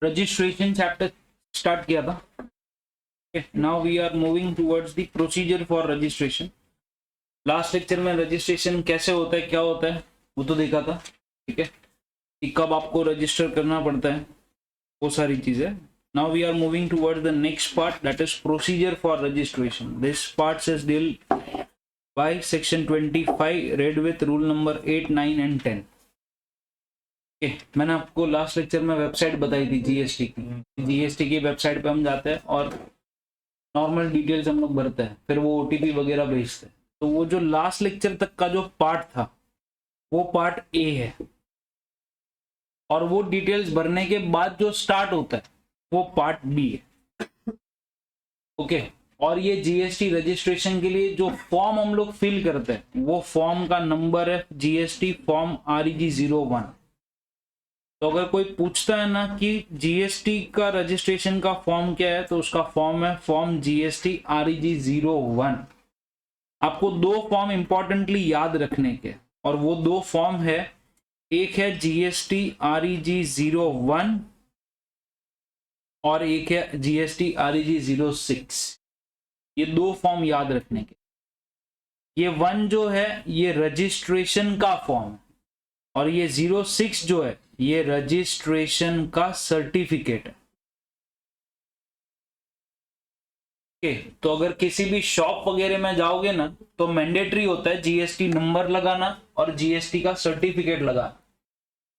Registration chapter start किया था. Now we are moving towards the procedure for registration. Last lecture में registration कैसे होता है, क्या होता है, वो तो देखा था. ठीक है, कि कब आपको रजिस्टर करना पड़ता है, वो सारी चीजें. Now we are moving towards the next part, that is procedure for registration. This part is deal by section 25 read with rule number 8, 9 and 10. मैंने आपको लास्ट लेक्चर में वेबसाइट बताई थी जीएसटी की. जीएसटी की वेबसाइट पे हम जाते हैं और नॉर्मल डिटेल्स हम लोग भरते हैं, फिर वो ओटीपी वगैरह भेजते हैं. तो वो जो लास्ट लेक्चर तक का जो पार्ट था वो पार्ट ए है, और वो डिटेल्स भरने के बाद जो स्टार्ट होता है वो पार्ट बी है. ओके, और ये जीएसटी रजिस्ट्रेशन के लिए जो फॉर्म हम लोग फिल करते हैं वो फॉर्म का नंबर है जीएसटी फॉर्म REG01. तो अगर कोई पूछता है ना कि जीएसटी का रजिस्ट्रेशन का फॉर्म क्या है, तो उसका फॉर्म है फॉर्म जीएसटी REG01. आपको दो फॉर्म इंपॉर्टेंटली याद रखने के, और वो दो फॉर्म है, एक है जीएसटी REG01 और एक है जीएसटी REG06. ये दो फॉर्म याद रखने के. ये 1 जो है ये रजिस्ट्रेशन का फॉर्म है, और ये 06 जो है ये रजिस्ट्रेशन का सर्टिफिकेट है. ओके, तो अगर किसी भी शॉप वगैरह में जाओगे ना तो मैंडेटरी होता है जीएसटी नंबर लगाना और जीएसटी का सर्टिफिकेट लगाना.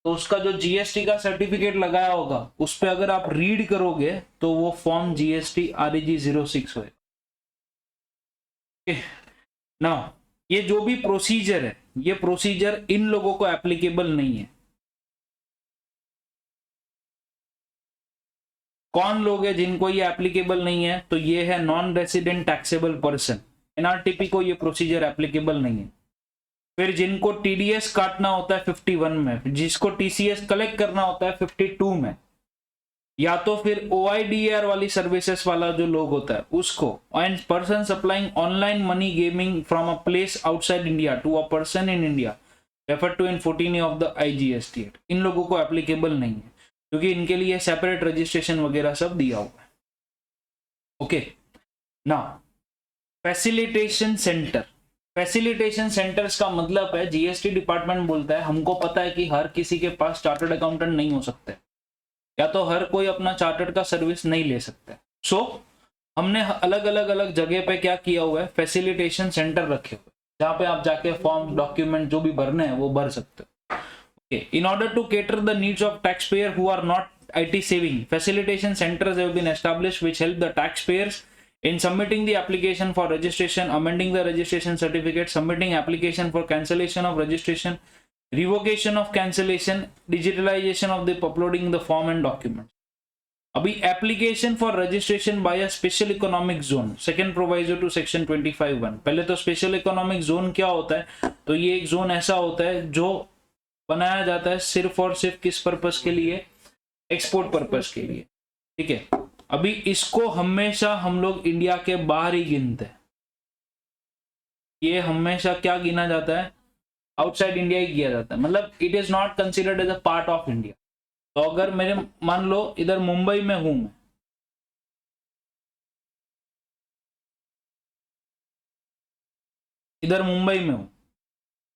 तो उसका जो जीएसटी का सर्टिफिकेट लगाया होगा उस पर अगर आप रीड करोगे तो वो फॉर्म जीएसटी REG06 होगा. नाउ ये जो भी प्रोसीजर है, ये प्रोसीजर इन लोगों को एप्लीकेबल नहीं है. कौन लोग है जिनको ये एप्लीकेबल नहीं है? तो ये है non resident taxable person. NRTP को ये प्रोसीजर एप्लीकेबल नहीं है. फिर जिनको टीडीएस काटना होता है 51 में, जिसको टीसीएस कलेक्ट करना होता है 52 में, या तो फिर OIDR वाली सर्विसेज वाला जो लोग होता है उसको, and person supplying online money gaming from a place outside India to a person in India refer to in 14A of the IGST act. इन लोगों को एप्लीकेबल नहीं है क्योंकि इनके लिए सेपरेट रजिस्ट्रेशन वगैरह सब दिया हुआ है. Okay, now facilitation centre. Facilitation centres का मतलब है, जीएसटी डिपार्टमेंट बोलता है हमको पता है कि हर किसी के पास चार्टर्ड अकाउंटेंट नहीं हो सकते, या तो हर कोई अपना चार्टर्ड का सर्विस नहीं ले सकता. सो हमने अलग अलग जगह पे क्या किया हुआ है, फैसिलिटेशन सेंटर रखे हुए, जहां पे आप जाके फॉर्म डॉक्यूमेंट जो भी भरने हैं वो भर सकते हो. In order to cater the needs of taxpayer who are not IT saving, facilitation centers have been established which help the taxpayers in submitting the application for registration, amending the registration certificate, submitting application for cancellation of registration, revocation of cancellation, digitalization of the uploading the form and documents. अभी application for registration by a special economic zone, second proviso to section 25(1). पहले तो special economic zone क्या होता है, तो ये एक zone ऐसा होता है जो बनाया जाता है सिर्फ और सिर्फ किस पर्पस के लिए, एक्सपोर्ट पर्पस के लिए. ठीक है, अभी इसको हमेशा हम लोग इंडिया के बाहर ही गिनते हैं. ये हमेशा क्या गिना जाता है, आउटसाइड इंडिया ही किया जाता है. मतलब it is not considered as a part of India. तो अगर मेरे मान लो इधर मुंबई में हूं मैं, इधर मुंबई में हूं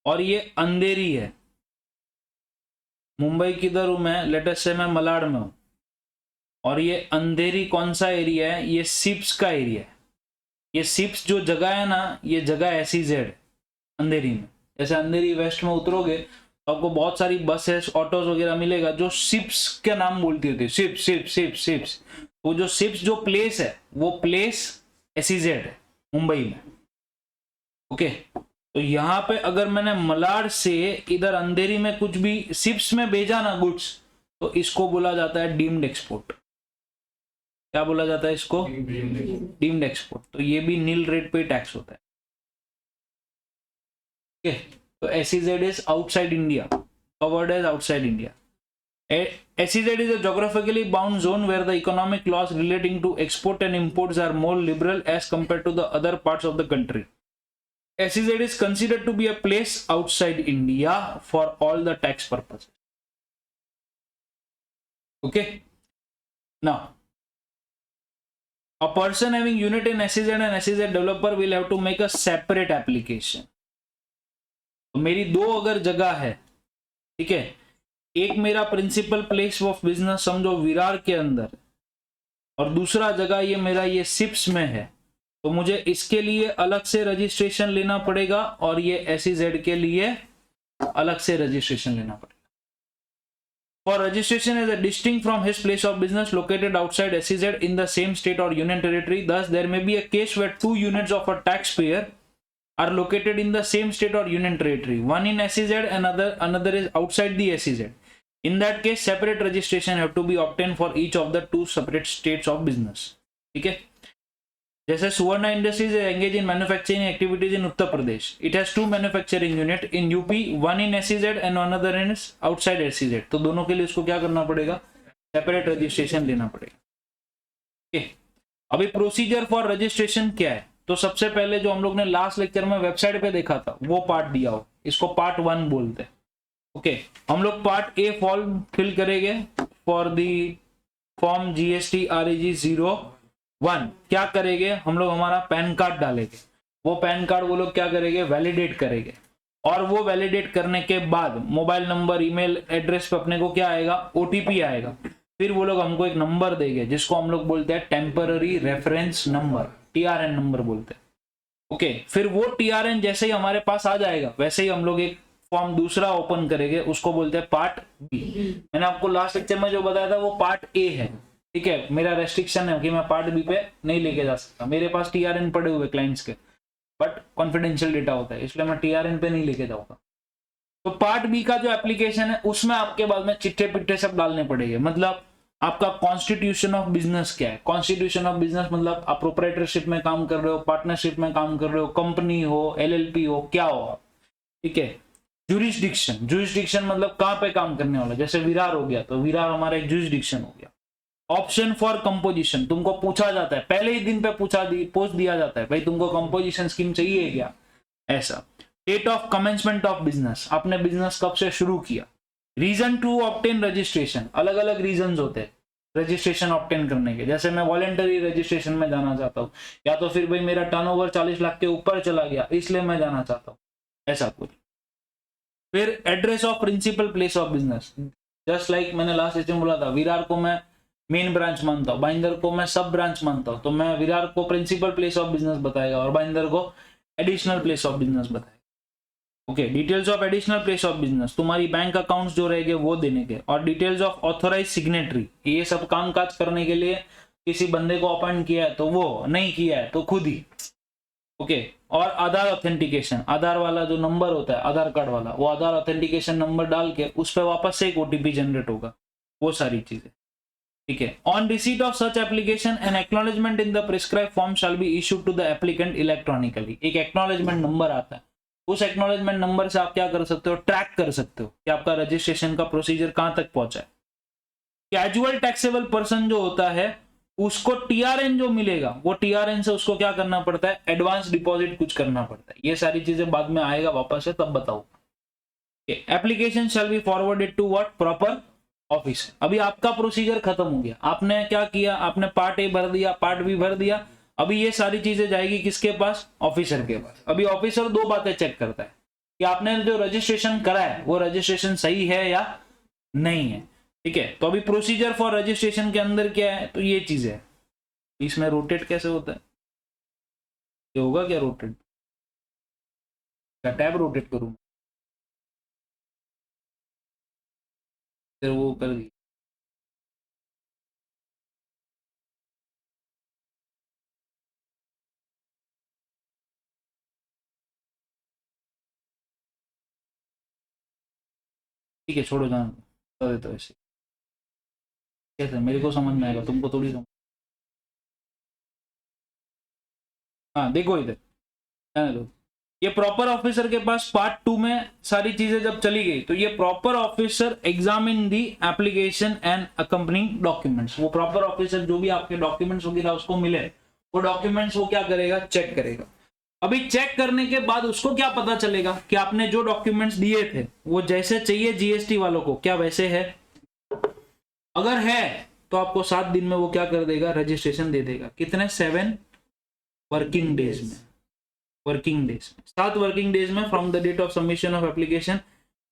और ये अंधेरी है. मुंबई किधर हूं मैं, लेटेस्ट से मैं मलाड में हूं, और ये अंधेरी कौन सा एरिया है, ये सिप्स का एरिया है. ये सिप्स जो जगह है ना, ये जगह SEZ है अंधेरी में. जैसे अंधेरी वेस्ट में उतरोगे तो आपको बहुत सारी बसेस ऑटोज वगैरह मिलेगा जो सिप्स के नाम बोलती होती है, सिप्स सिप्स सिप्स सिप्स. वो जो सिप्स जो प्लेस है वो प्लेस SEZ है मुंबई में. ओके, तो यहाँ पे अगर मैंने मलाड से इधर अंधेरी में कुछ भी सिप्स में भेजा ना गुड्स, तो इसको बोला जाता है डीम्ड एक्सपोर्ट. क्या बोला जाता है इसको, डीम्ड एक्सपोर्ट. तो ये भी नील रेट पे टैक्स होता है. ओके, तो SEZ is outside India, covered as outside India. SEZ is a geographically bound zone where the economic laws relating to export and imports are more liberal as compared to the other parts of the country. SEZ is considered to be a place outside India for all the tax purposes. Okay. Now, a person having unit in SEZ and SEZ developer will have to make a separate application. तो मेरी दो अगर जगह है, ठीक है, एक मेरा प्रिंसिपल प्लेस ऑफ बिजनेस समझो विरार के अंदर, और दूसरा जगह ये मेरा ये सिप्स में है, तो मुझे इसके लिए अलग से रजिस्ट्रेशन लेना पड़ेगा और ये SEZ के लिए अलग से रजिस्ट्रेशन लेना पड़ेगा. For registration as a distinct from his place of business located outside SEZ in the same state or union territory, thus there may be a case where two units of a taxpayer are located in the same state or union territory. One in SEZ and another is outside the SEZ. In that case, separate registration have to be obtained for each of the two separate states of business. ठीक है, जैसे Suvarna industries engage in manufacturing activities in Uttar Pradesh. It has two manufacturing unit in UP, one in SEZ and another in outside SEZ. तो दोनों के लिए उसको क्या करना पड़ेगा, सेपरेट रजिस्ट्रेशन लेना पड़ेगा. ओके, अभी प्रोसीजर फॉर रजिस्ट्रेशन क्या है, तो सबसे पहले जो हम लोग ने लास्ट लेक्चर में वेबसाइट पे देखा था वो पार्ट दिया हो, इसको पार्ट 1 बोलते हैं. ओके, हम लोग पार्ट ए फॉर्म फिल करेंगे for the form GST REG 01. क्या करेंगे हम लोग, हमारा पैन कार्ड डालेंगे, वो पैन कार्ड वो लोग क्या करेंगे, वैलिडेट करेंगे, और वो वैलिडेट करने के बाद मोबाइल नंबर ईमेल एड्रेस पे अपने को क्या आएगा, OTP आएगा. फिर वो लोग हमको एक नंबर देंगे जिसको हम लोग बोलते हैं temporary reference number, TRN number बोलते हैं. ओके, फिर वो TRN जैसे ही हमारे पास आ जाएगा वैसे ही हम लोग एक फॉर्म दूसरा ओपन करेंगे, उसको बोलते हैं पार्ट बी. मैंने आपको लास्ट लेक्चर में जो बताया था वो पार्ट ए है. ठीक है, मेरा रेस्ट्रिक्शन है कि मैं पार्ट बी पे नहीं लेके जा सकता, मेरे पास TRN पड़े हुए क्लाइंट्स के, बट कॉन्फिडेंशियल डेटा होता है इसलिए मैं TRN पे नहीं लेके जाऊंगा. तो पार्ट बी का जो एप्लीकेशन है उसमें आपके बाद में चिट्ठे पिट्ठे सब डालने पड़ेंगे. मतलब आपका कॉन्स्टिट्यूशन ऑफ बिजनेस क्या है, कॉन्स्टिट्यूशन ऑफ बिजनेस मतलब आप प्रोप्राइटरशिप में काम कर रहे हो, पार्टनरशिप में काम कर रहे हो, कंपनी हो, LLP हो, क्या हो. ठीक है, जुरिस्डिक्शन, जुरिस्डिक्शन मतलब कहाँ पे काम करने वाला, जैसे विरार हो गया तो विरार हमारा एक जुरिस्डिक्शन हो गया. ऑप्शन फॉर कंपोजिशन, तुमको पूछा जाता है पहले ही दिन पे पोस्ट दिया जाता है, भाई तुमको कंपोजिशन स्कीम चाहिए क्या, ऐसा. Date of commencement of business, आपने बिजनेस कब से शुरू किया. रीजन टू ऑब्टेन रजिस्ट्रेशन, अलग अलग रीजन होते हैं रजिस्ट्रेशन ऑब्टेन करने के, जैसे मैं वॉलेंटरी रजिस्ट्रेशन में जाना चाहता हूँ, या तो फिर भाई मेरा टर्नओवर 40 लाख के ऊपर चला गया इसलिए मैं जाना चाहता हूँ, ऐसा कुछ. फिर address of principal place of business, just like मैंने लास्ट लेक्चर बोला था, विरार को मैं मेन ब्रांच मानता हूँ, बाइंदर को मैं सब ब्रांच मानता हूँ, तो मैं विरार को प्रिंसिपल प्लेस ऑफ बिजनेस बताएगा और बाइंदर को एडिशनल प्लेस ऑफ बिजनेस बताएगा. Okay, details of additional place of business, तुम्हारी बैंक अकाउंट्स जो रहेंगे वो देने के, और डिटेल्स ऑफ ऑथोराइज सिग्नेटरी, ये सब काम काज करने के लिए किसी बंदे को अपॉइंट किया है तो वो, नहीं किया है तो खुद ही. ओके, और आधार ऑथेंटिकेशन, आधार वाला जो नंबर होता है आधार कार्ड वाला, वो आधार ऑथेंटिकेशन नंबर डाल के उस पर वापस से एक OTP जनरेट होगा, वो सारी चीजें. ठीक है, on receipt of such application an acknowledgement in the prescribe form shall be issued to the applicant electronically. एक एक्नॉलेजमेंट नंबर आता है, उस एक्नॉलेजमेंट नंबर से आप क्या कर सकते हो, ट्रैक कर सकते हो कि आपका रजिस्ट्रेशन का प्रोसीजर कहां तक पहुंचा है. कैजुअल टैक्सेबल पर्सन जो होता है उसको TRN जो मिलेगा वो TRN से उसको क्या करना पड़ता है, एडवांस डिपॉजिट कुछ करना पड़ता है. ये सारी चीजें बाद में आएगा वापस से, तब बताओ. Application shall be forwarded to what, proper office. अभी आपका प्रोसीजर खत्म हो गया, आपने क्या किया, आपने पार्ट ए भर दिया, पार्ट बी भर दिया, अभी ये सारी चीजें जाएगी किसके पास, ऑफिसर के पास. अभी ऑफिसर दो बातें चेक करता है कि आपने जो रजिस्ट्रेशन करा है वो रजिस्ट्रेशन सही है या नहीं है. ठीक है, तो अभी प्रोसीजर फॉर रजिस्ट्रेशन के अंदर क्या है, तो ये चीज है. इसमें रोटेट कैसे होता है, ये होगा क्या रोटेट, क्या टैब रोटेट करूं, फिर वो कर दी. ठीक है, छोड़ो, जान कर देता ऐसे. कैसे मेरे को समझ में आएगा, तुमको थोड़ी समझ. हाँ देखो इधर, ये प्रॉपर ऑफिसर के पास पार्ट 2 में सारी चीजें जब चली गई तो ये proper officer examine the application and accompanying documents. वो प्रॉपर ऑफिसर जो भी आपके डॉक्यूमेंट्स वगैरह उसको मिले वो डॉक्यूमेंट्स वो क्या करेगा, चेक करेगा. अभी चेक करने के बाद उसको क्या पता चलेगा कि आपने जो डॉक्यूमेंट्स दिए थे वो जैसे चाहिए GST वालों को क्या वैसे है. अगर है तो आपको 7 दिन में वो क्या कर देगा, रजिस्ट्रेशन दे देगा। कितने, 7 वर्किंग डेज में, 7 वर्किंग डेज में from the date of submission of application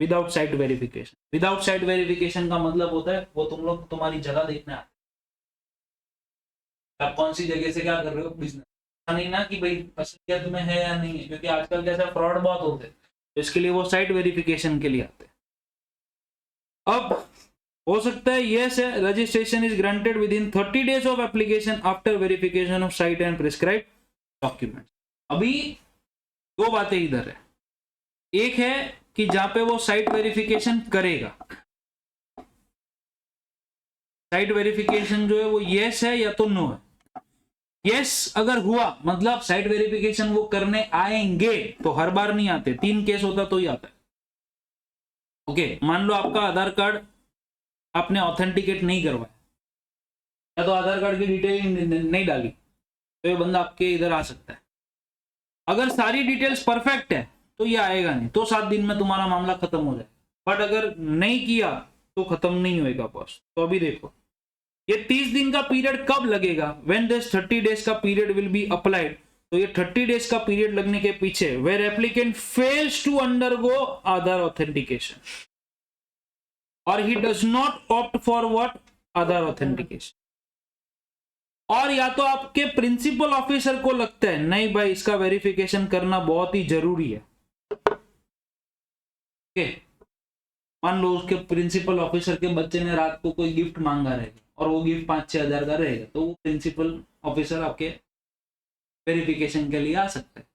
without site verification. Without site verification का मतलब होता है वो तुम लोग तुम्हारी जगह देखने आते, आप कौन सी जगह से क्या कर रहे हो बिजनेस, नहीं ना कि भाई असलियत में है या नहीं है, क्योंकि आजकल कैसा फ्रॉड बहुत होते हैं, तो इसके लिए वो साइट वेरिफिकेशन के लिए आते हैं। अब हो सकता है यस है, registration is granted with in 30 days of application after verification of site and prescribe document. अभी दो बातें इधर है, एक है कि जहां पे वो साइट वेरिफिकेशन करेगा, साइट वेरिफिकेशन जो है वो यस है या तो नो है। यस अगर हुआ मतलब साइट वेरिफिकेशन वो करने आएंगे, तो हर बार नहीं आते, 3 केस होता तो ही आता है। ओके, मान लो आपका आधार कार्ड आपने ऑथेंटिकेट नहीं करवाया या तो आधार कार्ड की डिटेल नहीं डाली, तो ये बंदा आपके इधर आ सकता है। अगर सारी डिटेल्स परफेक्ट है तो ये आएगा नहीं, तो 7 दिन में तुम्हारा मामला खत्म हो जाए। बट अगर नहीं किया तो खत्म नहीं होएगा बॉस। तो अभी देखो ये 30 दिन का पीरियड कब लगेगा, व्हेन दिस 30 डेज का पीरियड विल बी अप्लाइड। तो ये 30 डेज का पीरियड लगने के पीछे where applicant fails to undergo Aadhaar authentication or he does not opt for what, Aadhaar authentication. और या तो आपके प्रिंसिपल ऑफिसर को लगता है नहीं भाई इसका वेरिफिकेशन करना बहुत ही जरूरी है, ओके, मान लो उसके प्रिंसिपल ऑफिसर के बच्चे ने रात को कोई गिफ्ट मांगा रहेगा और वो गिफ्ट 5-6 हजार का रहेगा, तो वो प्रिंसिपल ऑफिसर आपके वेरिफिकेशन के लिए आ सकता है।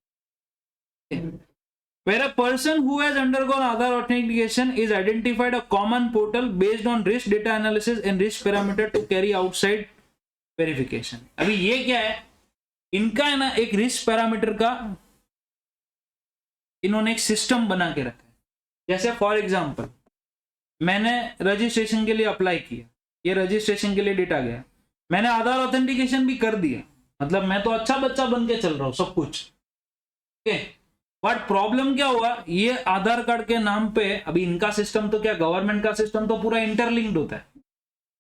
Where a person who has undergone Aadhaar authentication is identified a common portal based on risk data analysis and risk parameter to carry outside verification। अभी ये क्या है, इनका है ना एक रिस्क पैरामीटर का इन्होंने एक सिस्टम बना के रखा है। जैसे फॉर एग्जांपल मैंने रजिस्ट्रेशन के लिए अप्लाई किया, ये रजिस्ट्रेशन के लिए डेटा गया, मैंने आधार ऑथेंटिकेशन भी कर दिया, मतलब मैं तो अच्छा बच्चा बन के चल रहा हूं सब कुछ, ओके। बट प्रॉब्लम क्या हुआ, ये आधार कार्ड के नाम पे अभी इनका सिस्टम तो क्या, गवर्नमेंट का सिस्टम तो पूरा इंटरलिंक्ड होता है,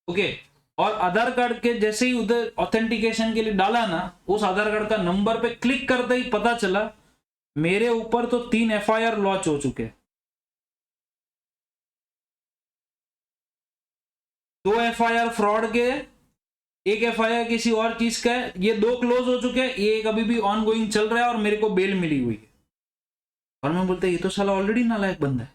ओके। और आधार कार्ड के जैसे ही उधर ऑथेंटिकेशन के लिए डाला ना, उस आधार कार्ड का नंबर पे क्लिक करते ही पता चला मेरे ऊपर तो 3 FIR लॉन्च हो चुके, 2 FIR फ्रॉड के, 1 FIR किसी और चीज का है, ये 2 क्लोज हो चुके हैं, ये एक अभी भी ऑन गोइंग चल रहा है और मेरे को बेल मिली हुई है। और मैं बोलता ये तो साला ऑलरेडी नालायक बंदा है,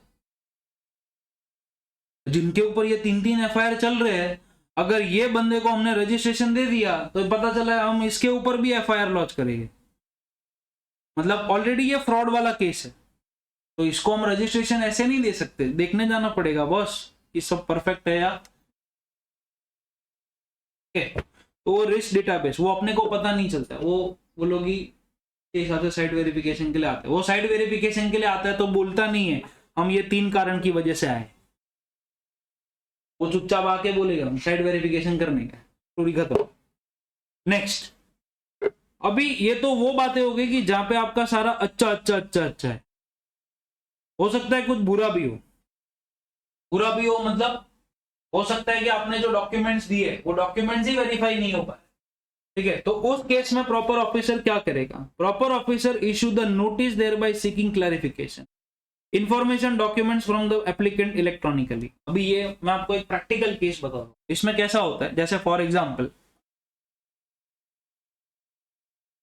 जिनके ऊपर ये 3-3 FIR चल रहे हैं, अगर ये बंदे को हमने रजिस्ट्रेशन दे दिया तो पता चला हम इसके ऊपर भी FIR लॉन्च करेंगे, मतलब ऑलरेडी ये फ्रॉड वाला केस है। तो इसको हम रजिस्ट्रेशन ऐसे नहीं दे सकते, देखने जाना पड़ेगा बॉस ये सब परफेक्ट है या, तो वो रिस्क डेटाबेस वो अपने को पता नहीं चलता, वो लोग ही के हिसाब से साइट वेरिफिकेशन के लिए आते हैं। वो साइट वेरिफिकेशन के लिए आता है तो बोलता नहीं है हम ये 3 कारण की वजह से आए, वो चुपचाप आके बोलेगा साइट वेरिफिकेशन करने का, पूरी खत्म। नेक्स्ट, अभी ये तो वो बातें हो गई कि जहां पे आपका सारा अच्छा है, हो सकता है कुछ बुरा भी हो, मतलब हो सकता है कि आपने जो डॉक्यूमेंट्स दिए वो डॉक्यूमेंट्स ही वेरीफाई नहीं हो पाए, ठीक है। तो उस केस में प्रॉपर ऑफिसर क्या करेगा, proper officer issue the notice thereby seeking clarification information documents from the applicant electronically. अभी ये मैं आपको एक प्रैक्टिकल केस बता रहा हूं, इसमें कैसा होता है, जैसे फॉर एग्जांपल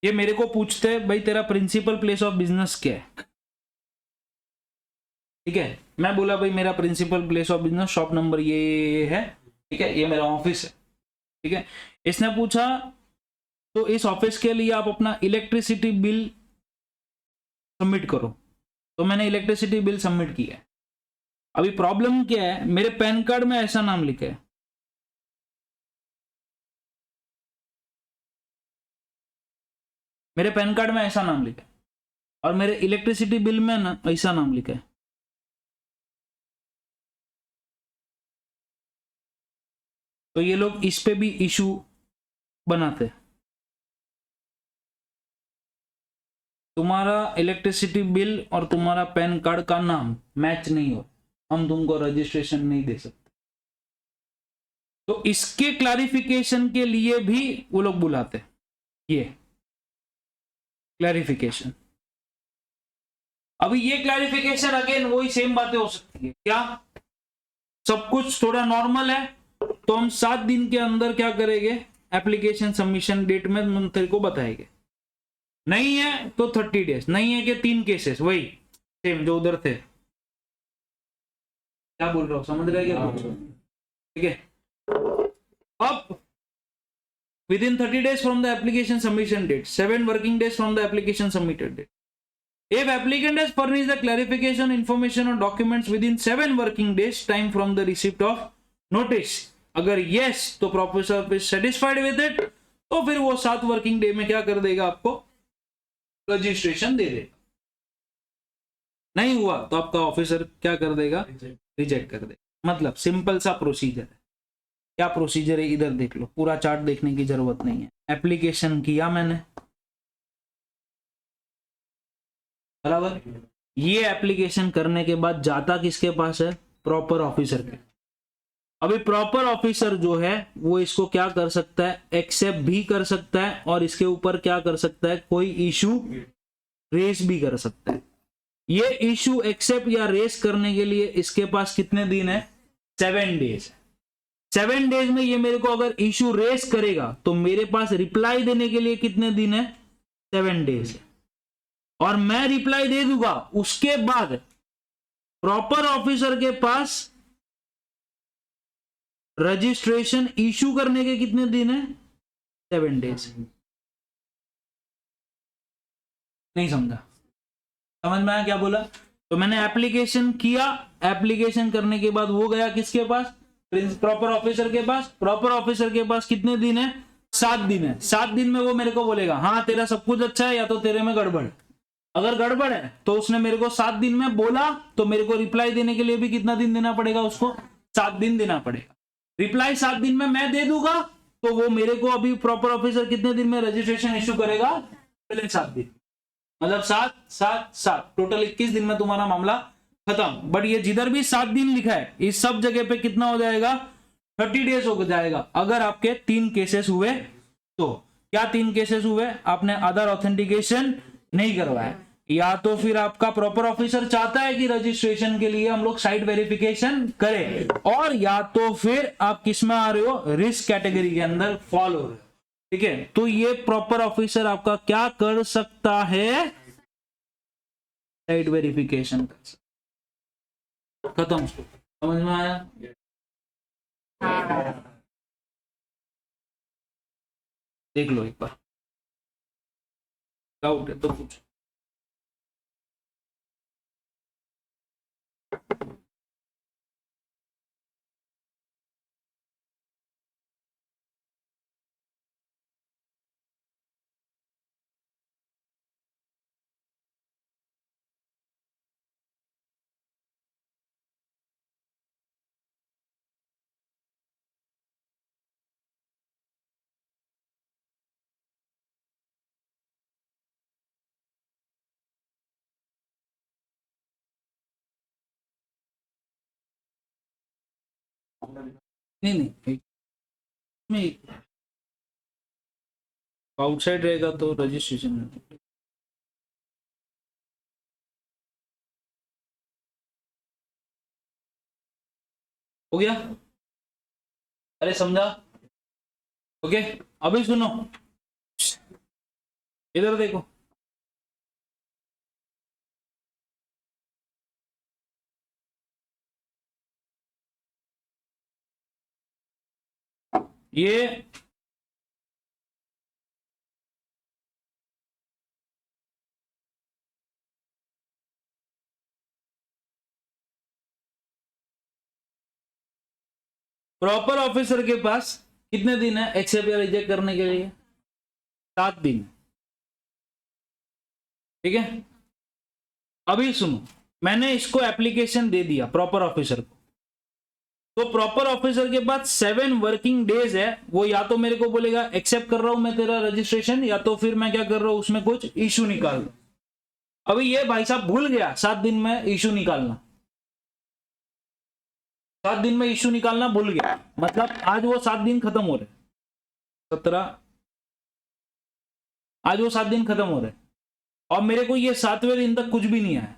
ये मेरे को पूछते हैं भाई तेरा प्रिंसिपल प्लेस ऑफ बिजनेस क्या है, ठीक है। मैं बोला भाई मेरा principal place of business shop number ये है, ठीक है, ये मेरा ऑफिस है, ठीक है। इसने पूछा तो इस ऑफिस के लिए आप अपना इलेक्ट्रिसिटी बिल सबमिट करो, तो मैंने इलेक्ट्रिसिटी बिल सबमिट किया है। अभी प्रॉब्लम क्या है, मेरे पैन कार्ड में ऐसा नाम लिखा है, मेरे पैन कार्ड में ऐसा नाम लिखा है और मेरे इलेक्ट्रिसिटी बिल में ना ऐसा नाम लिखा है, तो ये लोग इस पे भी इशू बनाते हैं। तुम्हारा इलेक्ट्रिसिटी बिल और तुम्हारा पैन कार्ड का नाम मैच नहीं हो, हम तुमको रजिस्ट्रेशन नहीं दे सकते। तो इसके क्लैरिफिकेशन के लिए भी वो लोग बुलाते हैं, ये क्लैरिफिकेशन। अभी ये क्लैरिफिकेशन अगेन वही सेम बातें हो सकती है, क्या सब कुछ थोड़ा नॉर्मल है तो हम 7 दिन के अंदर क्या करेंगे, एप्लीकेशन सबमिशन डेट में मंत्री को बताएंगे। नहीं है तो 30 डेज, नहीं है कि 3 केसेस वही सेम जो उधर थे। क्या बोल रहा हूं, समझ रहे क्या? ठीक है। अब within 30 days from the application submission date, 7 working days from the application submitted date. If applicant has furnished the clarification information or documents within 7 working days time from the receipt of notice, अगर yes तो professor is satisfied with it, तो फिर वो 7 working day में क्या कर देगा, आपको रजिस्ट्रेशन दे देगा। नहीं हुआ तो आपका ऑफिसर क्या कर देगा, रिजेक्ट कर देगा। मतलब सिंपल सा प्रोसीजर है। क्या प्रोसीजर है इधर देख लो, पूरा चार्ट देखने की जरूरत नहीं है। एप्लीकेशन किया मैंने, बराबर। ये एप्लीकेशन करने के बाद जाता किसके पास है, प्रॉपर ऑफिसर के। अभी प्रॉपर ऑफिसर जो है वो इसको क्या कर सकता है, एक्सेप्ट भी कर सकता है और इसके ऊपर क्या कर सकता है, कोई इशू रेस भी कर सकता है। ये इशू एक्सेप्ट या रेस करने के लिए इसके पास कितने दिन है, 7 डेज। 7 डेज में ये मेरे को अगर इशू रेस करेगा तो मेरे पास रिप्लाई देने के लिए कितने दिन है, 7 डेज। और मैं रिप्लाई दे दूंगा, उसके बाद प्रॉपर ऑफिसर के पास रजिस्ट्रेशन इशू करने के कितने दिन है, 7 डेज। नहीं समझा, समझ में आया क्या बोला? तो मैंने एप्लीकेशन किया, एप्लीकेशन करने के बाद वो गया किसके पास, प्रॉपर ऑफिसर के पास। प्रॉपर ऑफिसर के पास कितने दिन है, 7 दिन है। 7 दिन में वो मेरे को बोलेगा हाँ तेरा सब कुछ अच्छा है या तो तेरे में गड़बड़। अगर गड़बड़ है तो उसने मेरे को 7 दिन में बोला तो मेरे को रिप्लाई देने के लिए भी कितना दिन देना पड़ेगा, उसको 7 दिन देना पड़ेगा। रिप्लाई 7 दिन में मैं दे दूंगा तो वो मेरे को अभी प्रॉपर ऑफिसर कितने दिन में रजिस्ट्रेशन इश्यू करेगा, पहले 7 दिन, मतलब 7 7 7 टोटल 21 दिन में तुम्हारा मामला खत्म। बट ये जिधर भी 7 दिन लिखा है इस सब जगह पे कितना हो जाएगा, 30 डेज हो जाएगा। अगर आपके 3 केसेस हुए तो। क्या 3 केसेस हुए, आपने आधार ऑथेंटिकेशन नहीं करवाया, या तो फिर आपका प्रॉपर ऑफिसर चाहता है कि रजिस्ट्रेशन के लिए हम लोग साइट वेरिफिकेशन करें, और या तो फिर आप किस में आ रहे हो, रिस्क कैटेगरी के अंदर फॉल हो रहे हो। ठीक है, तो ये प्रॉपर ऑफिसर आपका क्या कर सकता है, साइट वेरिफिकेशन कर सकता। खत्म, समझ में आया? देख लो एक बार, डाउट है तो कुछ। नहीं नहीं, आउटसाइड रहेगा तो रजिस्ट्रेशन हो गया। अरे समझा? ओके, अभी सुनो, इधर देखो। ये प्रॉपर ऑफिसर के पास कितने दिन है एक्सेप्ट या रिजेक्ट करने के लिए, 7 दिन। ठीक है, अभी सुनो, मैंने इसको एप्लीकेशन दे दिया प्रॉपर ऑफिसर को, तो प्रॉपर ऑफिसर के पास 7 वर्किंग डेज है। वो या तो मेरे को बोलेगा एक्सेप्ट कर रहा हूं मैं तेरा रजिस्ट्रेशन, या तो फिर मैं क्या कर रहा हूं, उसमें कुछ इशू निकाल रहा हूं। अभी ये भाई साहब भूल गया 7 दिन में इशू निकालना, 7 दिन में इश्यू निकालना भूल गया, मतलब आज वो 7 दिन खत्म हो रहे, 17, आज वो 7 दिन खत्म हो रहे और मेरे को ये 7वें दिन तक कुछ भी नहीं आया,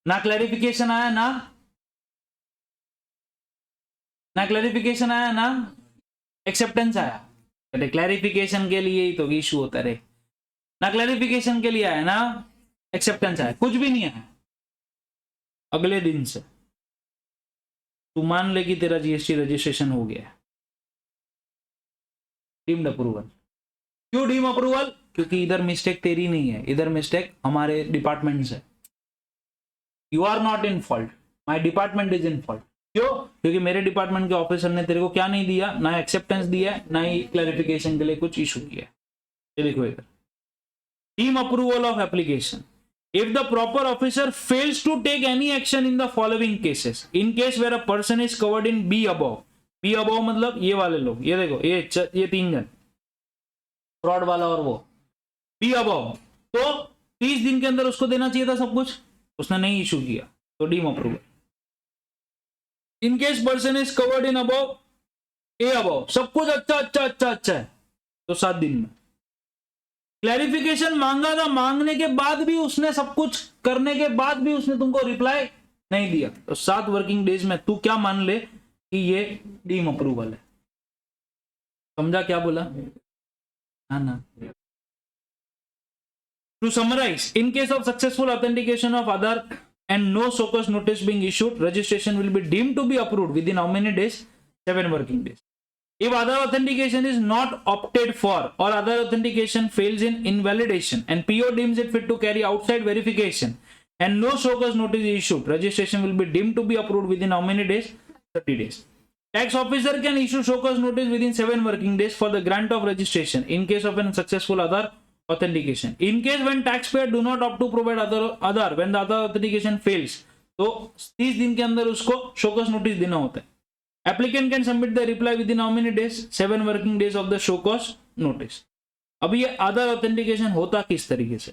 ना क्लैरिफिकेशन आया, ना क्लैरिफिकेशन आया, ना एक्सेप्टेंस आया। अरे क्लैरिफिकेशन के लिए ही तो इश्यू होता रहे, ना क्लैरिफिकेशन के लिए आया ना एक्सेप्टेंस आया, कुछ भी नहीं आया। अगले दिन से तू मान ले कि तेरा जीएसटी रजिस्ट्रेशन हो गया, डीम्ड अप्रूवल। क्यों डीम अप्रूवल? क्योंकि इधर मिस्टेक तेरी नहीं है, इधर मिस्टेक हमारे डिपार्टमेंट से। You are not in fault, my department is in fault. क्यों? क्योंकि मेरे डिपार्टमेंट के ऑफिसर ने तेरे को क्या नहीं दिया, ना एक्सेप्टेंस दिया है, ना ही क्लैरिफिकेशन के लिए कुछ इशू किया है। ये देखो इधर, deem approval of application. If the proper officer fails to take any action in the following cases, in case where a person is covered in B above, B above मतलब ये वाले लोग, ये देखो ये 3 जन, फ्रॉड वाला और वो B above, तो 30 दिन के अंदर उसको देना चाहिए था सब कुछ, उसने नहीं इशू किया, तो deem approval. In case person is covered in above, a above, सब कुछ अच्छा है, तो 7 दिन में। क्लैरिफिकेशन मांगा था, मांगने के बाद भी उसने, सब कुछ करने के बाद भी उसने तुमको रिप्लाई नहीं दिया, तो 7 वर्किंग डेज में तू क्या मान ले कि ये डीम अप्रूवल है। समझा क्या बोला? हाँ ना। To summarise, in case of successful authentication of Aadhaar and no SOCOS notice being issued, registration will be deemed to be approved within how many days? 7 working days. If other authentication is not opted for or other authentication fails in invalidation and PO deems it fit to carry outside verification and no SOCOS notice is issued, registration will be deemed to be approved within how many days? 30 days. Tax officer can issue SOCOS notice within 7 working days for the grant of registration in case of an unsuccessful other authentication. In case when taxpayer do not opt to provide other when the other authentication fails, तो 30 दिन के अंदर उसको SOCOS notice देना होता है। Applicant can submit the reply within how many days? 7 working days of the SOCOS notice. अब ये आधार ऑथेंटिकेशन होता किस तरीके से?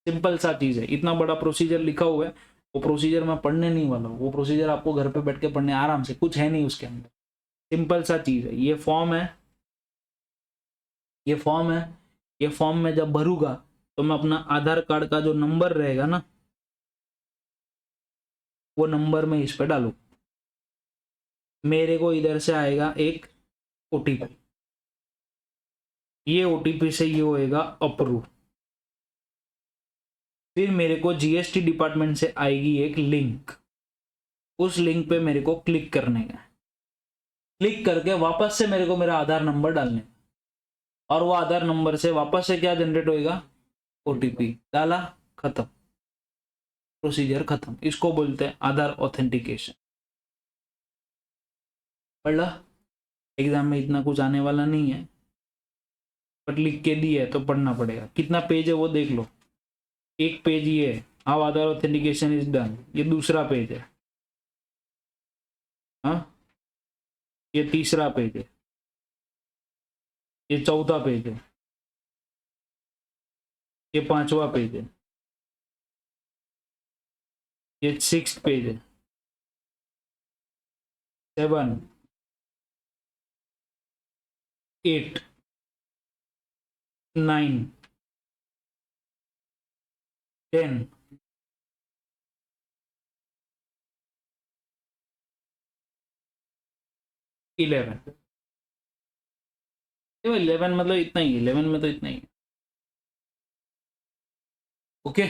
सिंपल सा चीज है, इतना बड़ा प्रोसीजर लिखा हुआ है, वो प्रोसीजर मैं पढ़ने नहीं वाला हूँ, वो प्रोसीजर आपको घर पे बैठ के पढ़ने आराम से, कुछ है नहीं उसके अंदर, सिंपल सा चीज है। ये फॉर्म है, ये फॉर्म है, ये फॉर्म में जब भरूंगा तो मैं अपना आधार कार्ड का जो नंबर रहेगा ना, वो नंबर में इस पे डालू, मेरे को इधर से आएगा एक ओटीपी, ये ओटीपी से ये होएगा अप्रूव, फिर मेरे को जीएसटी डिपार्टमेंट से आएगी एक लिंक, उस लिंक पे मेरे को क्लिक करने का, क्लिक करके वापस से मेरे को मेरा आधार नंबर डालने का, और वो आधार नंबर से वापस से क्या जनरेट होएगा? ओटीपी डाला, खत्म, प्रोसीजर खत्म। इसको बोलते हैं आधार ऑथेंटिकेशन। पढ़ ला, एग्जाम में इतना कुछ आने वाला नहीं है, बट लिख के दिया है तो पढ़ना पड़ेगा। कितना पेज है वो देख लो, एक पेज ये है, how Aadhaar authentication is done, ये दूसरा पेज है, हाँ ये तीसरा पेज है, ये चौथा पेज है, ये 5वां पेज है, ये 6th पेज है, 7, 8, 9, 10, 11। 11 मतलब इतना ही, 11 में तो इतना ही, ओके।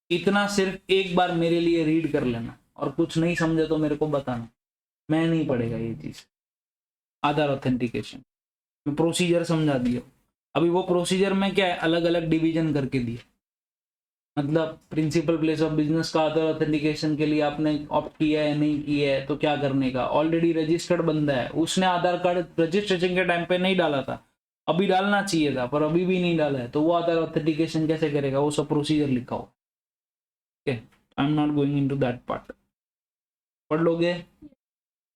इतना सिर्फ एक बार मेरे लिए रीड कर लेना, और कुछ नहीं समझे तो मेरे को बताना, मैं नहीं पढ़ेगा ये चीज। आधार ऑथेंटिकेशन में प्रोसीजर समझा दिया, अभी वो प्रोसीजर में क्या है, अलग अलग डिवीजन करके दिया, मतलब प्रिंसिपल प्लेस ऑफ बिजनेस का आधार ऑथेंटिकेशन के लिए आपने ऑप्ट किया है नहीं किया है तो क्या करने का, ऑलरेडी रजिस्टर्ड बंदा है, उसने आधार कार्ड रजिस्ट्रेशन के टाइम पे नहीं डाला था, अभी डालना चाहिए था पर अभी भी नहीं डाला है, तो वो आधार ऑथेंटिकेशन कैसे करेगा, वो सब प्रोसीजर लिखा हो। Okay, I am not going into that part. पढ़ लोगे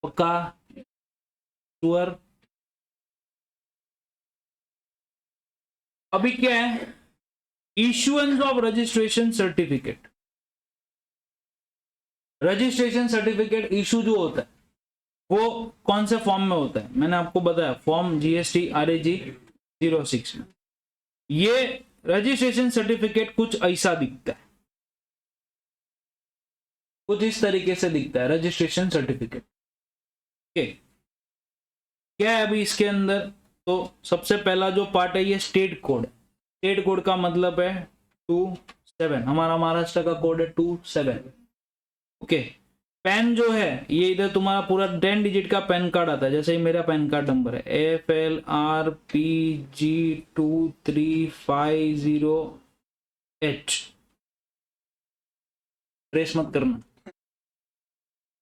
पक्का? श्योर? अभी क्या है, issuance of registration certificate. Registration certificate issue जो होता है वो कौन से फॉर्म में होता है, मैंने आपको बताया फॉर्म GST RAG 06 में। ये रजिस्ट्रेशन सर्टिफिकेट कुछ ऐसा दिखता है, कुछ इस तरीके से दिखता है रजिस्ट्रेशन सर्टिफिकेट। ओके, क्या है अभी इसके अंदर? तो सबसे पहला जो पार्ट है ये स्टेट कोड। स्टेट कोड का मतलब है 27, हमारा महाराष्ट्र का कोड है 27। ओके, पैन जो है ये इधर तुम्हारा पूरा 10 डिजिट का पैन कार्ड आता है, जैसे ही मेरा पैन कार्ड नंबर है FLRPG2350H, ट्रेस मत करना।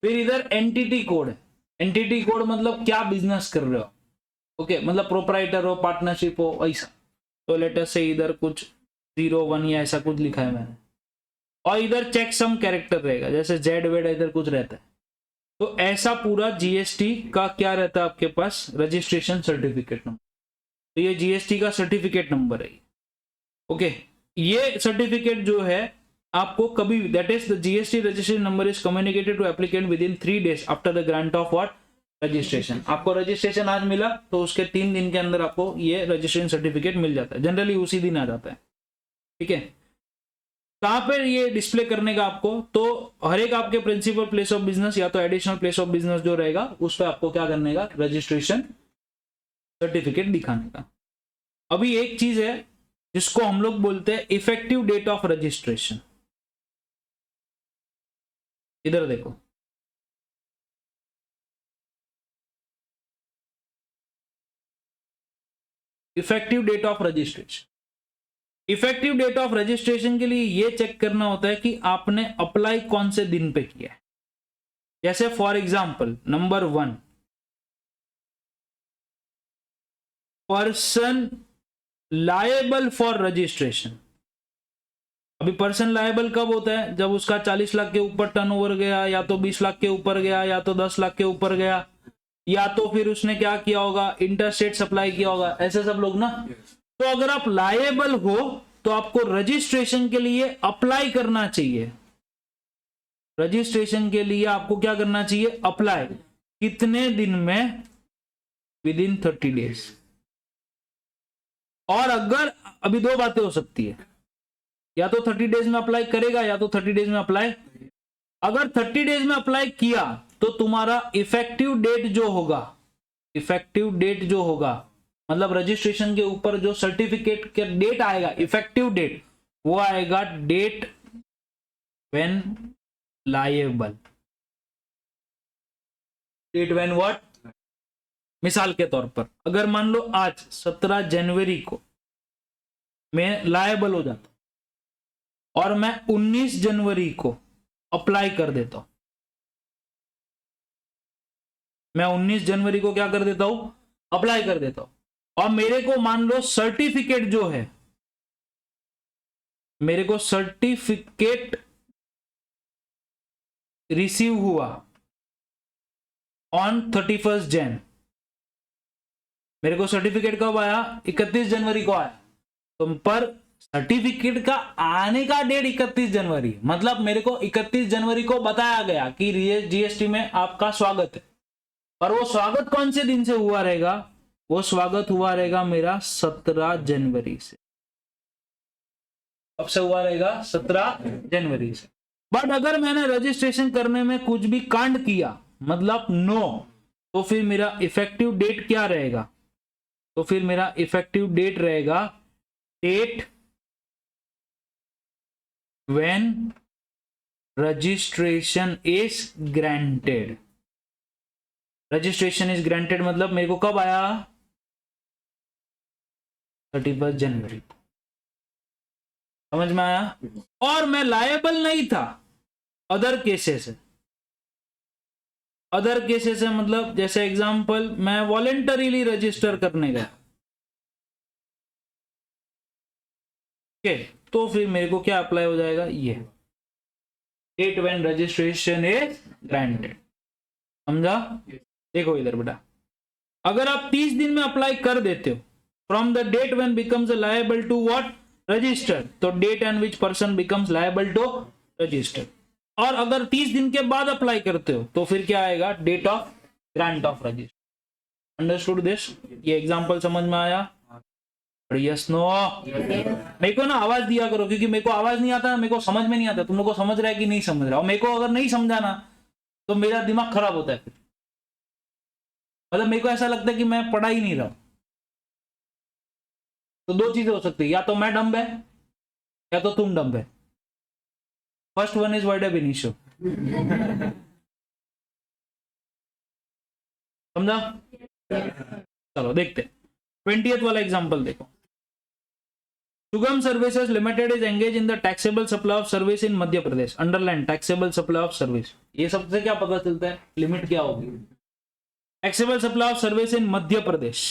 फिर इधर एंटिटी कोड है। एंटिटी कोड मतलब क्या बिजनेस कर रहे हो, ओके, मतलब प्रोपराइटर हो, पार्टनरशिप हो, ऐसा। तो लेटेस्ट से इधर कुछ 01 या ऐसा कुछ लिखा है मैंने, और इधर चेक सम कैरेक्टर रहेगा, जैसे जेड वेड इधर कुछ रहता है। तो ऐसा पूरा GST का क्या रहता है आपके पास, रजिस्ट्रेशन सर्टिफिकेट नंबर। तो ये GST का सर्टिफिकेट नंबर है। ओके, ये सर्टिफिकेट जो है आपको कभी, that is the GST registration number is communicated to applicant within 3 days after the grant of what, registration. आपको रजिस्ट्रेशन आज मिला तो उसके 3 दिन के अंदर आपको ये रजिस्ट्रेशन सर्टिफिकेट मिल जाता है, जनरली उसी दिन आ जाता है। ठीक है, कहां पर ये डिस्प्ले करने का आपको, तो हर एक आपके प्रिंसिपल प्लेस ऑफ बिजनेस या तो एडिशनल प्लेस ऑफ बिजनेस जो रहेगा उस पर आपको क्या करने का, रजिस्ट्रेशन सर्टिफिकेट दिखाने का। अभी एक चीज है जिसको हम लोग बोलते हैं इफेक्टिव डेट ऑफ रजिस्ट्रेशन। इधर देखो, effective date of registration. Effective date of registration के लिए यह चेक करना होता है कि आपने अप्लाई कौन से दिन पे किया है। जैसे for example number 1, person liable for registration. अभी पर्सन लायबल कब होता है, जब उसका 40 लाख के ऊपर टर्नओवर गया, या तो 20 लाख के ऊपर गया, या तो 10 लाख के ऊपर गया, या तो फिर उसने क्या किया होगा, इंटरस्टेट सप्लाई किया होगा, ऐसे सब लोग ना। तो अगर आप लायबल हो तो आपको रजिस्ट्रेशन के लिए अप्लाई करना चाहिए। रजिस्ट्रेशन के लिए आपको क्या करना चाहिए, अप्लाई। कितने दिन में, विद इन 30 days। और अगर अभी 2 बातें हो सकती है, या तो 30 days में अप्लाई करेगा, या तो 30 days में अप्लाई, अगर 30 days में अप्लाई किया तो तुम्हारा इफेक्टिव डेट जो होगा, इफेक्टिव डेट जो होगा मतलब रजिस्ट्रेशन के ऊपर जो सर्टिफिकेट का डेट आएगा, इफेक्टिव डेट, वो आएगा date when liable. Date when what, मिसाल के तौर पर अगर मान लो आज 17 जनवरी को मैं लायबल हो जाता और मैं 19 जनवरी को अप्लाई कर देता हूं, मैं 19 जनवरी को क्या कर देता हूं, अप्लाई कर देता हूं, और मेरे को मान लो सर्टिफिकेट जो है, मेरे को सर्टिफिकेट रिसीव हुआ ऑन 31 जैन। मेरे को सर्टिफिकेट कब आया, 31 जनवरी को आया। तो पर सर्टिफिकेट का आने का डेट 31 जनवरी, मतलब मेरे को 31 जनवरी को बताया गया कि GST में आपका स्वागत है। पर वो स्वागत कौन से दिन से हुआ रहेगा, वो स्वागत हुआ रहेगा मेरा 17 जनवरी से। कब से हुआ रहेगा, 17 जनवरी से। बट अगर मैंने रजिस्ट्रेशन करने में कुछ भी कांड किया, मतलब नो, तो फिर मेरा इफेक्टिव डेट क्या रहेगा, तो फिर मेरा इफेक्टिव डेट रहेगा date when registration is granted. Registration is granted मतलब मेरे को कब आया, 31 जनवरी। समझ में आया? और मैं लायबल नहीं था अदर केसेस है। अदर केसेस है मतलब जैसे एग्जांपल मैं वॉलेंटरीली रजिस्टर करने गया, तो फिर मेरे को क्या अप्लाई हो जाएगा, ये date when registration is granted. समझा? देखो इधर बेटा, अगर आप 30 दिन में अप्लाई कर देते हो from the date when becomes liable to what, register, तो date and which person becomes liable to register. और अगर 30 दिन के बाद अप्लाई करते हो तो फिर क्या आएगा, date of grant of registration. Understood this? ये एग्जांपल समझ में आया? Yes no? मेरे को ना आवाज दिया करो, क्योंकि मेरे को आवाज नहीं आता, मेरे को समझ में नहीं आता तुम लोग को समझ रहा है कि नहीं समझ रहा। और मेरे को अगर नहीं समझा ना तो मेरा दिमाग खराब होता है फिर, मतलब मेरे को ऐसा लगता है कि मैं पढ़ा ही नहीं रहा। तो दो चीजें हो सकती है, या तो मैं डम्ब है या तो तुम डम्ब है। First one is word ab initio. समझा? चलो देखते 20th वाला एग्जांपल देखो। Sugam services limited is engage in the taxable supply of service in Madhya Pradesh. Underline taxable supply of service. ये सबसे क्या पता चलता है, लिमिट क्या होगी। Taxable supply of service in Madhya Pradesh.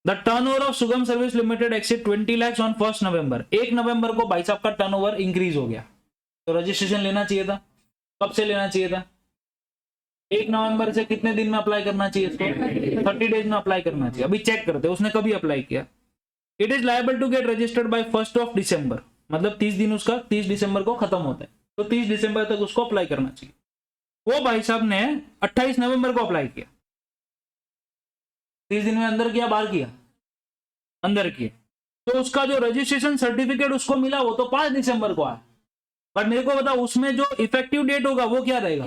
The turnover of Sugam service limited exceed 20 lakhs on 1 November. 1 नवंबर को भाई साहब का टर्नओवर इंक्रीज हो गया, तो रजिस्ट्रेशन लेना चाहिए था। कब से लेना चाहिए था? 1 नवंबर से कितने दिन में अप्लाई करना चाहिए इसको? 30 डेज में अप्लाई करना चाहिए। अभी चेक करते उसने कभी अप्लाई किया। It is liable to get registered by 1 December, मतलब 30 दिन उसका 30 दिसंबर को खत्म होता है, तो 30 दिसंबर तक उसको अप्लाई करना चाहिए। वो भाई साहब ने 28 नवंबर को अप्लाई किया। 30 दिन में अंदर किया बाहर किया? अंदर किया। तो उसका जो रजिस्ट्रेशन सर्टिफिकेट उसको मिला वो तो 5 दिसंबर को आया। पर मेरे को बता उसमें जो इफेक्टिव डेट होगा वो क्या रहेगा?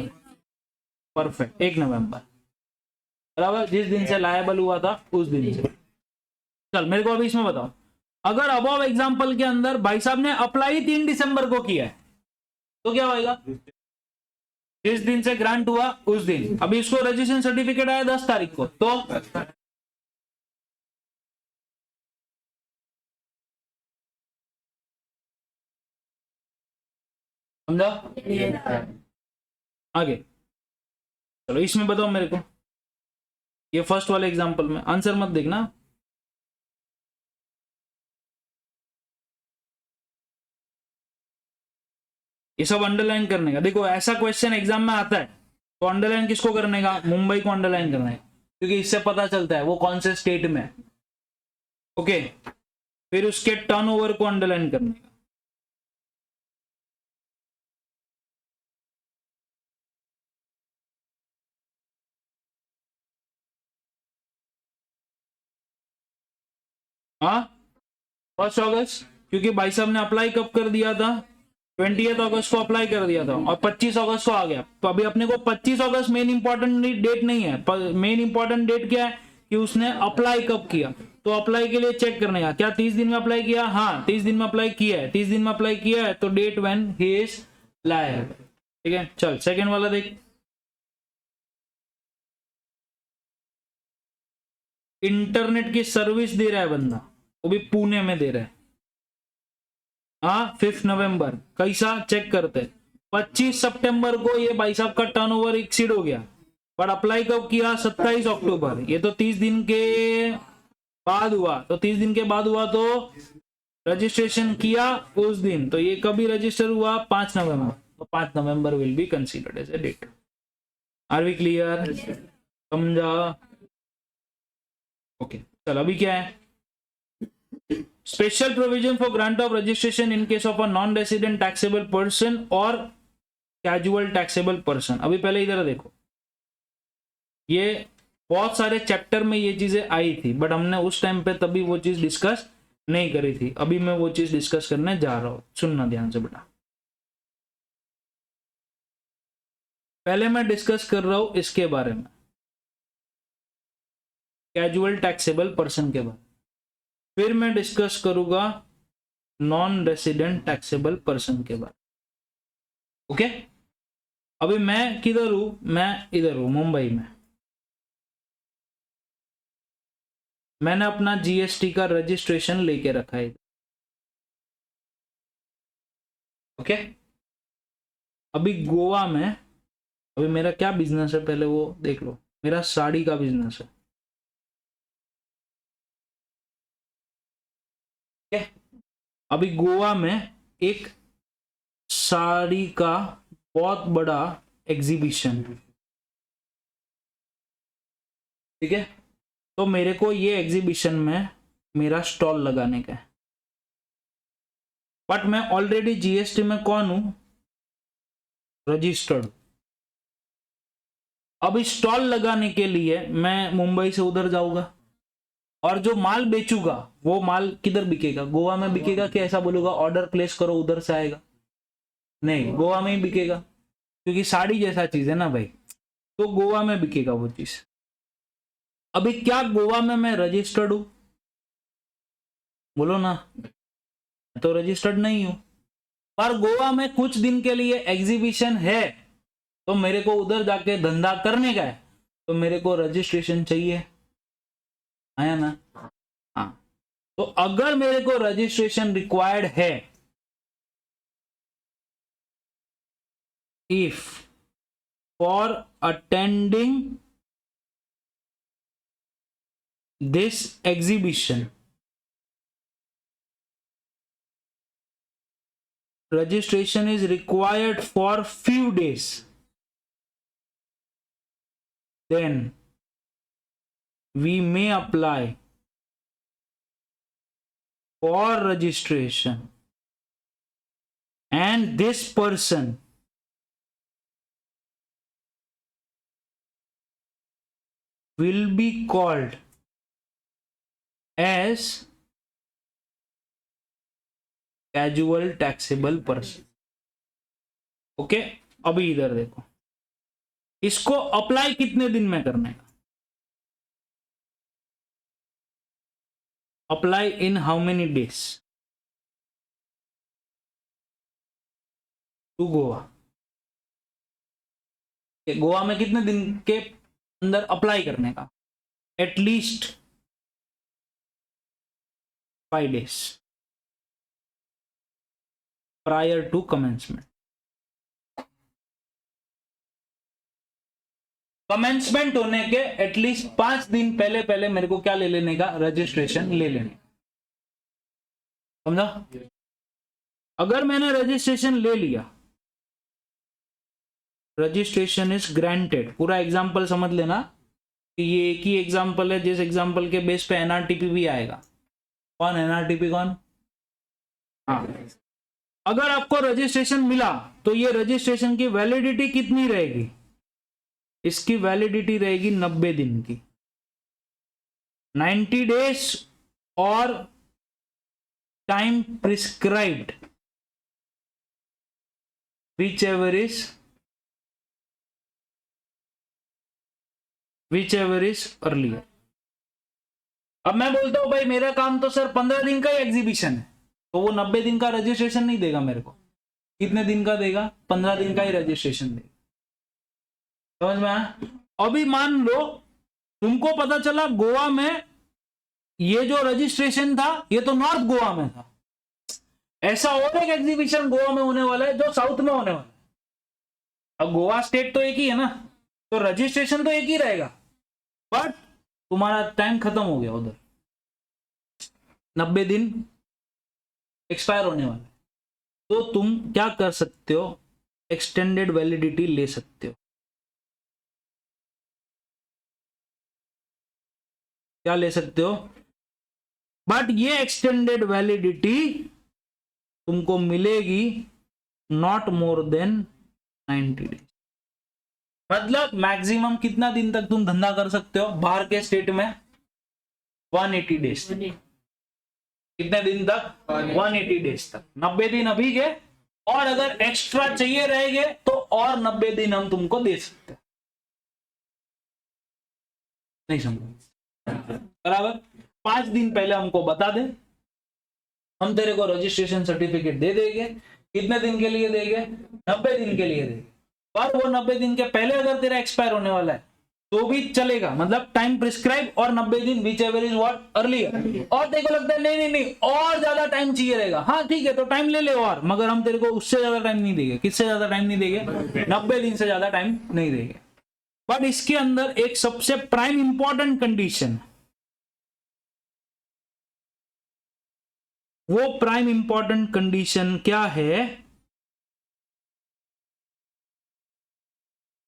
परफेक्ट 1 नवंबर, बराबर, जिस दिन से लायबल हुआ था उस दिन से। चल मेरे को अभी इसमें बताओ, अगर अबव एग्जांपल के अंदर भाई साहब ने अप्लाई 3 दिसंबर को किया है तो क्या होगा? जिस दिन से ग्रांट हुआ उस दिन। अभी इसको रजिस्ट्रेशन सर्टिफिकेट आया 10 तारीख को, तो समझा? आगे चलो इसमें बताओ मेरे को। ये फर्स्ट वाले एग्जांपल में आंसर मत देखना, ये सब अंडरलाइन करने का। देखो ऐसा क्वेश्चन एग्जाम में आता है तो अंडरलाइन किसको करने का? मुंबई को अंडरलाइन करना है, क्योंकि इससे पता चलता है वो कौन से स्टेट में है। ओके, फिर उसके टर्नओवर को अंडरलाइन करने का। हाँ 1 अगस्त, क्योंकि भाई साहब ने अप्लाई कब कर दिया था? 20 अगस्त को अप्लाई कर दिया था और 25 अगस्त को आ गया। तो अभी अपने को 25 अगस्त मेन इंपॉर्टेंट डेट नहीं है। मेन इंपॉर्टेंट डेट क्या है कि उसने अप्लाई कब किया। तो अप्लाई के लिए चेक करने का, क्या 30 दिन में अप्लाई किया? हाँ 30 दिन में अप्लाई किया है। 30 दिन में अप्लाई किया है तो date when he is liable. ठीक है, चल सेकंड वाला देख। इंटरनेट की सर्विस दे रहा है बंदा, वो भी पुणे में दे रहा है। हाँ 5 नवंबर, कैसा चेक करते हैं। 25 सितंबर को ये भाई साहब का टर्नओवर एक्सीड हो गया, पर अप्लाई कब किया? 27 अक्टूबर। ये तो 30 दिन के बाद हुआ, तो 30 दिन के बाद हुआ तो रजिस्ट्रेशन किया उस दिन, तो ये कभी रजिस्टर हुआ? 5 नवंबर, तो 5 November will be considered as a date. Are we clear? समझा? ओके चल अभी क्या है? Special provision for grant of registration in case of a non resident taxable person और कैजुअल टैक्सेबल पर्सन। अभी पहले इधर देखो, ये बहुत सारे चैप्टर में ये चीजें आई थी, बट हमने उस टाइम पे तभी वो चीज डिस्कस नहीं करी थी। अभी मैं वो चीज डिस्कस करने जा रहा हूं, सुनना ध्यान से बेटा। पहले मैं डिस्कस कर रहा हूं इसके बारे में, कैजुअल टैक्सेबल पर्सन के बारे में, फिर मैं डिस्कस करूंगा नॉन रेसिडेंट टैक्सेबल पर्सन के बारे में। ओके, अभी मैं किधर हूं? मैं इधर हूं मुंबई में। मैंने अपना जीएसटी का रजिस्ट्रेशन लेके रखा है। ओके, अभी गोवा में, अभी मेरा क्या बिजनेस है पहले वो देख लो। मेरा साड़ी का बिजनेस है। अभी गोवा में एक साड़ी का बहुत बड़ा एग्जीबिशन है। ठीक है, तो मेरे को ये एग्जीबिशन में मेरा स्टॉल लगाने का है, बट मैं ऑलरेडी जीएसटी में कौन हूं? रजिस्टर्ड। अब स्टॉल लगाने के लिए मैं मुंबई से उधर जाऊंगा और जो माल बेचूंगा वो माल किधर बिकेगा? गोवा में बिकेगा कि ऐसा बोलूंगा ऑर्डर प्लेस करो उधर से आएगा? नहीं, गोवा में ही बिकेगा, क्योंकि साड़ी जैसा चीज है ना भाई, तो गोवा में बिकेगा वो चीज। अभी क्या गोवा में मैं रजिस्टर्ड हूं? बोलो ना, तो रजिस्टर्ड नहीं हूं, पर गोवा में कुछ दिन के लिए एग्जीबिशन है, तो मेरे को उधर जाके धंधा करने का है, तो मेरे को रजिस्ट्रेशन चाहिए, आया ना? हाँ, तो अगर मेरे को रजिस्ट्रेशन रिक्वायर्ड है, if for attending this exhibition registration is required for few days, then we may apply for registration and this person will be called as casual taxable person. Okay, अभी इधर देखो, इसको अप्लाई कितने दिन में करने का? Apply in how many days to Goa? Goa में कितने दिन के अंदर अप्लाई करने का? At least 5 days prior to commencement। Commencement होने के एटलीस्ट 5 दिन पहले पहले मेरे को क्या ले लेने का? रजिस्ट्रेशन ले लेने। समझा? अगर मैंने रजिस्ट्रेशन ले लिया, रजिस्ट्रेशन इज ग्रांटेड। पूरा एग्जांपल समझ लेना कि ये एक ही एग्जांपल है, जिस एग्जांपल के बेस पे एनआरटीपी भी आएगा। कौन एनआरटीपी? कौन? हाँ, अगर आपको रजिस्ट्रेशन मिला तो ये रजिस्ट्रेशन की वैलिडिटी कितनी रहेगी? इसकी वैलिडिटी रहेगी 90 दिन की, 90 डेज और time prescribed whichever is earlier। अब मैं बोलता हूं भाई मेरा काम तो सर 15 दिन का ही एग्जीबिशन है, तो वो 90 दिन का रजिस्ट्रेशन नहीं देगा मेरे को। कितने दिन का देगा? 15 दिन का ही रजिस्ट्रेशन देगा। समझ में आया? अभी मान लो तुमको पता चला गोवा में ये जो रजिस्ट्रेशन था ये तो नॉर्थ गोवा में था, ऐसा और एक एग्जीबिशन गोवा में होने वाला है जो साउथ में होने वाला है। अब गोवा स्टेट तो एक ही है ना, तो रजिस्ट्रेशन तो एक ही रहेगा, बट तुम्हारा टाइम खत्म हो गया उधर, 90 दिन एक्सपायर होने वाला है, तो तुम क्या कर सकते हो? एक्सटेंडेड वैलिडिटी ले सकते हो। क्या ले सकते हो? बट ये एक्सटेंडेड वैलिडिटी तुमको मिलेगी नॉट मोर देन 90 डेज। मतलब मैक्सिमम कितना दिन तक तुम धंधा कर सकते हो बाहर के स्टेट में? 180 डेज। कितने दिन तक? 180 डेज तक। 90 दिन अभी के, और अगर एक्स्ट्रा चाहिए रहेंगे तो और 90 दिन हम तुमको दे सकते हैं। नहीं समझ? बराबर। 5 दिन पहले हमको बता दे, हम तेरे को रजिस्ट्रेशन सर्टिफिकेट दे देंगे। कितने दिन के लिए देंगे? 90 दिन के लिए देंगे। पर वो 90 दिन के पहले अगर तेरा एक्सपायर होने वाला है तो भी चलेगा, मतलब टाइम प्रिस्क्राइब और 90 दिन which ever is what earlier. और तेरे को लगता है नहीं नहीं नहीं और ज्यादा टाइम चाहिए रहेगा, हाँ ठीक है तो टाइम ले ले, और मगर हम तेरे को उससे ज्यादा टाइम नहीं देंगे। किससे ज्यादा टाइम नहीं देंगे? 90 दिन से ज्यादा टाइम नहीं देंगे। बट इसके अंदर एक सबसे प्राइम इंपॉर्टेंट कंडीशन, वो प्राइम इंपॉर्टेंट कंडीशन क्या है?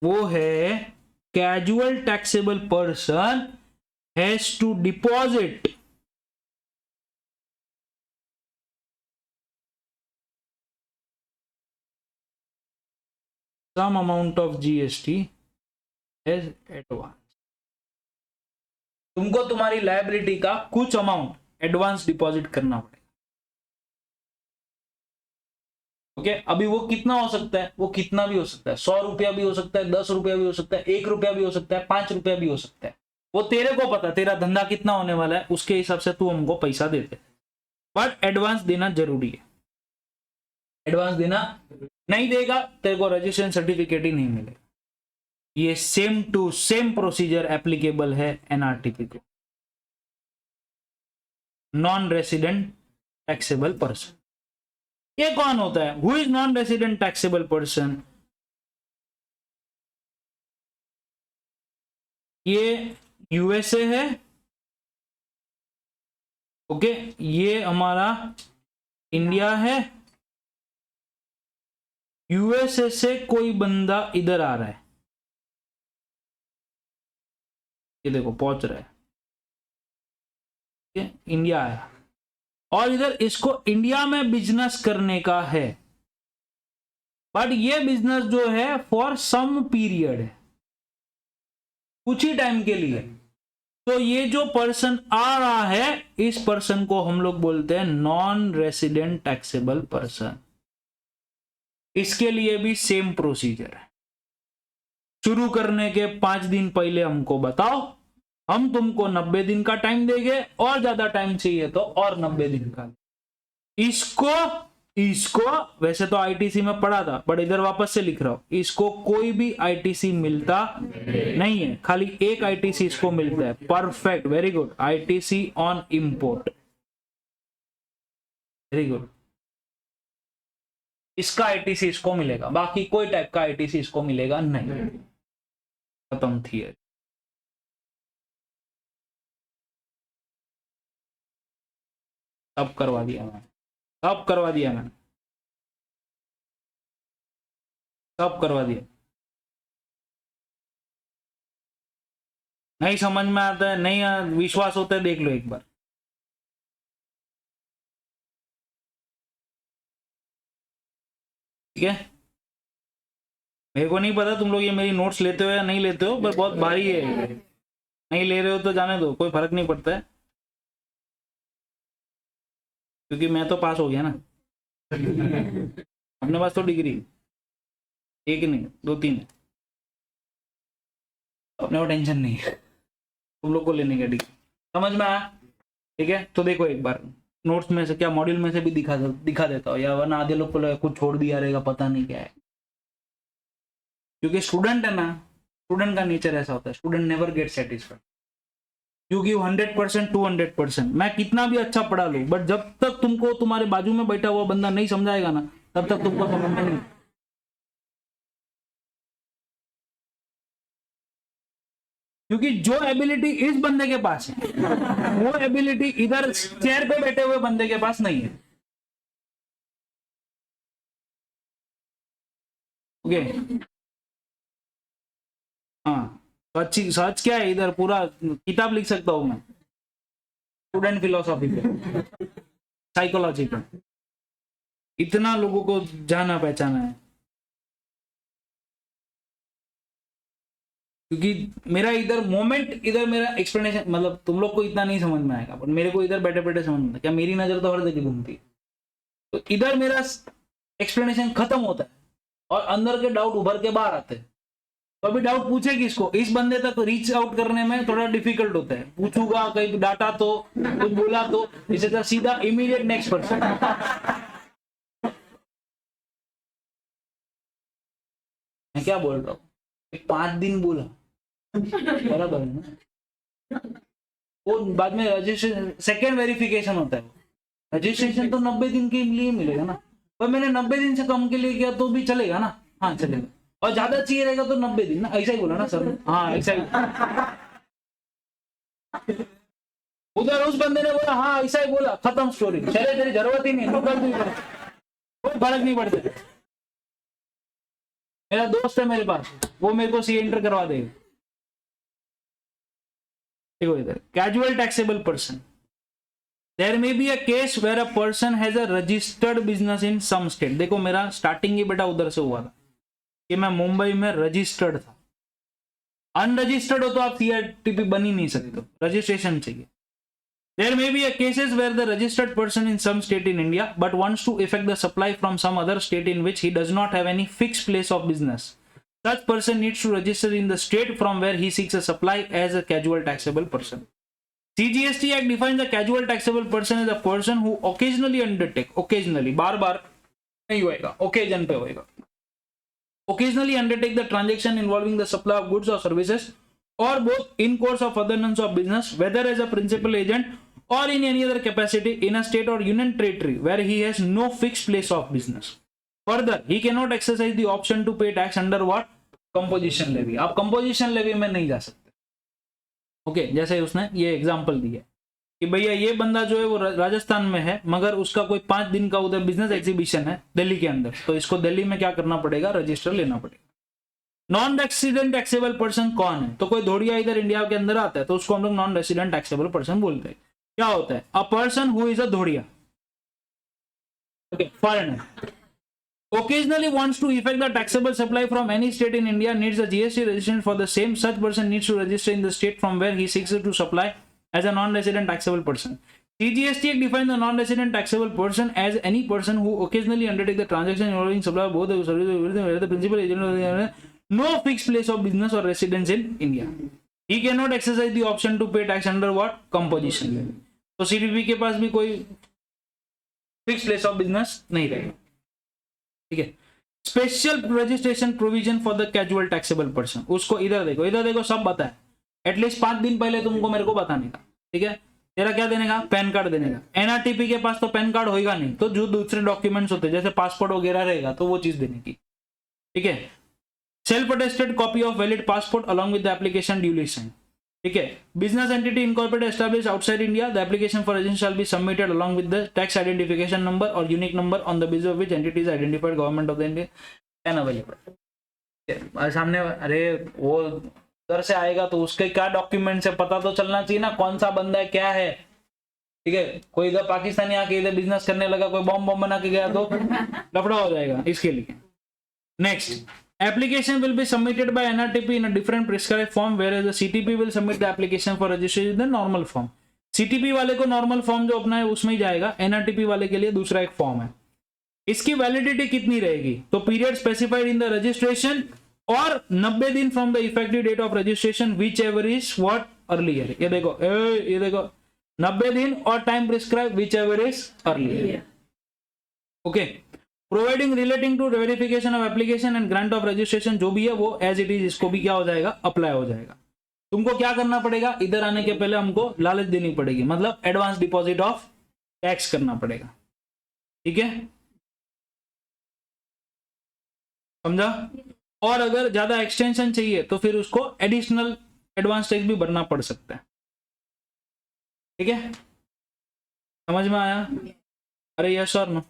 वो है casual taxable person has to deposit some amount of GST as advance. तुमको तुम्हारी लायबिलिटी का कुछ अमाउंट एडवांस डिपॉजिट करना पड़ेगा। ओके अभी वो कितना हो सकता है, वो कितना भी हो सकता है, 100 रुपया भी हो सकता है, 10 रुपया भी हो सकता है, 1 रुपया भी हो सकता है, 5 रुपया भी हो सकता है। वो तेरे को पता, तेरा धंधा कितना होने वाला है, उसके हिसाब से तू हमको पैसा देते, बट एडवांस देना जरूरी है। एडवांस देना नहीं देगा तेरे को रजिस्ट्रेशन सर्टिफिकेट ही नहीं मिलेगा। ये same to same procedure applicable है एनआरटीपी को, नॉन रेसिडेंट टैक्सेबल पर्सन। ये कौन होता है? Who is non resident taxable person? ये यूएसए है, ओके ये हमारा इंडिया है, यूएसए से कोई बंदा इधर आ रहा है, ये देखो पहुंच रहा है, इंडिया आया और इधर इसको इंडिया में बिजनेस करने का है, बट ये बिजनेस जो है फॉर सम पीरियड है, कुछ ही टाइम के लिए। तो ये जो पर्सन आ रहा है, इस पर्सन को हम लोग बोलते हैं नॉन रेसिडेंट टैक्सेबल पर्सन। इसके लिए भी सेम प्रोसीजर है। शुरू करने के 5 दिन पहले हमको बताओ, हम तुमको 90 दिन का टाइम देंगे, और ज्यादा टाइम चाहिए तो और 90 दिन का। इसको वैसे तो आईटीसी में पढ़ा था, बट इधर वापस से लिख रहा हूं, इसको कोई भी आईटीसी मिलता नहीं है, खाली एक आईटीसी इसको मिलता है। Perfect, very good, ITC on import, very good. इसका आईटीसी इसको मिलेगा, बाकी कोई टाइप का आईटीसी इसको मिलेगा नहीं। खत्म थियरी। सब करवा दिया मैंने, सब करवा दिया मैंने, सब करवा दिया। नहीं समझ में आता है, नहीं विश्वास होता है, देख लो एक बार। ठीक है, मेरे को नहीं पता तुम लोग ये मेरी नोट्स लेते हो या नहीं लेते हो, पर बहुत भारी है। नहीं ले रहे हो तो जाने दो, कोई फर्क नहीं पड़ता है, क्योंकि मैं तो पास हो गया ना। अपने पास तो डिग्री एक नहीं 2-3 है, अपने को टेंशन नहीं है, तुम लोग को लेने का डिग्री। समझ में आया? ठीक है, तो देखो एक बार नोट्स में से, क्या मॉड्यूल में से भी दिखा देता हूँ, या वरना आधे लोग को कुछ छोड़ दिया रहेगा, पता नहीं क्या है। क्योंकि स्टूडेंट है ना, स्टूडेंट का नेचर ऐसा होता है, student never get satisfied. You give 100% 200%। मैं कितना भी अच्छा पढ़ा लूं, बट जब तक तुमको तुम्हारे बाजू में बैठा हुआ बंदा नहीं समझाएगा ना, तब तक तुमको समझ में नहीं। क्योंकि जो एबिलिटी इस बंदे के पास है, वो एबिलिटी इधर चेयर पे बैठे हुए बंदे के पास नहीं है। ओके हाँ, सच क्या है, इधर पूरा किताब लिख सकता हूं मैं, स्टूडेंट फिलोसॉफी पे, साइकोलॉजी पे, इतना लोगों को जाना पहचाना है। क्योंकि मेरा इधर मोमेंट, इधर मेरा एक्सप्लेनेशन, मतलब तुम लोग को इतना नहीं समझ में आएगा, पर मेरे को इधर बैठे बैठे समझ में आता, क्या मेरी नजर तो हर जगह घूमती है। तो इधर मेरा एक्सप्लेनेशन खत्म होता है और अंदर के डाउट उभर के बाहर आते हैं। तो अभी डाउट पूछे किसको, इस बंदे तक रीच आउट करने में थोड़ा डिफिकल्ट होता है, पूछूंगा कहीं डाटा तो कुछ बोला तो, इसे तो सीधा इमीडिएट नेक्स्ट पर्सन। मैं क्या बोल रहा हूँ, 5 दिन बोला बराबर है ना। वो बाद में रजिस्ट्रेशन सेकेंड वेरिफिकेशन होता है, रजिस्ट्रेशन तो 90 दिन के लिए मिलेगा ना, पर मैंने 90 दिन से कम के लिए किया तो भी चलेगा ना? हाँ चलेगा, और ज्यादा चाहिए रहेगा तो 90 दिन ना, ऐसा ही बोला ना सर? हाँ ऐसा ही। उधर उस बंदे ने बोला हाँ ऐसा ही बोला, खत्म स्टोरी, चले तेरी जरूरत ही नहीं, कोई फर्क नहीं पड़ता। मेरा दोस्त है मेरे पास, वो मेरे को सीए इंटर करवा देगा। देखो इधर casual taxable person, there may be a case where a person has a registered business in some state. देखो मेरा स्टार्टिंग ही बेटा उधर से हुआ था, कि मैं मुंबई में रजिस्टर्ड था। अनरजिस्टर्ड हो तो आप सीआरटीपी बन ही नहीं सकते, रजिस्ट्रेशन चाहिए। There may be a cases where the registered person in some state in India but wants to effect the supply from some other state in which he does not have any fixed place of business. Such person needs to register in the state from where he seeks a supply as a casual taxable person. CGST Act defines a casual taxable person as a person who occasionally undertake, occasionally, बार-बार नहीं होएगा, occasion पे होएगा, occasionally undertake the transaction involving the supply of goods or services or both in course of furtherance of business, whether as a principal agent or in any other capacity in a state or union territory where he has no fixed place of business. Further, he cannot exercise the option to pay tax under what? Composition levy. आप composition levy में नहीं जा सकते। Okay, जैसे उसने ये example दिया कि भैया ये बंदा जो है वो राजस्थान में है मगर उसका कोई 5 दिन का उधर बिजनेस एग्जीबिशन है दिल्ली के अंदर, तो इसको दिल्ली में क्या करना पड़ेगा? रजिस्टर लेना पड़ेगा। नॉन रेसिडेंट टैक्सेबल पर्सन कौन है? तो कोई धोड़िया इधर इंडिया के अंदर आता है तो उसको हम लोग नॉन रेसिडेंट टैक्सेबल पर्सन बोलते हैं। क्या होता है? A person who is a धोड़िया, okay, foreigner, occasionally wants to effect the taxable supply from any state in India, needs a GST registration for the same. Such person needs to register in the state from where he seeks to supply as a non-resident taxable person. CGST Act defines the non-resident taxable person as any person who occasionally undertakes the transaction involving supply of both the services where the principal agent no fixed place of business or residence in India. He cannot exercise the option to pay tax under what? Composition levy. तो CPP के पास भी कोई fix place of business नहीं रहेगा। ठीक है। Special registration provision for the casual taxable person, उसको इधर देखो सब बताए, एटलीस्ट 5 दिन पहले तुमको मेरे को बताने का। ठीक है, तेरा क्या देने का? पैन कार्ड देने का। एनआरटीपी के पास तो पैन कार्ड होगा नहीं, तो जो दूसरे डॉक्यूमेंट्स होते हैं जैसे पासपोर्ट वगैरह रहेगा तो वो चीज देने की। ठीक है। Self attested copy of valid passport along with the application duly sign. ठीक है। Business entity incorporated establish outside India, the application for registration shall be submitted along with the tax identification number or unique number on the basis of which entity is identified government of the India and available. सामने अरे वो उधर से आएगा तो उसके क्या documents है पता तो चलना चाहिए ना, कौन सा बंदा है क्या है। ठीक है। कोई इधर पाकिस्तानी आके इधर बिजनेस करने लगा, कोई बॉम्ब बना के गया तो लफड़ा हो जाएगा इसके लिए। Next, application will be submitted by NRTP in a different prescribed form, whereas the CTP will submit the application for registration in the normal form. CTP वाले को नॉर्मल फॉर्म जो अपना है उसमें ही जाएगा, NRTP वाले के लिए दूसरा एक फॉर्म है। इसकी वैलिडिटी कितनी रहेगी? तो period specified in the registration और 90 दिन from the effective date of registration which ever is what earlier. ये देखो 90 दिन और time prescribe which ever is earlier. Okay. Providing relating to verification of application and grant of registration, जो भी है वो एज इट इज इसको भी क्या हो जाएगा? अप्लाई हो जाएगा। तुमको क्या करना पड़ेगा? इधर आने के पहले हमको लालच देनी पड़ेगी, मतलब एडवांस डिपॉजिट ऑफ टैक्स करना पड़ेगा। ठीक है, समझा? और अगर ज्यादा एक्सटेंशन चाहिए तो फिर उसको एडिशनल एडवांस टैक्स भी भरना पड़ सकता है। ठीक है, समझ में आया? अरे यस और नो?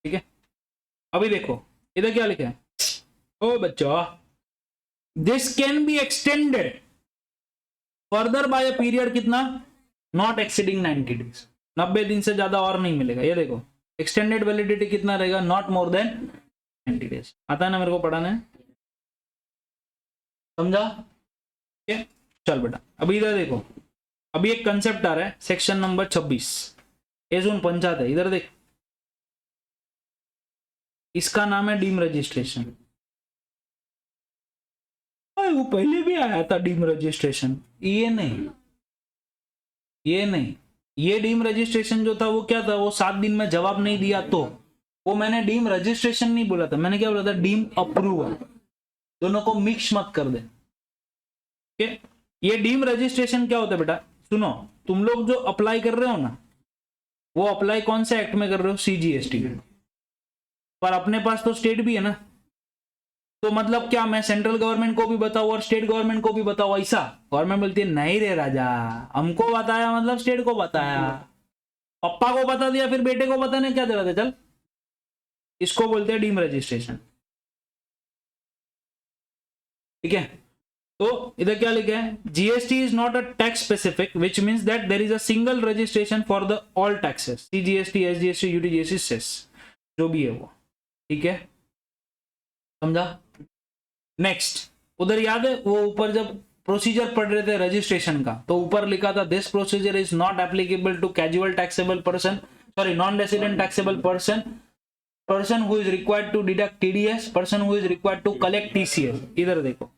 ठीक है। अभी देखो इधर क्या लिखा है? ओ बच्चों, this can be extended further by a period कितना? Not exceeding 90 days. 90 दिन से ज्यादा और नहीं मिलेगा। ये देखो एक्सटेंडेड वैलिडिटी कितना रहेगा? Not more than 90 days. आता है ना मेरे को पढ़ाना है? समझा? ठीक है, चल बेटा अभी इधर देखो, अभी एक कंसेप्ट आ रहा है सेक्शन नंबर 26 एजून पंचायत है। इधर देख, इसका नाम है डीम रजिस्ट्रेशन। वो पहले भी आया था डीम रजिस्ट्रेशन। ये नहीं, ये डीम रजिस्ट्रेशन जो था वो क्या था? वो 7 दिन में जवाब नहीं दिया तो वो मैंने डीम रजिस्ट्रेशन नहीं बोला था, मैंने क्या बोला था? Deem approval. दोनों को मिक्स मत कर दे। ये डीम रजिस्ट्रेशन क्या होता है बेटा? सुनो, तुम लोग जो अप्लाई कर रहे हो ना, वो अप्लाई कौन से एक्ट में कर रहे हो? CGST। पर अपने पास तो स्टेट भी है ना, तो मतलब क्या मैं सेंट्रल गवर्नमेंट को भी बताऊं और स्टेट गवर्नमेंट को भी बताऊं? ऐसा गवर्नमेंट बोलती है नहीं रे राजा, हमको बताया मतलब स्टेट को बताया, पप्पा को बता दिया फिर बेटे को बताने क्या जरूरत है? चल, इसको बोलते हैं डीम रजिस्ट्रेशन। ठीक है, तो इधर क्या लिखा है? GST is not a tax specific which means that there is a single registration for the all taxes, CGST, SGST, UTGST, cess, जो भी है वो। ठीक है, समझा? नेक्स्ट, उधर याद है वो ऊपर जब प्रोसीजर पढ़ रहे थे रजिस्ट्रेशन का, तो ऊपर लिखा था this procedure is not applicable to casual taxable person, sorry non resident taxable person, person who is required to deduct TDS, person who is required to collect TCS. इधर देखो,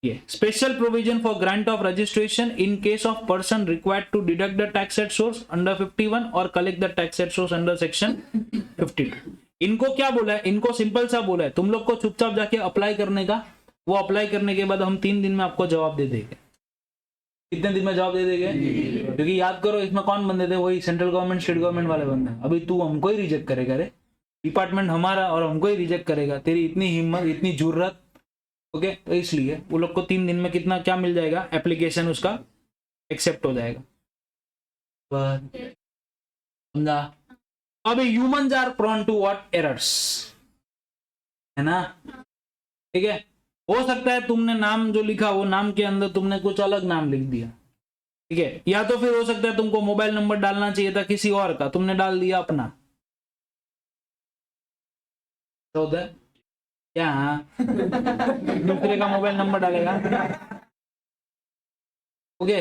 ये special provision for grant of registration in case of person required to deduct the tax at source under 51 or collect the tax at source under section 52. इनको क्या बोला है? इनको simple सा बोला है, तुम लोग को चुपचाप जाके अप्लाई करने का, वो अप्लाई करने के बाद हम 3 दिन में आपको जवाब दे देंगे। कितने दिन में जवाब दे देंगे? क्योंकि याद करो इसमें कौन बंदे थे? वही सेंट्रल गवर्नमेंट स्टेट गवर्नमेंट वाले बंदे। अभी तू हमको ही रिजेक्ट करेगा रे, डिपार्टमेंट हमारा और हमको ही रिजेक्ट करेगा, तेरी इतनी हिम्मत, इतनी जुर्रत। ओके, तो इसलिए वो लोग को 3 दिन में कितना क्या मिल जाएगा? एप्लीकेशन उसका एक्सेप्ट हो जाएगा। समझा? अभी humans are prone to what? Errors, है ना? ठीक है, हो सकता है तुमने नाम जो लिखा वो नाम के अंदर तुमने कुछ अलग नाम लिख दिया, ठीक है, या तो फिर हो सकता है तुमको मोबाइल नंबर डालना चाहिए था किसी और का, तुमने डाल दिया अपना। तो उधर क्या दूसरे का मोबाइल नंबर डालेगा? ओके,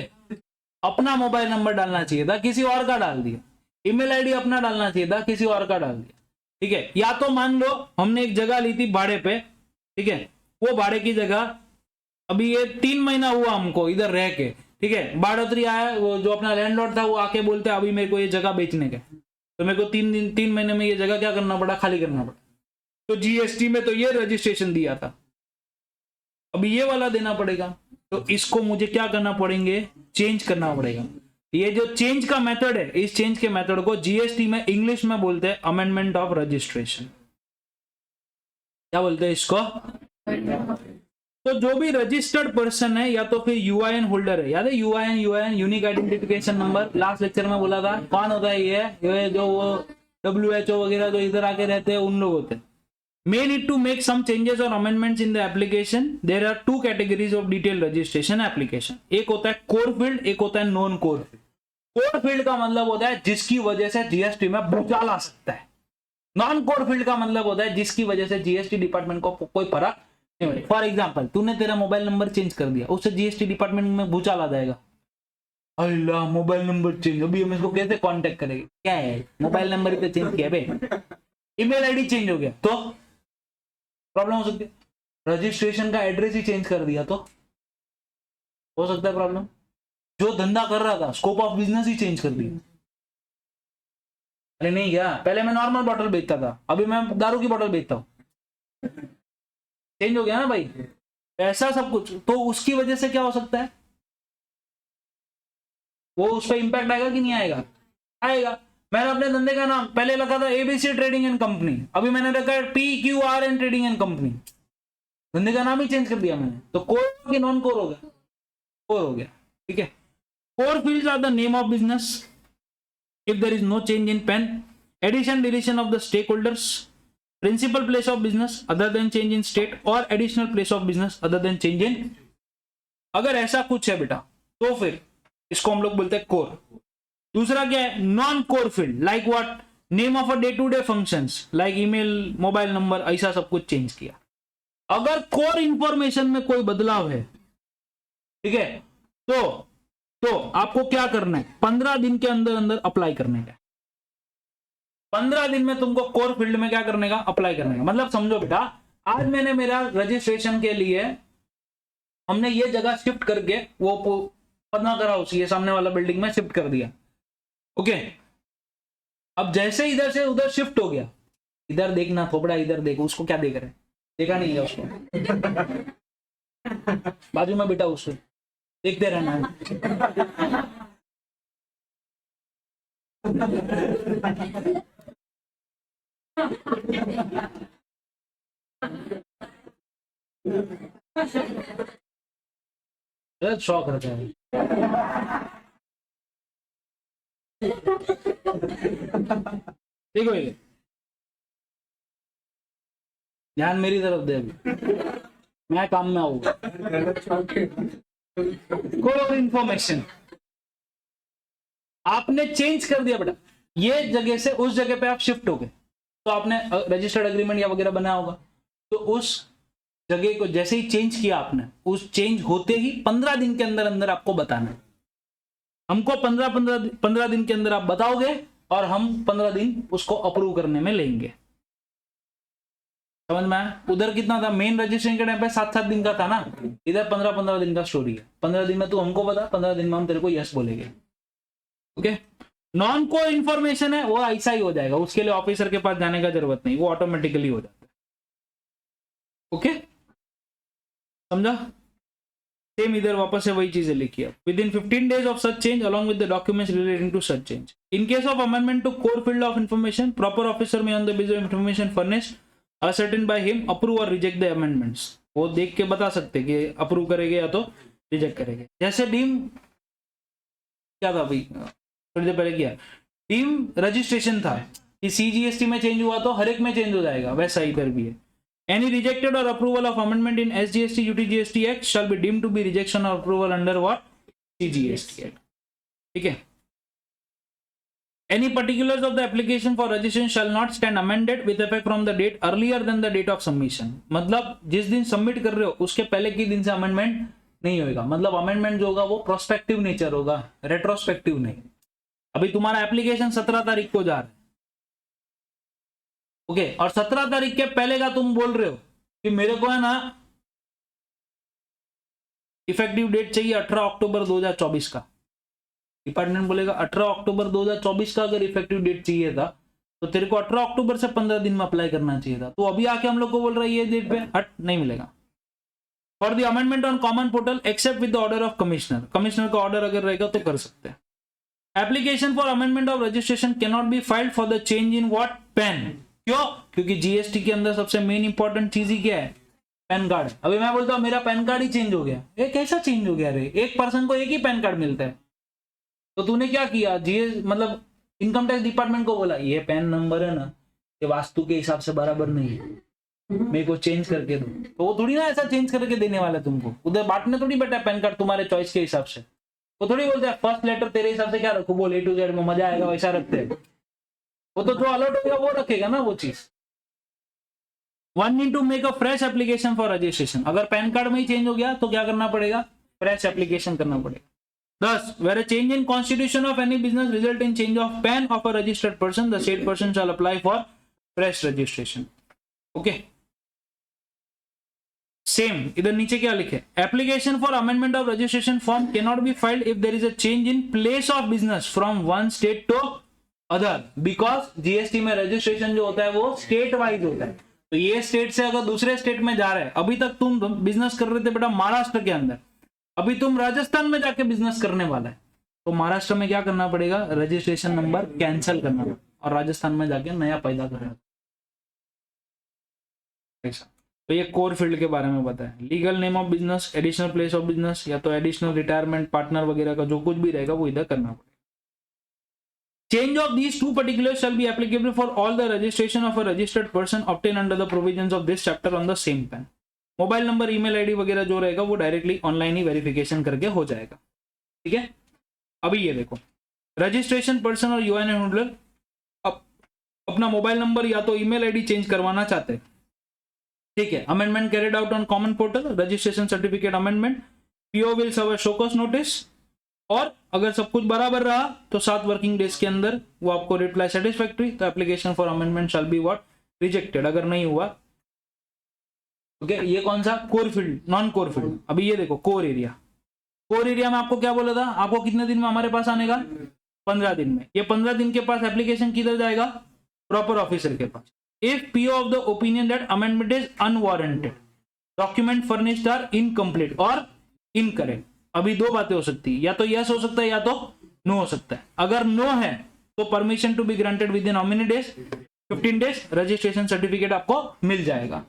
अपना मोबाइल नंबर डालना चाहिए था, किसी और का डाल दिया। ईमेल आईडी अपना डालना चाहिए था, किसी और का डाल दिया। ठीक है, या तो मान लो हमने एक जगह ली थी भाड़े पे, ठीक है, वो भाड़े की जगह अभी ये 3 महीना हुआ हमको इधर रह के, ठीक है, बाढ़ोतरी आया, वो जो अपना लैंडलॉर्ड था वो आके बोलते अभी मेरे को ये जगह बेचने का, तो मेरे को 3 महीने में ये जगह क्या करना पड़ा? खाली करना पड़ा। तो जीएसटी में तो ये रजिस्ट्रेशन दिया था, अभी ये वाला देना पड़ेगा, तो इसको मुझे क्या करना पड़ेंगे? चेंज करना पड़ेगा। ये जो चेंज का मेथड है, इस चेंज के मेथड को जीएसटी में इंग्लिश में बोलते हैं अमेंडमेंट ऑफ रजिस्ट्रेशन। क्या बोलते हैं इसको? तो जो भी रजिस्टर्ड पर्सन है या तो फिर यूआईएन होल्डर है, याद है UIN unique identification number, last lecture में बोला था कौन होता है? ये जो वो WHO वगैरह जो इधर आके रहते हैं उन लोग होते हैं। may need to make some changes or amendments in the application. There are 2 categories of detailed registration application. एक होता है core field, एक होता है non core field. core field का मतलब होता है जिसकी वजह से जीएसटी में भूचाल आ सकता है। नॉन कोर फील्ड का मतलब होता है जिसकी वजह से जीएसटी डिपार्टमेंट को कोई फर्क नहीं पड़ेगा। फॉर एग्जांपल, तूने तेरा मोबाइल नंबर चेंज कर दिया, उससे जीएसटी डिपार्टमेंट में भूचाल आ जाएगा। अल्लाह, मोबाइल नंबर चेंज, अभी हम इसको कैसे कांटेक्ट करेंगे? क्या है, मोबाइल नंबर ही तो चेंज किया बे, ईमेल आईडी चेंज हो गया तो प्रॉब्लम हो सकती है। रजिस्ट्रेशन का एड्रेस ही चेंज कर दिया तो हो सकता है प्रॉब्लम। जो धंधा कर रहा था, scope of business he change कर दिया। अरे नहीं क्या, पहले मैं नॉर्मल बॉटल बेचता था, अभी मैं दारू की बॉटल बेचता हूं, चेंज हो गया ना भाई। ऐसा सब कुछ, तो उसकी वजह से क्या हो सकता है? वो उस पर इंपैक्ट आएगा कि नहीं आएगा? आएगा। मैंने अपने धंधे का नाम पहले रखा था एबीसी ट्रेडिंग एंड कंपनी, अभी मैंने रखा है PQRN ट्रेडिंग एंड कंपनी, धंधे का नाम ही चेंज कर दिया मैंने। तो कोर कि नॉन कोर हो गया? कोर हो गया। ठीक है, core fields are the name of business if there is no change in PAN, addition deletion of the stakeholders, principal place of business other than change in state और additional place of business other than change in. अगर ऐसा कुछ है बेटा तो फिर इसको हम लोग बोलते हैं कोर। दूसरा क्या है? Non core field, like what? Name of a day to day functions, like email, mobile number, ऐसा सब कुछ चेंज किया। अगर कोर इंफॉर्मेशन में कोई बदलाव है, ठीक है, तो आपको क्या करना है? 15 दिन के अंदर अंदर अप्लाई करने का। 15 दिन में तुमको कोर फील्ड में क्या करने का? अप्लाई करने का। मतलब समझो बेटा, आज मैंने मेरा रजिस्ट्रेशन के लिए हमने ये जगह शिफ्ट करके वो पदमा हाउस ये सामने वाला बिल्डिंग में शिफ्ट कर दिया। ओके, अब जैसे इधर से उधर शिफ्ट हो गया, इधर देखना थोपड़ा, इधर देखो, उसको क्या देख रहे? देखा नहीं है उसको? बाजू में बेटा उसको देखते रहना। शौक रहता है। देखो ये ध्यान मेरी तरफ दे, अभी मैं काम में आऊंगा। कोर इंफॉर्मेशन आपने चेंज कर दिया बेटा, ये जगह से उस जगह पे आप शिफ्ट हो गए, तो आपने रजिस्टर्ड एग्रीमेंट या वगैरह बनाया होगा, तो उस जगह को जैसे ही चेंज किया आपने, उस चेंज होते ही 15 दिन के अंदर अंदर आपको बताना है। हमको 15 दिन के अंदर आप बताओगे और हम 15 दिन उसको अप्रूव करने में लेंगे। समझ में आया? उधर कितना था, मेन रजिस्ट्रेशन के टाइम पे 7-7 दिन का था ना, इधर 15-15 दिन का स्टोरी है। 15 दिन में तू हमको बता, 15 दिन में हम तेरे को यस बोलेंगे। ओके, नॉन कोर इन्फॉर्मेशन है वो ऐसा ही हो जाएगा, उसके लिए ऑफिसर के पास जाने का जरूरत नहीं, वो ऑटोमेटिकली हो जाता है। ओके, समझा? सेम इधर वापस से वही चीजें लिखी है। Within 15 days of such change along with the documents relating to such change. In case of amendment to core field of information, proper officer may on the basis of information furnished ascertain by him approve or reject the amendments। वो देख के बता सकते कि approve करेंगे या तो reject करेंगे। जैसे डीम क्या था भाई, थोड़ी देर पहले किया, डीम रजिस्ट्रेशन था कि सीजीएसटी में चेंज हुआ तो हर एक में चेंज हो जाएगा, वैसा इधर भी है। Any rejected or approval of amendment in SGST UTGST act shall be deemed to be rejection or approval under what, CGST act. ठीक है। Any particulars of the application for registration shall not stand amended with effect from the date earlier than the date of submission। मतलब जिस दिन submit कर रहे हो उसके पहले के दिन से अमेंडमेंट नहीं होगा। मतलब अमेंडमेंट जो होगा वो प्रोस्पेक्टिव नेचर होगा, रेट्रोस्पेक्टिव नहीं। अभी तुम्हारा एप्लीकेशन 17 तारीख को जा रहा है, ओके, और 17 तारीख के पहले का तुम बोल रहे हो कि मेरे को है ना इफेक्टिव डेट चाहिए 18 अक्टूबर 2024 का। डिपार्टमेंट बोलेगा 18 अक्टूबर 2024 का अगर इफेक्टिव डेट चाहिए था तो तेरे को 18 अक्टूबर से 15 दिन में अप्लाई करना चाहिए था। तो अभी आके हम लोग को बोल रहा है ये डेट पे हट नहीं मिलेगा। For the amendment on common portal except with the order of commissioner, commissioner का ऑर्डर अगर रहेगा तो कर सकते हैं। Application for amendment of registration can not be filed for the change in what, PAN. क्यों? क्योंकि जीएसटी के अंदर सबसे मेन इंपॉर्टेंट चीज ही क्या है, पैन कार्ड। अभी मैं बोलता हूँ मेरा पैन कार्ड ही चेंज हो गया, ये कैसा चेंज हो गया रे? एक पर्सन को एक ही पैन कार्ड मिलता है। तो तूने क्या किया, जीएस मतलब इनकम टैक्स डिपार्टमेंट को बोला ये पैन नंबर है ना, ये वास्तु के हिसाब से बराबर नहीं है, मेरे को चेंज करके दो। तो वो थोड़ी ना ऐसा चेंज करके देने वाला तुमको, उधर बांटने थोड़ी बैठा पैन कार्ड तुम्हारे चॉइस के हिसाब से। वो थोड़ी बोलते हैं फर्स्ट लेटर तेरे हिसाब से क्या रखो, बोल A to Z में मजा आएगा वैसा रखते हैं। वो तो जो अलॉट होगा वो रखेगा ना वो चीज। One need to make a fresh application for registration. अगर पैन कार्ड में ही चेंज हो गया तो क्या करना पड़ेगा, फ्रेश एप्लीकेशन करना पड़ेगा। Thus, where a change in constitution of any business result in change of PAN of a registered person, the said person shall apply for fresh registration. Okay. Same. इधर नीचे क्या लिखे? Application for amendment of registration form cannot be filed if there is a change in place of business from one state to other, because GST में registration जो होता है वो state wise होता है। तो ये स्टेट से अगर दूसरे स्टेट में जा रहे हैं, अभी तक तुम बिजनेस कर रहे थे बेटा महाराष्ट्र के अंदर, अभी तुम राजस्थान में जाके बिजनेस करने वाला है, तो महाराष्ट्र में क्या करना पड़ेगा, रजिस्ट्रेशन नंबर कैंसिल करना और राजस्थान में जाके नया पैदा करना। तो ये कोर फील्ड के बारे में बताया। Legal name of business, additional place of business या तो एडिशनल रिटायरमेंट पार्टनर वगैरह का जो कुछ भी रहेगा वो इधर करना पड़ेगा। Change of these two particulars shall be applicable for all the registration of a registered person obtained under the provisions of this chapter on the same PAN। Mobile number, email ID वगैरह जो रहेगा वो directly online ही verification करके हो जाएगा। ठीक है। अभी ये देखो, रजिस्ट्रेशन पर्सन और यूआईएन होल्डर अपना मोबाइल नंबर या तो ईमेल आईडी चेंज करवाना चाहते हैं। ठीक है। Amendment carried out on common portal, registration certificate amendment, PO will serve show cause notice, और अगर सब कुछ बराबर रहा तो 7 वर्किंग डेज के अंदर वो आपको रिप्लाई सेटिस्फैक्ट्री, तो application for amendment shall be what, rejected. अगर नहीं हुआ ओके। ये कौन सा, core field, non core field. अभी ये देखो कोर एरिया, कोर एरिया में आपको क्या बोला था, आपको कितने दिन में हमारे पास आने का, 15 दिन में। ये 15 दिन के पास एप्लीकेशन किधर जाएगा, प्रॉपर ऑफिसर के पास। If PO of the opinion that amendment is unwarranted, document furnished are incomplete or incorrect. अभी दो बातें हो सकती है, या तो यस हो सकता है या तो नो हो सकता है। अगर नो है तो permission to be granted within how many days, 15 days, registration certificate आपको मिल जाएगा।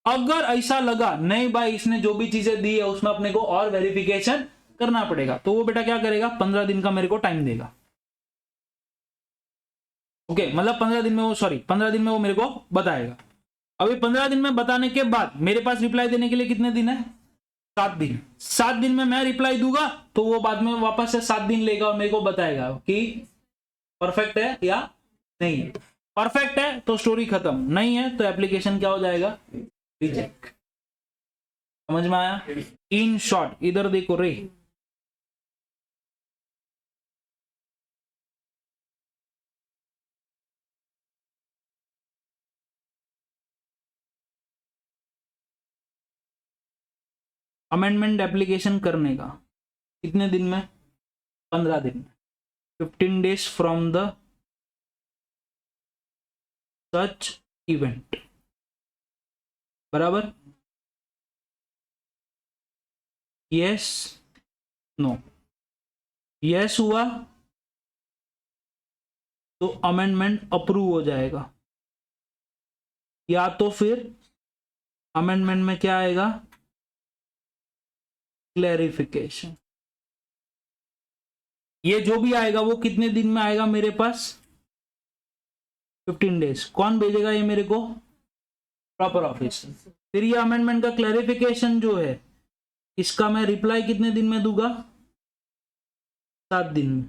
अगर ऐसा लगा नहीं भाई इसने जो भी चीजें दी है उसमें अपने को और वेरिफिकेशन करना पड़ेगा, तो वो बेटा क्या करेगा, 15 दिन का मेरे को टाइम देगा। ओके, मतलब 15 दिन में वो 15 दिन में वो मेरे को बताएगा। अभी 15 दिन में बताने के बाद मेरे पास रिप्लाई देने के लिए कितने दिन है, 7 दिन। 7 दिन में मैं रिप्लाई दूंगा तो वो बाद में वापस से 7 दिन लेगा और मेरे को बताएगा कि परफेक्ट है या नहीं है। परफेक्ट है तो स्टोरी खत्म, नहीं है तो एप्लीकेशन क्या हो जाएगा, रिजेक्ट। समझ में आया? इन शॉर्ट इधर देखो रे, अमेंडमेंट एप्लीकेशन करने का कितने दिन में? 15 दिन में, 15 days from the such event, बराबर? Yes no? यस हुआ तो अमेंडमेंट अप्रूव हो जाएगा, या तो फिर अमेंडमेंट में क्या आएगा? क्लैरिफिकेशन। ये जो भी आएगा वो कितने दिन में आएगा मेरे पास? 15 days। कौन भेजेगा ये मेरे को? Proper office. फिर ये अमेंडमेंट का क्लैरिफिकेशन जो है, इसका मैं रिप्लाई कितने दिन में दूंगा? 7 दिन में।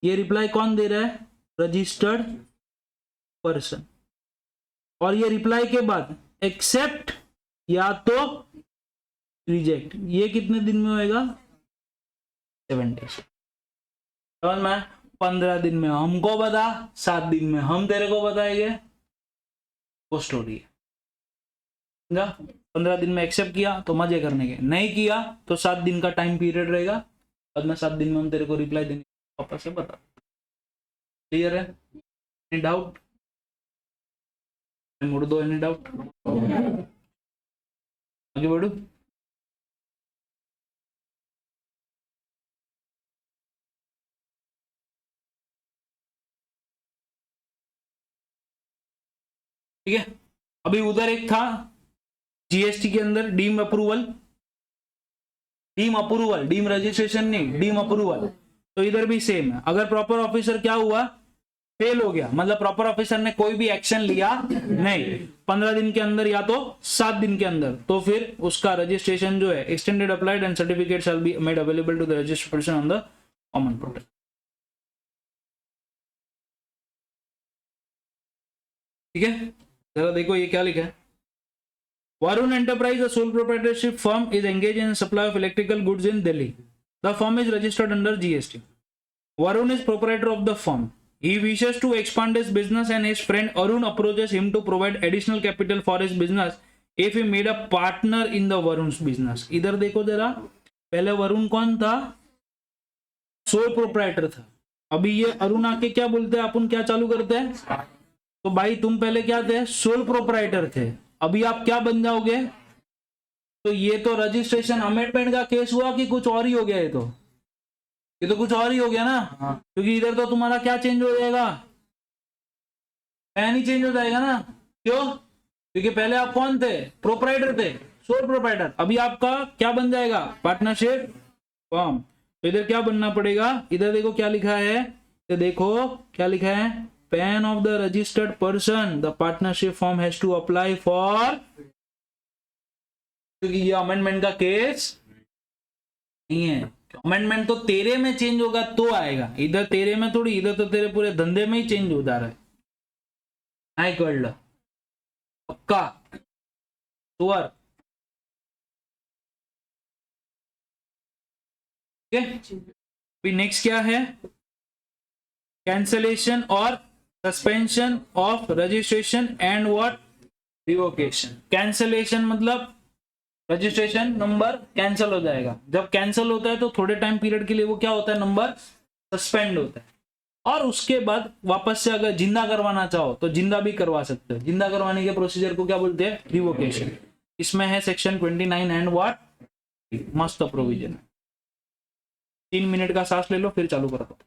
ये रिप्लाई कौन दे रहा है? Registered person. और ये रिप्लाई के बाद एक्सेप्ट या तो रिजेक्ट, ये कितने दिन में होएगा? 7 days। समझ में? 15 दिन में हमको बता, 7 दिन में हम तेरे को बताएंगे, वो स्टोरी है। 15 दिन में एक्सेप्ट किया तो मजे करने के, नहीं किया तो 7 दिन का टाइम पीरियड रहेगा, बाद में 7 दिन में हम तेरे को रिप्लाई देंगे, वापस से बता। क्लियर है? Any doubt? मुड़ दो, एनी डाउट? आगे बढ़ू? ठीक है। अभी उधर एक था जीएसटी के अंदर डीम अप्रूवल, डीम रजिस्ट्रेशन नहीं, डीम अप्रूवल। तो इधर भी सेम है। अगर प्रॉपर ऑफिसर क्या हुआ? फेल हो गया, मतलब प्रॉपर ऑफिसर ने कोई भी एक्शन लिया नहीं 15 दिन के अंदर या तो 7 दिन के अंदर, तो फिर उसका रजिस्ट्रेशन जो है extended applied and certificate shall be made available to the registered person on the common portal. ठीक है, जरा देखो ये क्या लिखा है। Varun Enterprise, a sole proprietorship firm, is engaged in supply of electrical goods in Delhi. The firm is registered under GST. Varun is proprietor of the firm. He wishes to expand his business and his friend Arun approaches him to provide additional capital for his business if he made a partner in the Varun's business. इधर देखो जरा, पहले वरुण कौन था? Sole proprietor था। अभी ये अरुण आके क्या बोलते हैं, अपन क्या चालू करते हैं? तो भाई तुम पहले क्या थे? सोल प्रोप्राइटर थे, अभी आप क्या बन जाओगे? तो ये तो रजिस्ट्रेशन अमेंडमेंट का केस हुआ कि कुछ और ही हो गया? ये तो कुछ और ही हो गया ना। क्योंकि इधर तो तुम्हारा क्या चेंज हो जाएगा? पैन ही चेंज हो जाएगा ना। क्यों? क्योंकि पहले आप कौन थे? प्रोप्राइटर थे, सोल प्रोप्राइटर। अभी आपका क्या बन जाएगा? Partnership form. तो इधर क्या बनना पड़ेगा? इधर देखो क्या लिखा है, तो देखो क्या लिखा है, PAN of the registered person, the partnership form has to apply for, क्योंकि ये अमेंडमेंट का केस नहीं है। अमेंडमेंट तो तेरे में चेंज होगा तो आएगा, इधर तेरे में थोड़ी, इधर तो तेरे पूरे धंधे में ही चेंज हो जा रहा है। नहीं कर लो पक्का तुअर। ठीक, नेक्स्ट क्या है? कैंसलेशन और suspension of registration and what? Revocation. Cancellation मतलब रजिस्ट्रेशन नंबर कैंसिल हो जाएगा। जब कैंसिल होता है तो थोड़े टाइम पीरियड के लिए वो क्या होता है? नंबर सस्पेंड होता है। और उसके बाद वापस से अगर जिंदा करवाना चाहो तो जिंदा भी करवा सकते हो। जिंदा करवाने के प्रोसीजर को क्या बोलते हैं? रिवोकेशन। इसमें है सेक्शन 29 एंड व्हाट? मस्त प्रोविजन। 3 मिनट का सांस ले लो फिर चालू करो।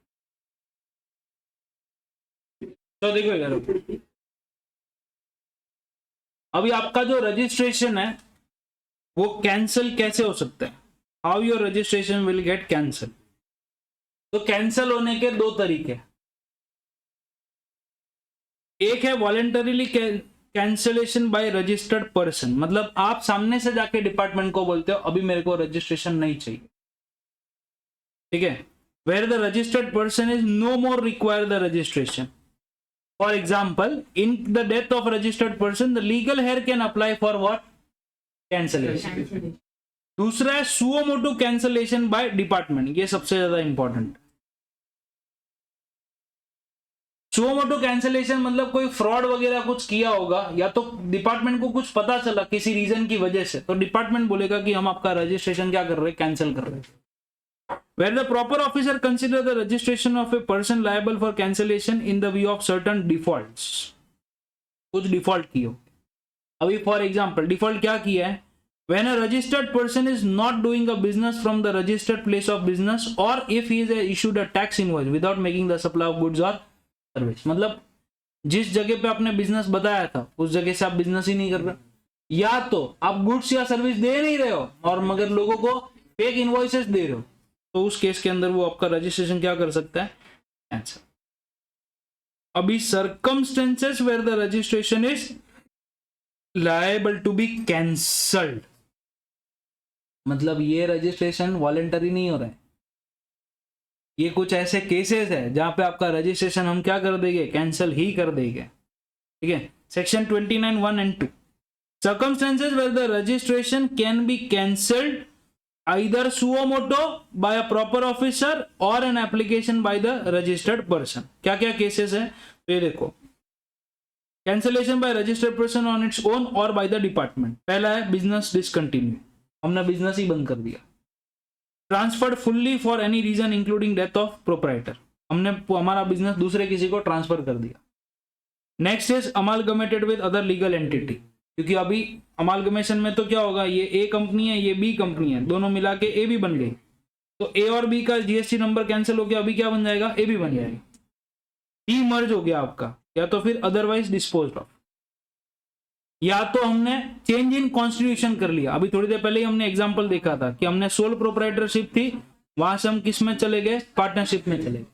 तो देखो इधर, अभी आपका जो रजिस्ट्रेशन है वो कैंसिल कैसे हो सकता है? How your registration will get cancel? तो कैंसिल होने के 2 तरीके। एक है voluntarily cancellation bye registered person, मतलब आप सामने से जाके डिपार्टमेंट को बोलते हो अभी मेरे को रजिस्ट्रेशन नहीं चाहिए। ठीक है, where the registered person is no more require the registration. For example in the death of registered person the legal heir can apply for what, cancellation. दूसरा है suo motu cancellation by department, ये सबसे ज्यादा important. Suo motu cancellation मतलब कोई fraud वगैरह कुछ किया होगा, या तो डिपार्टमेंट को कुछ पता चला किसी रीजन की वजह से, तो डिपार्टमेंट बोलेगा कि हम आपका रजिस्ट्रेशन क्या कर रहे हैं, कैंसिल कर रहे हैं। Where the proper officer consider the registration of a person liable for cancellation in the view of certain defaults, कुछ डिफॉल्ट किए हो। अभी फॉर एग्जाम्पल डिफॉल्ट क्या किया है, when a registered person is not doing a business from the registered place of business or if he is issued a tax invoice without making the supply of goods or service, मतलब जिस जगह पे आपने business बताया था उस जगह से आप बिजनेस ही नहीं कर रहे, या तो आप गुड्स या सर्विस दे नहीं रहे हो और मगर लोगों को फेक इनवॉइसेस दे रहे हो, तो उस केस के अंदर वो आपका रजिस्ट्रेशन क्या कर सकता है, कैंसिल। अभी circumstances where the registration is liable to be cancelled, मतलब ये रजिस्ट्रेशन वॉलेंटरी नहीं हो रहा है, ये कुछ ऐसे केसेस है जहां पे आपका रजिस्ट्रेशन हम क्या कर देंगे, कैंसिल ही कर देंगे। ठीक है, section 29(1) and 2, circumstances where the registration can be cancelled either suo motu by a proper officer or an application by the registered person. क्या क्या केसेस है, तो ये देखो, cancellation by registered person on its own or by the department. पहला है business discontinue, हमने business ही बंद कर दिया। Transferred fully for any reason including death of proprietor, हमने हमारा बिजनेस दूसरे किसी को ट्रांसफर कर दिया। Next is amalgamated with other legal entity, क्योंकि अभी अमालगमेशन में तो क्या होगा, ये ए कंपनी है ये बी कंपनी है, दोनों मिला के ए बी बन गई, तो ए और बी का जीएसटी नंबर कैंसिल हो गया, अभी क्या बन जाएगा, ए बी बन जाएगा। डी मर्ज हो गया आपका, या तो फिर अदरवाइज डिस्पोज्ड ऑफ, या तो हमने चेंज इन कॉन्स्टिट्यूशन कर लिया। अभी थोड़ी देर पहले ही हमने एग्जांपल देखा था कि हमने सोल प्रोप्राइटरशिप थी, वहां से हम किस में चले गए, पार्टनरशिप में चले गए।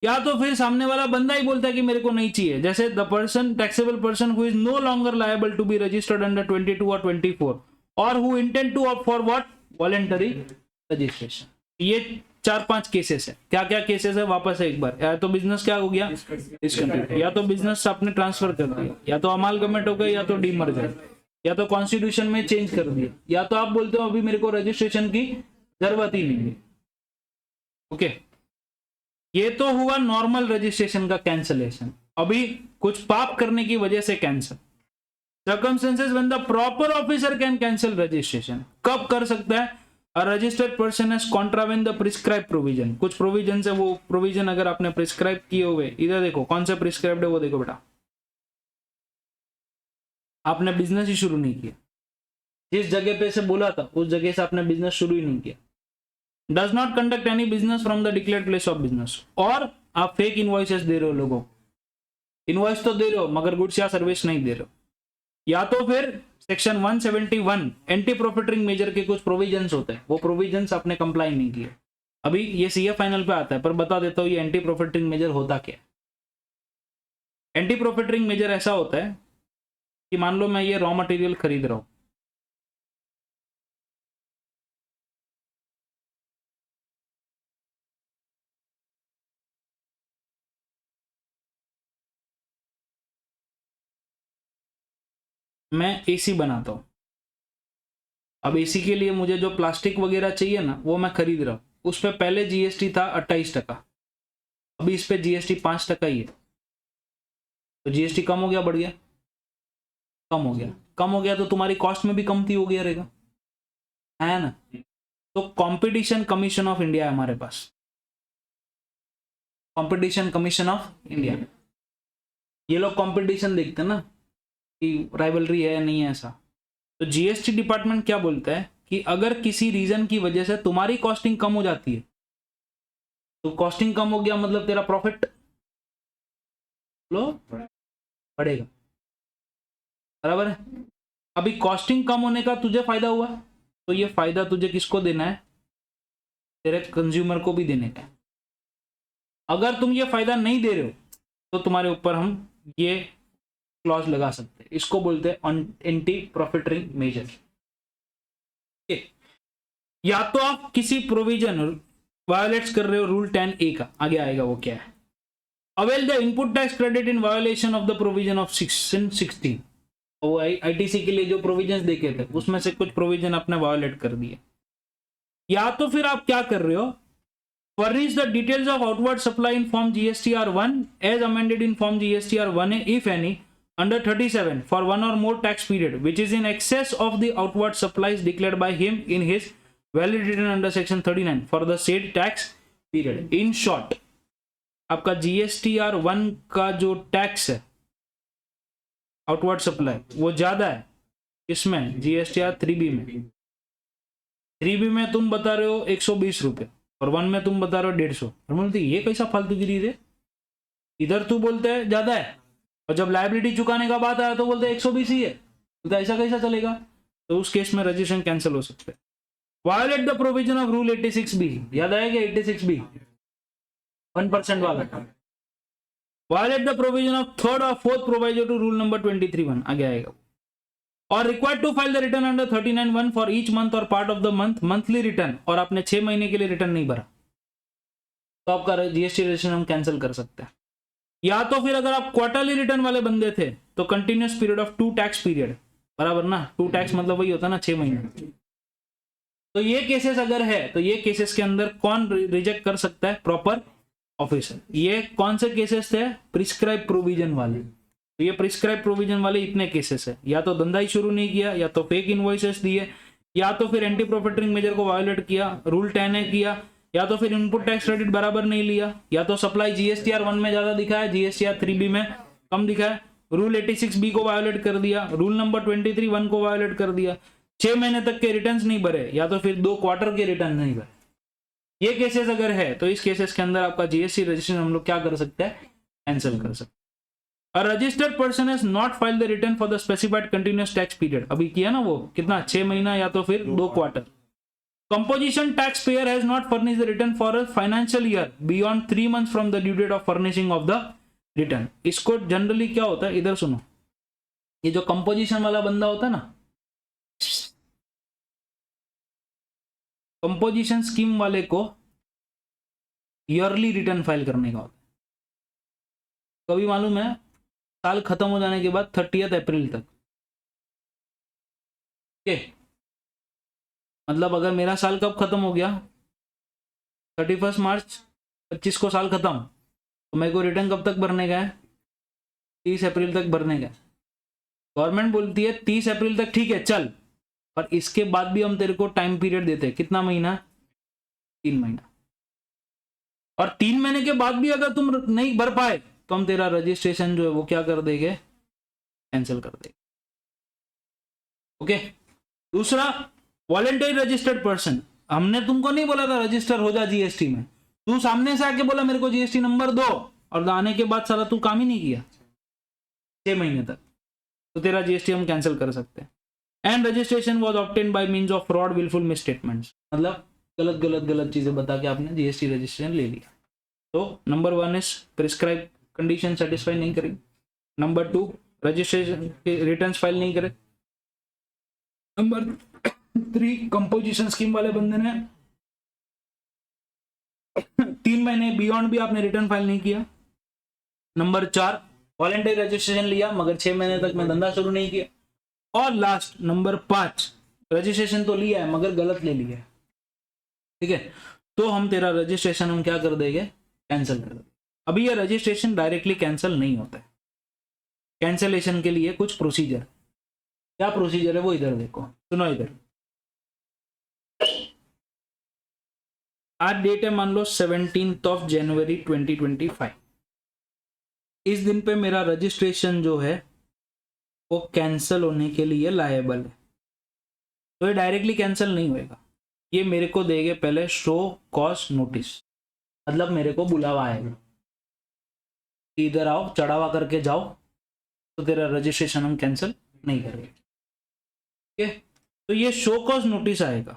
या तो फिर सामने वाला बंदा ही बोलता है कि मेरे को नहीं चाहिए, जैसे the person taxable person who is no longer liable to be registered under 22 और 24 और who intend to opt for what, voluntary registration. ये 4-5 केसेस है। क्या क्या केसेस है, वापस है एक बार, या तो बिजनेस क्या हो गया, डिसकंटिन्यू, या तो बिजनेस आपने ट्रांसफर कर दिया, या तो अमालगमेट हो गया, या तो डीमर्जर, या तो कॉन्स्टिट्यूशन में चेंज कर दिया, या तो आप बोलते हो अभी मेरे को रजिस्ट्रेशन की जरूरत ही नहीं है। ओके, ये तो हुआ नॉर्मल रजिस्ट्रेशन का कैंसलेशन। अभी कुछ पाप करने की वजह से cancel. Circumstances when the proper officer can cancel registration, कब कर सकता है, A registered person has contravened the prescribed provision, कुछ प्रोविजन है, वो प्रोविजन अगर आपने प्रिस्क्राइब किए हुए, इधर देखो कौन सा प्रिस्क्राइब्ड है वो देखो बेटा, आपने बिजनेस ही शुरू नहीं किया, जिस जगह पे से बोला था उस जगह से आपने बिजनेस शुरू ही नहीं किया। Does not conduct any business from the declared place of business, और आप फेक इनवॉइसेस दे रहे हो लोगों, इनवॉइस तो दे रहे हो मगर गुड्स या सर्विस नहीं दे रहे हो। या तो फिर सेक्शन 171 एंटी प्रॉफिटरिंग मेजर के कुछ प्रोविजंस होते हैं, वो प्रोविजंस आपने कंप्लाई नहीं किए। अभी ये सीए फाइनल पे आता है, पर बता देता हूं ये एंटी प्रॉफिटरिंग मेजर होता क्या है। एंटी प्रॉफिटरिंग मेजर ऐसा होता है कि मान लो मैं ये रॉ मटेरियल खरीद रहा हूं, मैं एसी बनाता हूं, अब एसी के लिए मुझे जो प्लास्टिक वगैरह चाहिए ना वो मैं खरीद रहा हूं, उस पर पहले जीएसटी था 28%, अभी इस पे जीएसटी 5% ही है, तो जीएसटी कम हो गया बढ़ गया, कम हो गया, कम हो गया तो तुम्हारी कॉस्ट में भी कमती हो गया रहेगा, है ना। तो कंपटीशन कमीशन ऑफ इंडिया है हमारे पास, कंपटीशन कमीशन ऑफ इंडिया, ये लोग कंपटीशन देखते हैं ना कि राइवलरी है या नहीं है ऐसा। तो जीएसटी डिपार्टमेंट क्या बोलता है कि अगर किसी रीजन की वजह से तुम्हारी कॉस्टिंग कम हो जाती है, तो कॉस्टिंग कम हो गया मतलब तेरा प्रॉफिट लो बढ़ेगा, बराबर है। अभी कॉस्टिंग कम होने का तुझे फायदा हुआ, तो ये फायदा तुझे किसको देना है, तेरे कंज्यूमर को भी देने का। अगर तुम ये फायदा नहीं दे रहे हो तो तुम्हारे ऊपर हम ये क्लॉज लगा सकते हैं, इसको बोलते हैं एंटी प्रॉफिटरिंग मेजर। या तो आप किसी प्रोविजन वायलेट्स कर रहे हो रूल 10A का, आगे आएगा वो क्या है। Avail the input tax credit in violation of the provision of section 16। वो आईटीसी के लिए जो प्रोविजंस देखे थे उसमें से कुछ प्रोविजन आपने वायोलेट कर दिए। या तो फिर आप क्या कर रहे हो, furnish the details of outward supply in form GSTR1 as amended in form GSTR1A if any under 37 for one or more tax period which is in excess of the outward supplies declared by him in his valid return under section 39 for the said tax period। in short, आपका GSTR1 का जो tax है outward supply वो ज्यादा है, इसमें GSTR3B में 3B में तुम बता रहे हो 120 रुपए और 1 में तुम बता रहे हो 150। और बोलते ये कैसा फालतूगिरी है, इधर तू बोलते है ज्यादा है और जब लायबिलिटी चुकाने का बात आया तो बोलते 120 ही है, तो ऐसा कैसा चलेगा? तो उस केस में रजिस्ट्रेशन कैंसिल हो सकता है। Violate the provision of rule 86B, याद आएगा 86B 1% वाला। Violate the provision of third और fourth proviso to rule number 23(1), आगे आएगा। और required to file the return under 39(1) for each month or part of the month monthly return, और आपने 6 महीने के लिए रिटर्न नहीं भरा तो आपका जीएसटी रजिस्ट्रेशन हम कैंसिल कर सकते हैं। या तो फिर अगर आप क्वार्टरली रिटर्न वाले बंदे थे तो continuous period of 2 tax period, बराबर ना, 2 टैक्स मतलब वही होता है ना 6 महीने। तो ये केसेस अगर है तो ये केसेस के अंदर कौन रिजेक्ट कर सकता है? Proper officer. ये कौन से केसेस थे? प्रिस्क्राइब प्रोविजन वाले। तो ये प्रिस्क्राइब प्रोविजन वाले इतने केसेस है, या तो धंधा ही शुरू नहीं किया, या तो फेक इनवॉइसेस दिए, या तो फिर एंटी प्रॉफिटरिंग मेजर को वायोलेट किया, रूल 10A किया, या तो फिर इनपुट टैक्स क्रेडिट बराबर नहीं लिया, या तो सप्लाई GSTR1 में ज्यादा दिखा है, GSTR3B में कम दिखा है, रूल 86B को वायोलेट कर दिया, रूल नंबर 23(1) को वायोलेट कर दिया, 6 महीने तक के रिटर्न नहीं भरे, या तो फिर 2 क्वार्टर के रिटर्न नहीं भरे। ये केसेस अगर है तो इस केसेस के अंदर आपका जीएसटी रजिस्ट्रेशन हम लोग क्या कर सकते हैं? कैंसिल कर सकते हैं। A registered person has not filed the return for the specified continuous tax period, अभी किया ना वो कितना 6 महीना या तो फिर 2 quarter. Composition taxpayer has not furnished the return for a financial year beyond 3 months from the due date of furnishing of the return। इसको जनरली क्या होता है, इधर सुनो, ये जो कंपोजिशन वाला बंदा होता है ना, कंपोजिशन स्कीम वाले को ईयरली रिटर्न फाइल करने का होता है। कभी मालूम है, साल खत्म हो जाने के बाद 30 अप्रैल तक, मतलब अगर मेरा साल कब खत्म हो गया, 31 मार्च 25 को साल खत्म, तो मेरे को रिटर्न कब तक भरने का है? 30 अप्रैल तक भरने का। गवर्नमेंट बोलती है 30 अप्रैल तक ठीक है चल, पर इसके बाद भी हम तेरे को टाइम पीरियड देते हैं, कितना महीना? 3 महीना। और 3 महीने के बाद भी अगर तुम नहीं भर पाए तो हम तेरा रजिस्ट्रेशन जो है वो क्या कर देंगे? कैंसिल कर देंगे। ओके। दूसरा, वॉलंटरी रजिस्टर्ड पर्सन, हमने तुमको नहीं बोला था रजिस्टर हो जा जीएसटी में, तू सामने से आके बोला मेरे को जीएसटी नंबर दो, और आने के बाद सारा तू काम ही नहीं किया 6 महीने तक, तो तेरा जीएसटी हम कैंसिल कर सकते हैं। And registration was obtained by means of fraud, wilful misstatements, मतलब गलत चीजें बता के आपने जीएसटी रजिस्ट्रेशन ले लिया। तो number 1 is prescribe condition satisfy नहीं करेगी। नंबर 2, रजिस्ट्रेशन रिटर्न्स फाइल नहीं करे। नंबर 3, कंपोजिशन स्कीम वाले बंदे ने 3 महीने बियॉन्ड भी आपने रिटर्न फाइल नहीं किया। नंबर 4, वॉलंटरी रजिस्ट्रेशन लिया मगर 6 महीने तक मैं धंधा शुरू नहीं किया। और लास्ट नंबर 5, रजिस्ट्रेशन तो लिया है मगर गलत ले लिया है, ठीक है, तो हम तेरा रजिस्ट्रेशन हम क्या कर देंगे? कैंसिल कर देंगे। अभी ये रजिस्ट्रेशन डायरेक्टली कैंसिल नहीं होता है, कैंसिलेशन के लिए कुछ प्रोसीजर। क्या प्रोसीजर है वो इधर देखो, सुनो इधर। आज डेट है मान लो 17 जनवरी 2025। इस दिन पे मेरा रजिस्ट्रेशन जो है वो कैंसिल होने के लिए लायबल है, तो ये डायरेक्टली कैंसिल नहीं होएगा। ये मेरे को देंगे पहले शो कॉज नोटिस, मतलब मेरे को बुलावा आएगा, इधर आओ, चढ़ावा करके जाओ, तो तेरा रजिस्ट्रेशन हम कैंसिल नहीं करेंगे। ठीक है, तो ये शो कॉज नोटिस आएगा,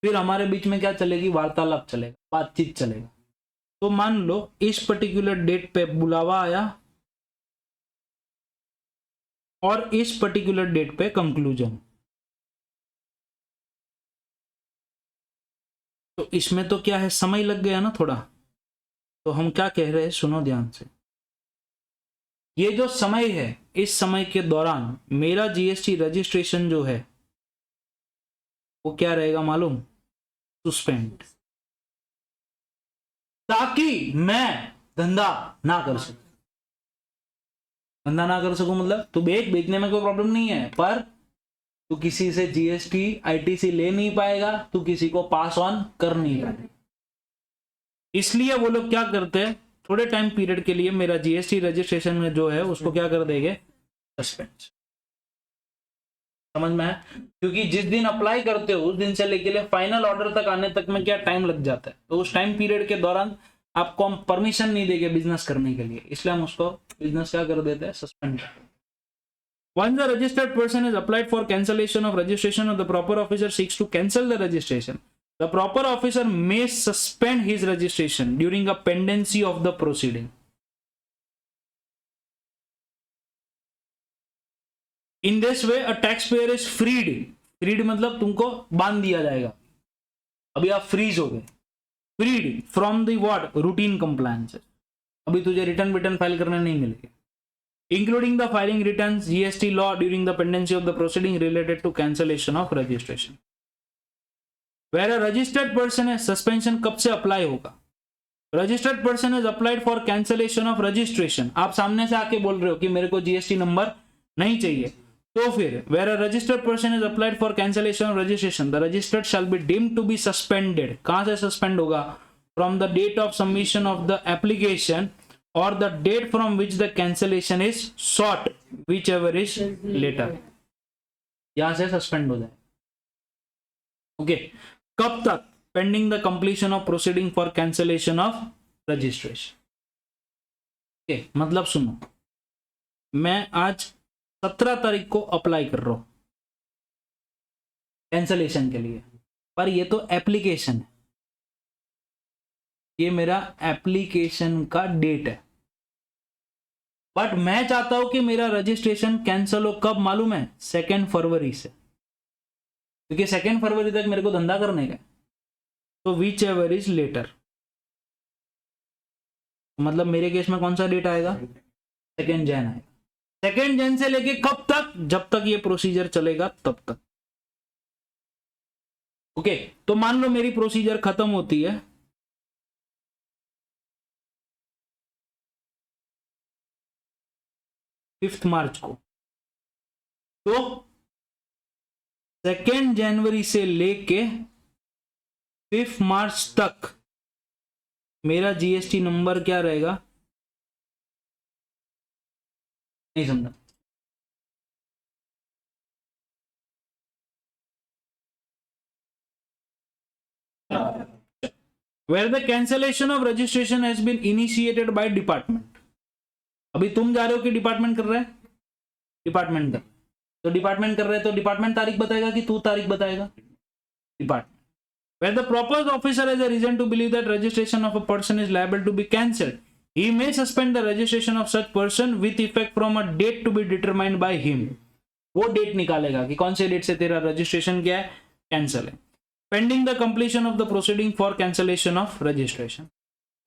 फिर हमारे बीच में क्या चलेगी? वार्तालाप चलेगा, बातचीत चलेगा। तो मान लो इस पर्टिकुलर डेट पे बुलावा आया और इस पर्टिकुलर डेट पे कंक्लूजन, तो इसमें तो क्या है, समय लग गया ना थोड़ा। तो हम क्या कह रहे हैं, सुनो ध्यान से। ये जो समय है, इस समय के दौरान मेरा जीएसटी रजिस्ट्रेशन जो है वो क्या रहेगा मालूम? सस्पेंड, ताकि मैं धंधा ना कर सकूं। धंधा ना कर सकूं मतलब तू बेचने में कोई प्रॉब्लम नहीं है, पर तू किसी से जीएसटी आईटीसी ले नहीं पाएगा, तू किसी को पास ऑन कर नहीं पाएगा। इसलिए वो लोग क्या करते हैं, थोड़े टाइम पीरियड के लिए मेरा जीएसटी रजिस्ट्रेशन में जो है उसको क्या कर देंगे, सस्पेंड। समझ में है? क्योंकि जिस दिन अप्लाई करते हो उस दिन से लेके फाइनल ऑर्डर तक आने तक में क्या टाइम लग जाता है, तो उस टाइम पीरियड के दौरान आपको हम परमिशन नहीं देंगे बिजनेस करने के लिए, इसलिए हम उसको बिजनेस क्या कर देते हैं, suspend. Once the registered person is applied for cancellation of registration, or the proper officer seeks to cancel the registration, the proper officer may suspend his registration during a pendency of the proceeding. In this way, a taxpayer is freed. Freed मतलब तुमको बांध दिया जाएगा, अभी आप freeze हो गए। Freed from the what? Routine compliances. अभी तुझे रिटर्न फाइल करने नहीं मिलेगा, including the filing returns, GST law during the pendency of the proceeding related to cancellation of registration. Where a registered person है, suspension कब से अप्लाई होगा? Registered person is applied for cancellation of registration. आप सामने से आके बोल रहे हो कि मेरे को जीएसटी नंबर नहीं चाहिए, तो फिर where a registered person is applied for cancellation of registration, the registered shall be deemed to be suspended. कहां से suspend होगा? From the date of submission of the application or the date from which the cancellation is sought, whichever is later. यहां से suspend हो जाए। Okay, कब तक? Pending the completion of proceeding for cancellation of registration. Okay, मतलब सुनो, मैं आज 17 तारीख को अप्लाई कर रहा हूं कैंसलेशन के लिए, पर ये तो एप्लीकेशन है, ये मेरा एप्लीकेशन का डेट है, बट मैं चाहता हूं कि मेरा रजिस्ट्रेशन कैंसिल हो कब मालूम है? 2 फरवरी से, क्योंकि 2 फरवरी तक मेरे को धंधा करने का, तो विच एवर इज लेटर। मतलब मेरे केस में कौन सा डेट आएगा? 2 जैन आएगा। 2 जैन से लेके कब तक? जब तक ये प्रोसीजर चलेगा तब तक। ओके, तो मान लो मेरी प्रोसीजर खत्म होती है 5 मार्च को, तो 2 जनवरी से लेके 5 मार्च तक मेरा जीएसटी नंबर क्या रहेगा? नहीं समझा? Where the cancellation of registration has been initiated by department. अभी तुम जा रहे हो कि डिपार्टमेंट कर रहा है? डिपार्टमेंट कर, तो डिपार्टमेंट कर रहे हैं तो डिपार्टमेंट तारीख बताएगा कि तू तारीख बताएगा? Department. Where the proposed officer has a reason to believe that registration of a person is liable to be cancelled, he may suspend the registration of such person with effect from a date to be determined by him. वो date निकालेगा कि कौन से date से तेरा registration क्या है, cancel है। Pending the completion of the proceeding for cancellation of registration.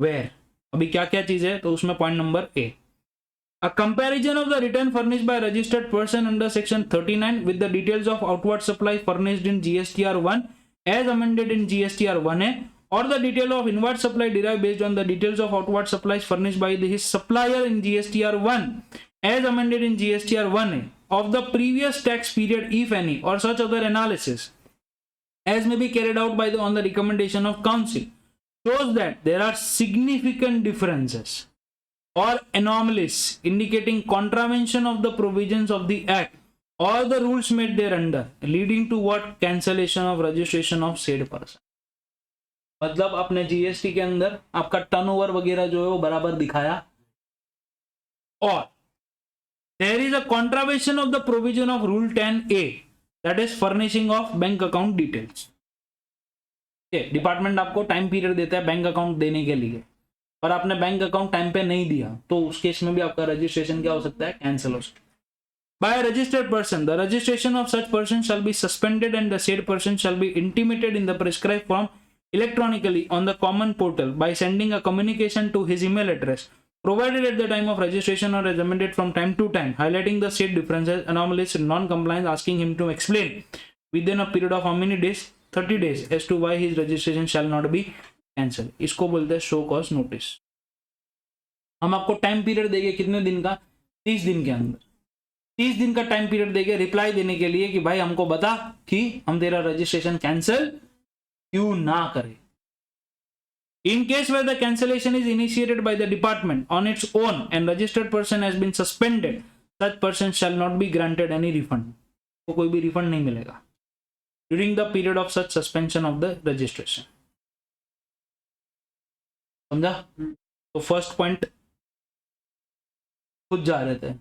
Where अभी क्या क्या चीज है, तो उसमें point number A, a comparison of the return furnished by a registered person under section 39 with the details of outward supply furnished in GSTR 1 as amended in GSTR 1A, or the detail of inward supply derived based on the details of outward supplies furnished by his supplier in GSTR 1 as amended in GSTR 1A of the previous tax period, if any, or such other analysis as may be carried out by on the recommendation of council, shows that there are significant differences or anomalies indicating contravention of the provisions of the act or the rules made thereunder, leading to what? Cancellation of registration of said person. मतलब अपने GST के अंदर आपका turnover वगैरह जो है वो बराबर दिखाया, और there is a contravention of the provision of rule 10A, that is furnishing of bank account details. Department आपको टाइम पीरियड देता है बैंक अकाउंट देने के लिए, पर आपने बैंक अकाउंट टाइम पे नहीं दिया, तो उस केस में भी आपका रजिस्ट्रेशन क्या हो सकता है? कैंसिल हो सकता है। By a registered person, the registration of such person shall be suspended and the said person shall be intimated in the prescribed form electronically on the common portal by sending a communication to his email address provided at the time of registration or as amended from time to time, highlighting the state differences, anomalies, non-compliance, asking him to explain within a period of how many days? 30 days as to why his registration shall not be cancelled. इसको बोलते हैं show cause notice. हम आपको time period देंगे कितने दिन का? 30 दिन के अंदर 30 दिन का टाइम पीरियड देंगे रिप्लाई देने के लिए कि भाई हमको बता कि हम तेरा रजिस्ट्रेशन कैंसिल क्यों ना करें। In case where the cancellation is initiated by the department on its own and registered person has been suspended, such person shall not be granted any refund. को कोई भी रिफंड नहीं मिलेगा during the period of such suspension of the registration. समझा? तो first point खुद जा रहे थे,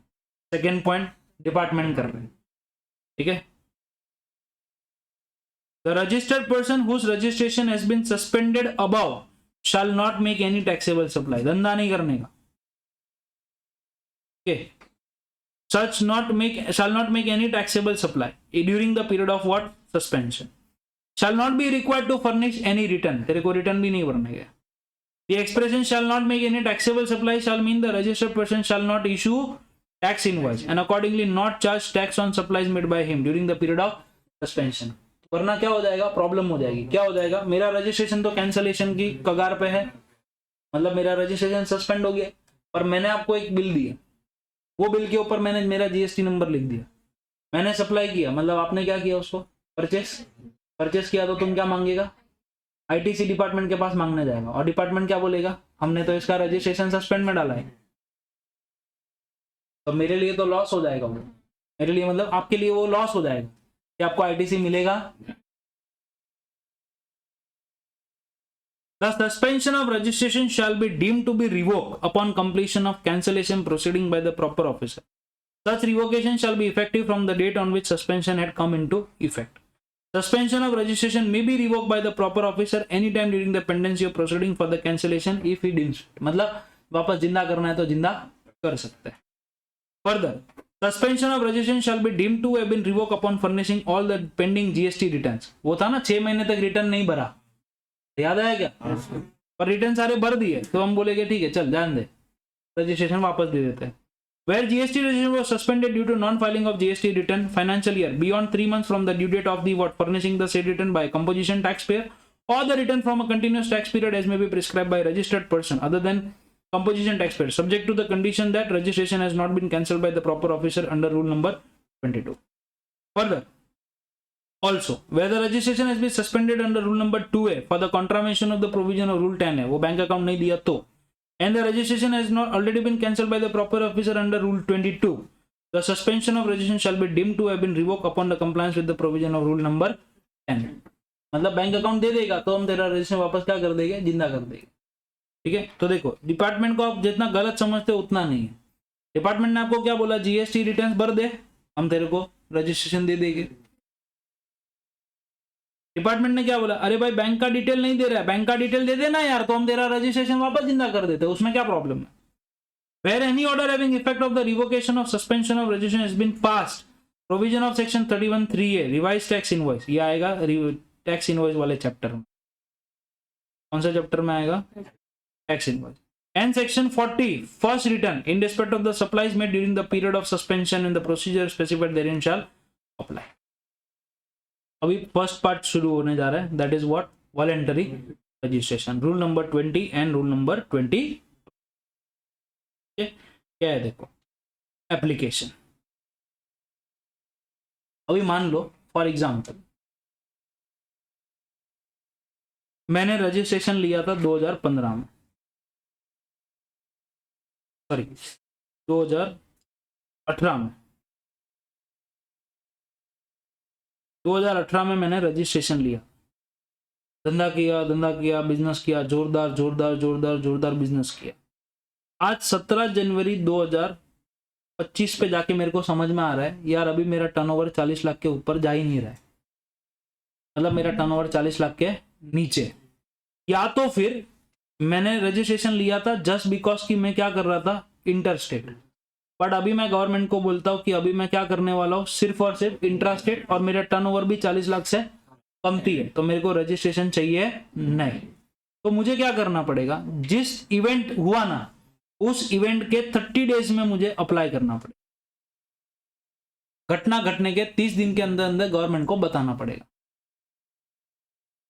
सेकेंड पॉइंट डिपार्टमेंट कर रहे हैं, ठीक है। The registered person whose registration has been suspended above shall not make any taxable supply. धंधा नहीं करने का, okay. Such shall not make any taxable supply during the period of what? Suspension. Shall not be required to furnish any return. तेरे को return भी नहीं भरने का। The expression shall not make any taxable supply shall mean the registered person shall not issue tax invoice and accordingly not charge tax on supplies made by him during the period of suspension. वरना क्या हो जाएगा? Problem हो जाएगी। क्या हो जाएगा? मेरा रजिस्ट्रेशन तो कैंसलेशन की कगार पे है, मतलब मेरा रजिस्ट्रेशन सस्पेंड हो गया, पर मैंने आपको एक बिल दिया, वो बिल के ऊपर मैंने मेरा जीएसटी नंबर लिख दिया, मैंने सप्लाई किया, मतलब आपने क्या किया? उसको परचेस किया, तो तुम क्या मांगेगा? आईटीसी डिपार्टमेंट के पास मांगने जाएगा और डिपार्टमेंट क्या बोलेगा? हमने तो इसका रजिस्ट्रेशन सस्पेंड में डाला है। तो मेरे लिए तो लॉस हो जाएगा वो, मेरे लिए मतलब आपके लिए वो लॉस हो जाएगा कि आपको आईटीसी मिलेगा। The suspension of registration shall be deemed to be revoked upon completion of cancellation proceeding by the proper officer. Such revocation shall be effective from the date on which suspension had come into effect. Suspension of registration may be revoked by the proper officer anytime during the pendency of proceeding for the cancellation if he deems it. मतलब वापस जिंदा करना है तो जिंदा कर सकते हैं। Further, suspension of registration shall be deemed to have been revoked upon furnishing all the pending GST returns. वो था ना 6 महीने तक रिटर्न नहीं भरा, याद आया क्या? पर रिटर्न सारे भर दिए तो हम बोलेंगे ठीक है चल जान दे, रजिस्ट्रेशन वापस दे देते हैं। Where GST registration was suspended due to non-filing of GST return financial year beyond 3 months from the due date of the furnishing the said return by composition taxpayer or the return from a continuous tax period as may be prescribed by registered person other than composition taxpayer, subject to the condition that registration has not been cancelled by the proper officer under rule number 22. Further, also where the registration has been suspended under rule number 2A for the contravention of the provision of rule 10 है, वो bank account नहीं दिया तो, and the registration has not already been cancelled by the proper officer under rule 22, the suspension of registration shall be deemed to have been revoked upon the compliance with the provision of rule number 10. मतलब bank account दे देगा तो हम तेरा registration वापस क्या कर देंगे? जिंदा कर देंगे, ठीक है। तो देखो डिपार्टमेंट को आप जितना गलत समझते हो उतना नहीं है। डिपार्टमेंट ने आपको क्या बोला? जीएसटी रिटर्न भर दे, हम तेरे को रजिस्ट्रेशन दे देंगे। डिपार्टमेंट ने क्या बोला? अरे भाई बैंक का डिटेल नहीं दे रहा है, बैंक का डिटेल दे देना यार, तो हम तेरा रजिस्ट्रेशन वापस जिंदा कर देते, उसमें क्या प्रॉब्लम है? Where any order having effect of the revocation of suspension of registration has been passed, provision of section 31(3)(a) revised tax invoice, ये आएगा टैक्स इनवॉइस वाले चैप्टर में। कौन सा चैप्टर में आएगा? Tax invoice. And section 40 first return in respect of the supplies made during the period of suspension and the procedure specified therein shall apply. अभी first part शुरू होने जा रहा है, that is what? Voluntary registration, rule number 20 and rule number 20। क्या है देखो, application. अभी मान लो फॉर एग्जांपल मैंने रजिस्ट्रेशन लिया था 2015 में, सॉरी 2018 में, 2018 में मैंने रजिस्ट्रेशन लिया, धंधा किया, बिजनेस किया, जोरदार बिजनेस किया। आज 17 जनवरी 2025 पे जाके मेरे को समझ में आ रहा है यार अभी मेरा टर्नओवर 40 लाख के ऊपर जा ही नहीं रहा है, मतलब मेरा टर्नओवर 40 लाख के नीचे। या तो फिर मैंने रजिस्ट्रेशन लिया था जस्ट बिकॉज कि मैं क्या कर रहा था? इंटर स्टेट, बट अभी मैं गवर्नमेंट को बोलता हूँ कि अभी मैं क्या करने वाला हूँ? सिर्फ और सिर्फ इंट्रा स्टेट, और मेरा टर्नओवर भी 40 लाख से कमती है, तो मेरे को रजिस्ट्रेशन चाहिए नहीं। तो मुझे क्या करना पड़ेगा? जिस इवेंट हुआ ना उस इवेंट के 30 डेज में मुझे अप्लाई करना पड़ेगा। घटना घटने के 30 दिन के अंदर अंदर गवर्नमेंट को बताना पड़ेगा।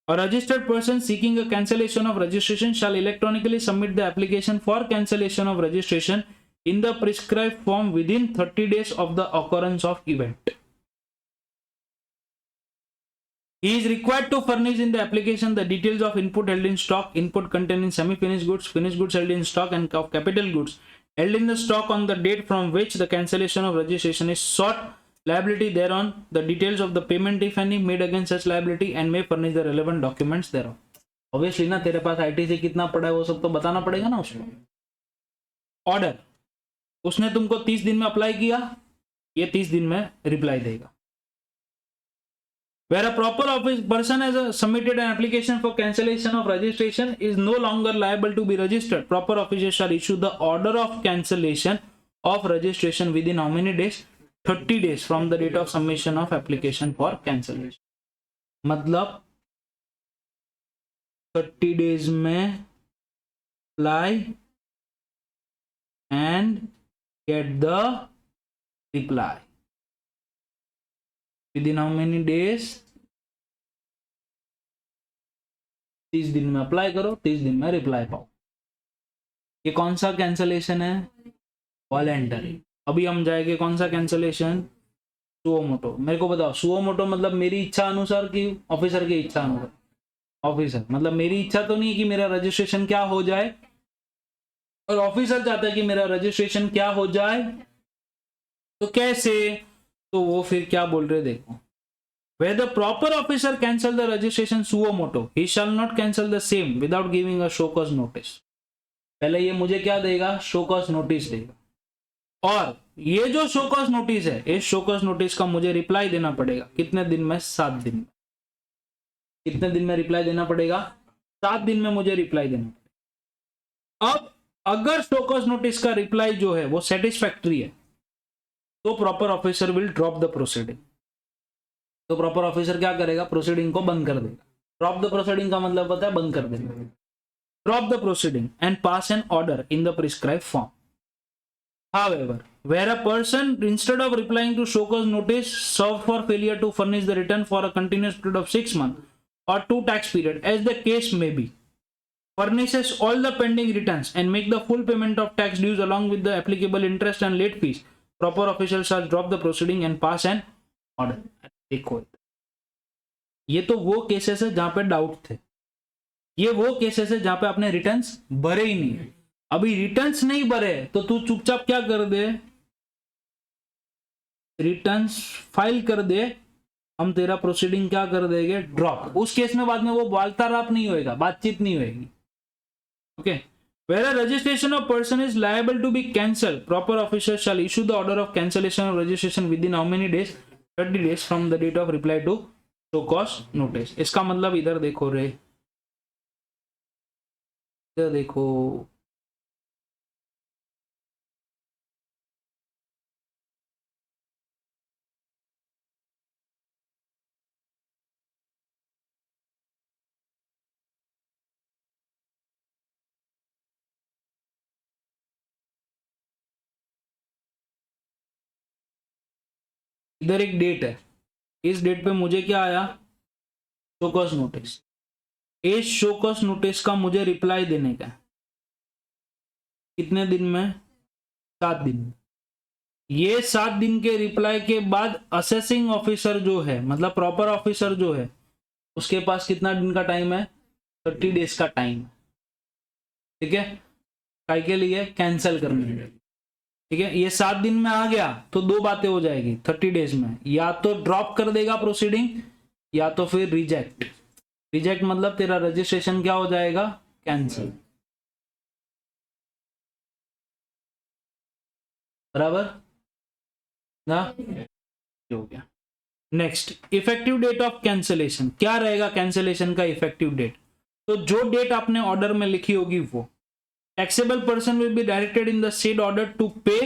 A registered person seeking a cancellation of registration shall electronically submit the application for cancellation of registration in the prescribed form within 30 days of the occurrence of event. He is required to furnish in the application the details of input held in stock, input containing semi-finished goods, finished goods held in stock, and of capital goods held in the stock on the date from which the cancellation of registration is sought, liability thereon, the details of the payment if any made against such liability, and may furnish the relevant documents thereof. Obviously ना तेरे पास ITC कितना पड़ा है वो सब तो बताना पड़ेगा ना उसको। ऑर्डर उसने तुमको 30 दिन में अप्लाई किया, ये 30 दिन में रिप्लाई देगा। Where a proper office person has submitted an application for cancellation of registration is no longer liable to be registered, proper officers shall issue the order of cancellation of registration within how many days? 30 days from the date of submission of application for cancellation. मतलब 30 days में apply and get the reply. Within how many days? 30 दिन में apply करो, 30 दिन में reply पाओ। ये कौन सा कैंसलेशन है? वॉलेंटरी। अभी हम जाएंगे कौन सा कैंसलेशन? Suo motu. मेरे को बताओ, सुओ मोटो मतलब मेरी इच्छा अनुसार कि ऑफिसर की इच्छा अनुसार? ऑफिसर मतलब मेरी इच्छा तो नहीं है कि मेरा रजिस्ट्रेशन क्या हो जाए, और ऑफिसर चाहता है कि मेरा रजिस्ट्रेशन क्या हो जाए। तो कैसे? तो वो फिर क्या बोल रहे देखो, where the proper officer cancel the registration suo moto, he shall not cancel the same without giving a show cause notice. पहले ये मुझे क्या देगा? शो कॉज नोटिस देगा, और ये जो शो कॉज नोटिस है, इस शो कॉज नोटिस का मुझे रिप्लाई देना पड़ेगा। कितने दिन में? 7 दिन में। कितने दिन में रिप्लाई देना पड़ेगा? 7 दिन में मुझे रिप्लाई देना पड़ेगा। अब अगर शो कॉज नोटिस का रिप्लाई जो है वो सेटिस्फैक्ट्री है तो proper officer will drop the proceeding. तो प्रॉपर ऑफिसर क्या करेगा? प्रोसीडिंग को बंद कर देगा। ड्रॉप द प्रोसीडिंग का मतलब पता है? बंद कर देगा। Drop the proceeding and pass an order in the prescribed form. However, where a person, instead of replying to show cause notice, served for failure to furnish the return for a continuous period of 6 months or 2 tax period, as the case may be, furnishes all the pending returns and make the full payment of tax dues along with the applicable interest and late fees, proper official shall drop the proceeding and pass an order. देखो, ये तो वो cases है जहां पे doubt थे, ये वो केसेस है जहां पे आपने रिटर्न्स भरे ही नहीं। अभी रिटर्न्स नहीं भरे तो तू चुपचाप क्या कर दे? रिटर्न्स फाइल कर दे, हम तेरा प्रोसीडिंग क्या कर देंगे? ड्रॉप। उस केस में बाद में वो वार्तालाप नहीं होएगा, बातचीत नहीं होएगी। Okay. Where a registration of person is liable to be cancelled, proper officer shall issue the order of cancellation of registration within how many days? 30 days from the date of reply to show cause notice. इसका मतलब इधर देखो रे, इधर देखो, इधर एक date है, इस डेट पे मुझे क्या आया? Show cause notice. इस शो कॉज नोटिस का मुझे रिप्लाई देने का है। कितने दिन में? 7 दिन। ये 7 दिन के रिप्लाई के बाद असेसिंग ऑफिसर जो है, मतलब प्रॉपर ऑफिसर जो है, उसके पास कितना दिन का टाइम है? 30 डेज का टाइम। ठीक है, काय के लिए? कैंसिल करने के लिए। ठीक है, ये 7 दिन में आ गया तो 2 बातें हो जाएगी 30 डेज में, या तो ड्रॉप कर देगा प्रोसीडिंग या तो फिर रिजेक्ट। रिजेक्ट मतलब तेरा रजिस्ट्रेशन क्या हो जाएगा? कैंसिल। बराबर ना? हो गया। Next, effective date of cancellation. क्या रहेगा कैंसिलेशन का इफेक्टिव डेट? तो जो डेट आपने ऑर्डर में लिखी होगी वो, taxable person will be directed in the said order to pay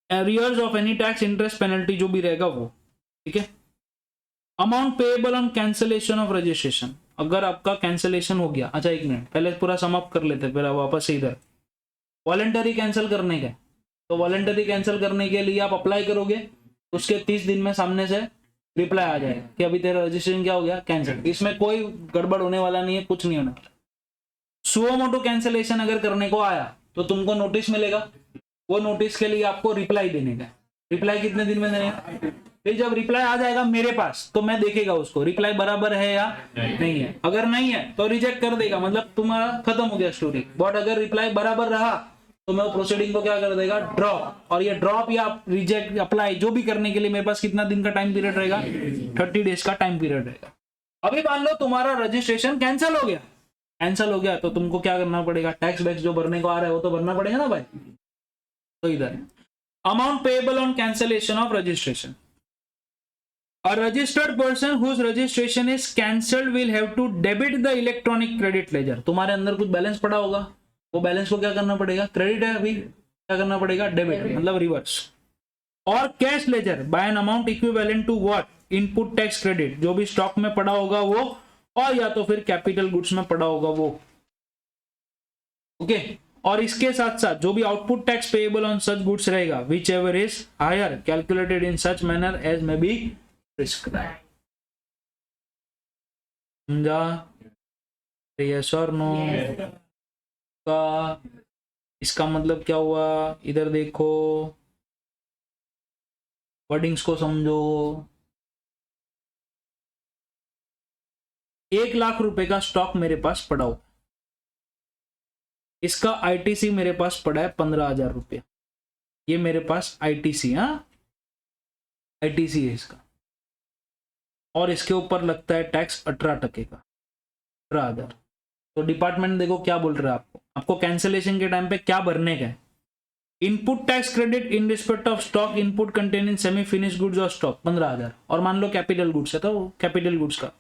arrears of any tax, interest, penalty जो भी रहेगा वो। ठीक है। Amount payable on cancellation of registration, अगर आपका कैंसलेशन हो गया, अच्छा एक मिनट पहले पूरा सम अप कर लेते फिर वापस से इधर वॉलंटरी कैंसिल करने का। तो वॉलंटरी कैंसिल करने के लिए आप अप्लाई करोगे, उसके 30 दिन में सामने से रिप्लाई आ जाएगा कि अभी तेरा रजिस्ट्रेशन क्या हो गया, कैंसिल। इसमें कोई गड़बड़ होने वाला नहीं है, कुछ नहीं होने वाला। सुओ मोटो कैंसिलेशन अगर करने को आया तो तुमको नोटिस मिलेगा, वो नोटिस के लिए आपको रिप्लाई देने का। रिप्लाई कितने दिन में देने का? फिर जब रिप्लाई आ जाएगा मेरे पास तो मैं देखेगा उसको रिप्लाई बराबर है या नहीं है। अगर नहीं है तो रिजेक्ट कर देगा, मतलब तुम्हारा खत्म हो गया स्टोरी। बट अगर रिप्लाई बराबर रहा तो मैं प्रोसीडिंग को क्या कर देगा, ड्रॉप। और ये ड्रॉप या रिजेक्ट अप्लाई जो भी करने के लिए मेरे पास कितना दिन का टाइम पीरियड रहेगा, 30 डेज का टाइम पीरियड रहेगा। अभी मान लो तुम्हारा रजिस्ट्रेशन कैंसिल हो गया, कैंसिल हो गया तो तुमको क्या करना पड़ेगा, टैक्स वैक्स जो भरने को आ रहा है वो तो भरना पड़ेगा ना भाई। तो इधर amount payable on cancellation of registration. A registered person whose registration is cancelled will have to debit the electronic credit ledger। तुम्हारे अंदर कुछ बैलेंस पड़ा होगा, वो बैलेंस को क्या करना पड़ेगा, क्रेडिट है अभी, क्या करना पड़ेगा, डेबिट, मतलब रिवर्स। और cash ledger by an amount equivalent to what, input tax credit, जो भी स्टॉक में पड़ा होगा वो, और या तो फिर कैपिटल गुड्स में पड़ा होगा वो। ओके और इसके साथ साथ जो भी output tax payable on such goods रहेगा, which ever is higher calculated in such manner as may be prescribed. समझा? यस और नो का इसका मतलब क्या हुआ, इधर देखो वर्डिंग्स को समझो। 1 लाख रुपए का स्टॉक मेरे पास पड़ा हो, इसका आईटीसी मेरे पास पड़ा है 15,000 रुपया। ये मेरे पास आईटीसी, हाँ आईटीसी है इसका, और इसके ऊपर लगता है टैक्स 18% का, 18,000। तो डिपार्टमेंट देखो क्या बोल रहा है आपको, आपको कैंसिलेशन के टाइम पे क्या भरने का है, input tax credit in respect of stock input containing semi finish goods और स्टॉक 15,000, और मान लो कैपिटल गुड्स है तो कैपिटल गुड्स का,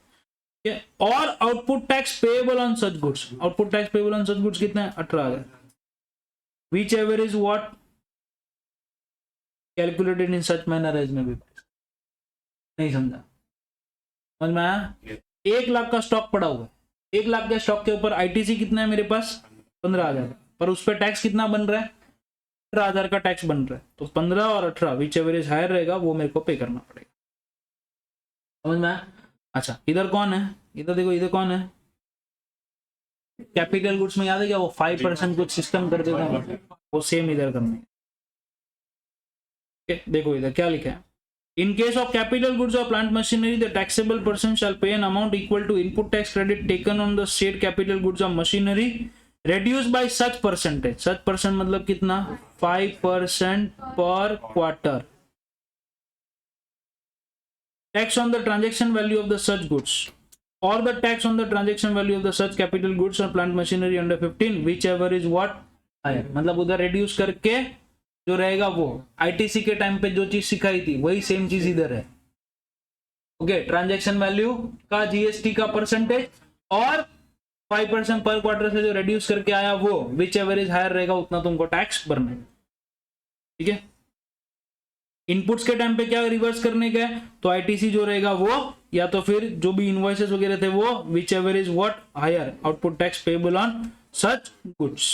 और output tax payable on such goods, output tax payable on such goods कितना है, 18,000, which ever is what calculated in such manner as में भी। नहीं समझा? समझ में आया? 1 लाख का स्टॉक पड़ा हुआ है, 1 लाख के स्टॉक के ऊपर आईटीसी कितना है मेरे पास, 15,000, पर उस पर टैक्स कितना बन रहा है, 18,000 का टैक्स बन रहा है। तो 15 और 18 विच एवर इज हायर रहेगा वो मेरे को पे करना पड़ेगा। समझ में आया? अच्छा इधर कौन है, इधर देखो, इधर कौन है, कैपिटल गुड्स में याद है क्या वो 5% कुछ सिस्टम कर देता है, वो सेम इधर करना है। देखो इधर क्या लिखा है, in case of capital goods or plant machinery the taxable person shall pay an amount equal to input tax credit taken on the state capital goods or machinery reduced by such percentage, such percent मतलब कितना, 5% per quarter, tax on the transaction value of the such goods or the tax on the transaction value of the such capital goods or plant machinery under 15 whichever is what higher। मतलब उधर reduce करके जो रहेगा वो ITC के time पे जो चीज सिखाई थी वही सेम चीज इधर है। ओके ट्रांजैक्शन वैल्यू का जीएसटी का परसेंटेज और 5% पर क्वार्टर से जो रिड्यूस करके आया वो विच एवर इज हायर रहेगा उतना तुमको टैक्स भरना है। ठीक है, इनपुट्स के टाइम पे क्या रिवर्स करने का है, तो आईटीसी जो रहेगा वो, या तो फिर जो भी इनवॉइसेस वगैरह थे वो which ever is what higher output tax payable on such goods.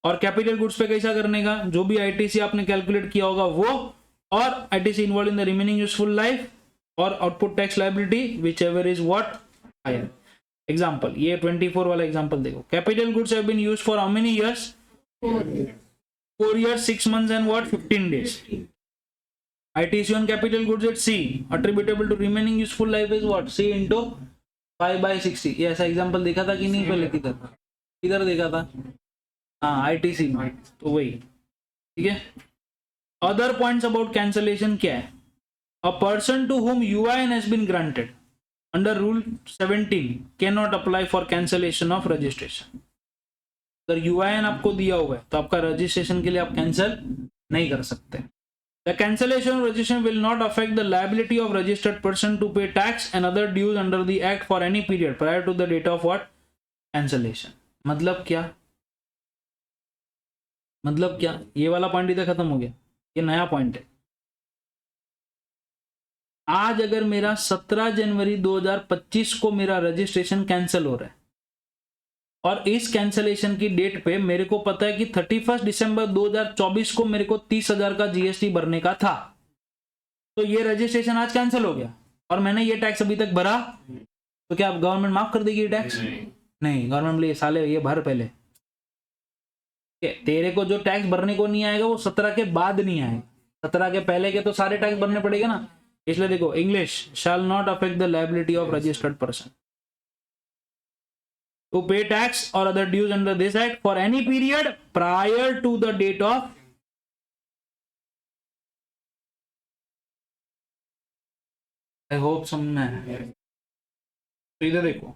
और कैपिटल गुड्स पे कैसा करने का, जो भी आईटीसी आपने कैलकुलेट किया होगा वो, और ITC involve in the remaining useful life or output tax liability which ever is what higher. Example, ये 24 वाला एग्जाम्पल देखो, capital goods have been used for how many years, 4 years 6 months and what 15 days। ITC on capital goods at C attributable to remaining useful life is what, C into 5/60। ये ऐसा example देखा था कि नहीं पहले, किधर देखा था, हाँ ITC में, तो वही। ठीक है, अदर पॉइंट्स अबाउट कैंसलेशन क्या है, a person to whom UIN has been granted under rule 17 cannot apply for cancellation of registration। अगर UIN आपको दिया हुआ है तो आपका रजिस्ट्रेशन के लिए आप कैंसिल नहीं कर सकते। The cancellation of registration will not affect the liability of registered person to pay tax and other dues under the act for any period prior to the date of what cancellation। मतलब क्या, मतलब क्या, ये वाला point इधर खत्म हो गया, ये नया पॉइंट है। आज अगर मेरा 17 जनवरी 2025 को मेरा रजिस्ट्रेशन कैंसिल हो रहा है और इस कैंसलेशन की डेट पे मेरे को पता है कि 31 दिसंबर 2024 को मेरे को 30,000 का जीएसटी भरने का था, तो ये रजिस्ट्रेशन आज कैंसिल हो गया और मैंने ये टैक्स अभी तक भरा, तो क्या गवर्नमेंट माफ कर देगी ये टैक्स? नहीं, गवर्नमेंट बोले साले ये भर पहले। तेरे को जो टैक्स भरने को नहीं आएगा वो 17 के बाद नहीं आएगा, 17 के पहले के तो सारे टैक्स भरने पड़ेगा ना। इसलिए देखो, English shall not affect the liability of registered person to pay tax और other dues under this act for any period prior to the date of, I hope समझना है। इधर देखो,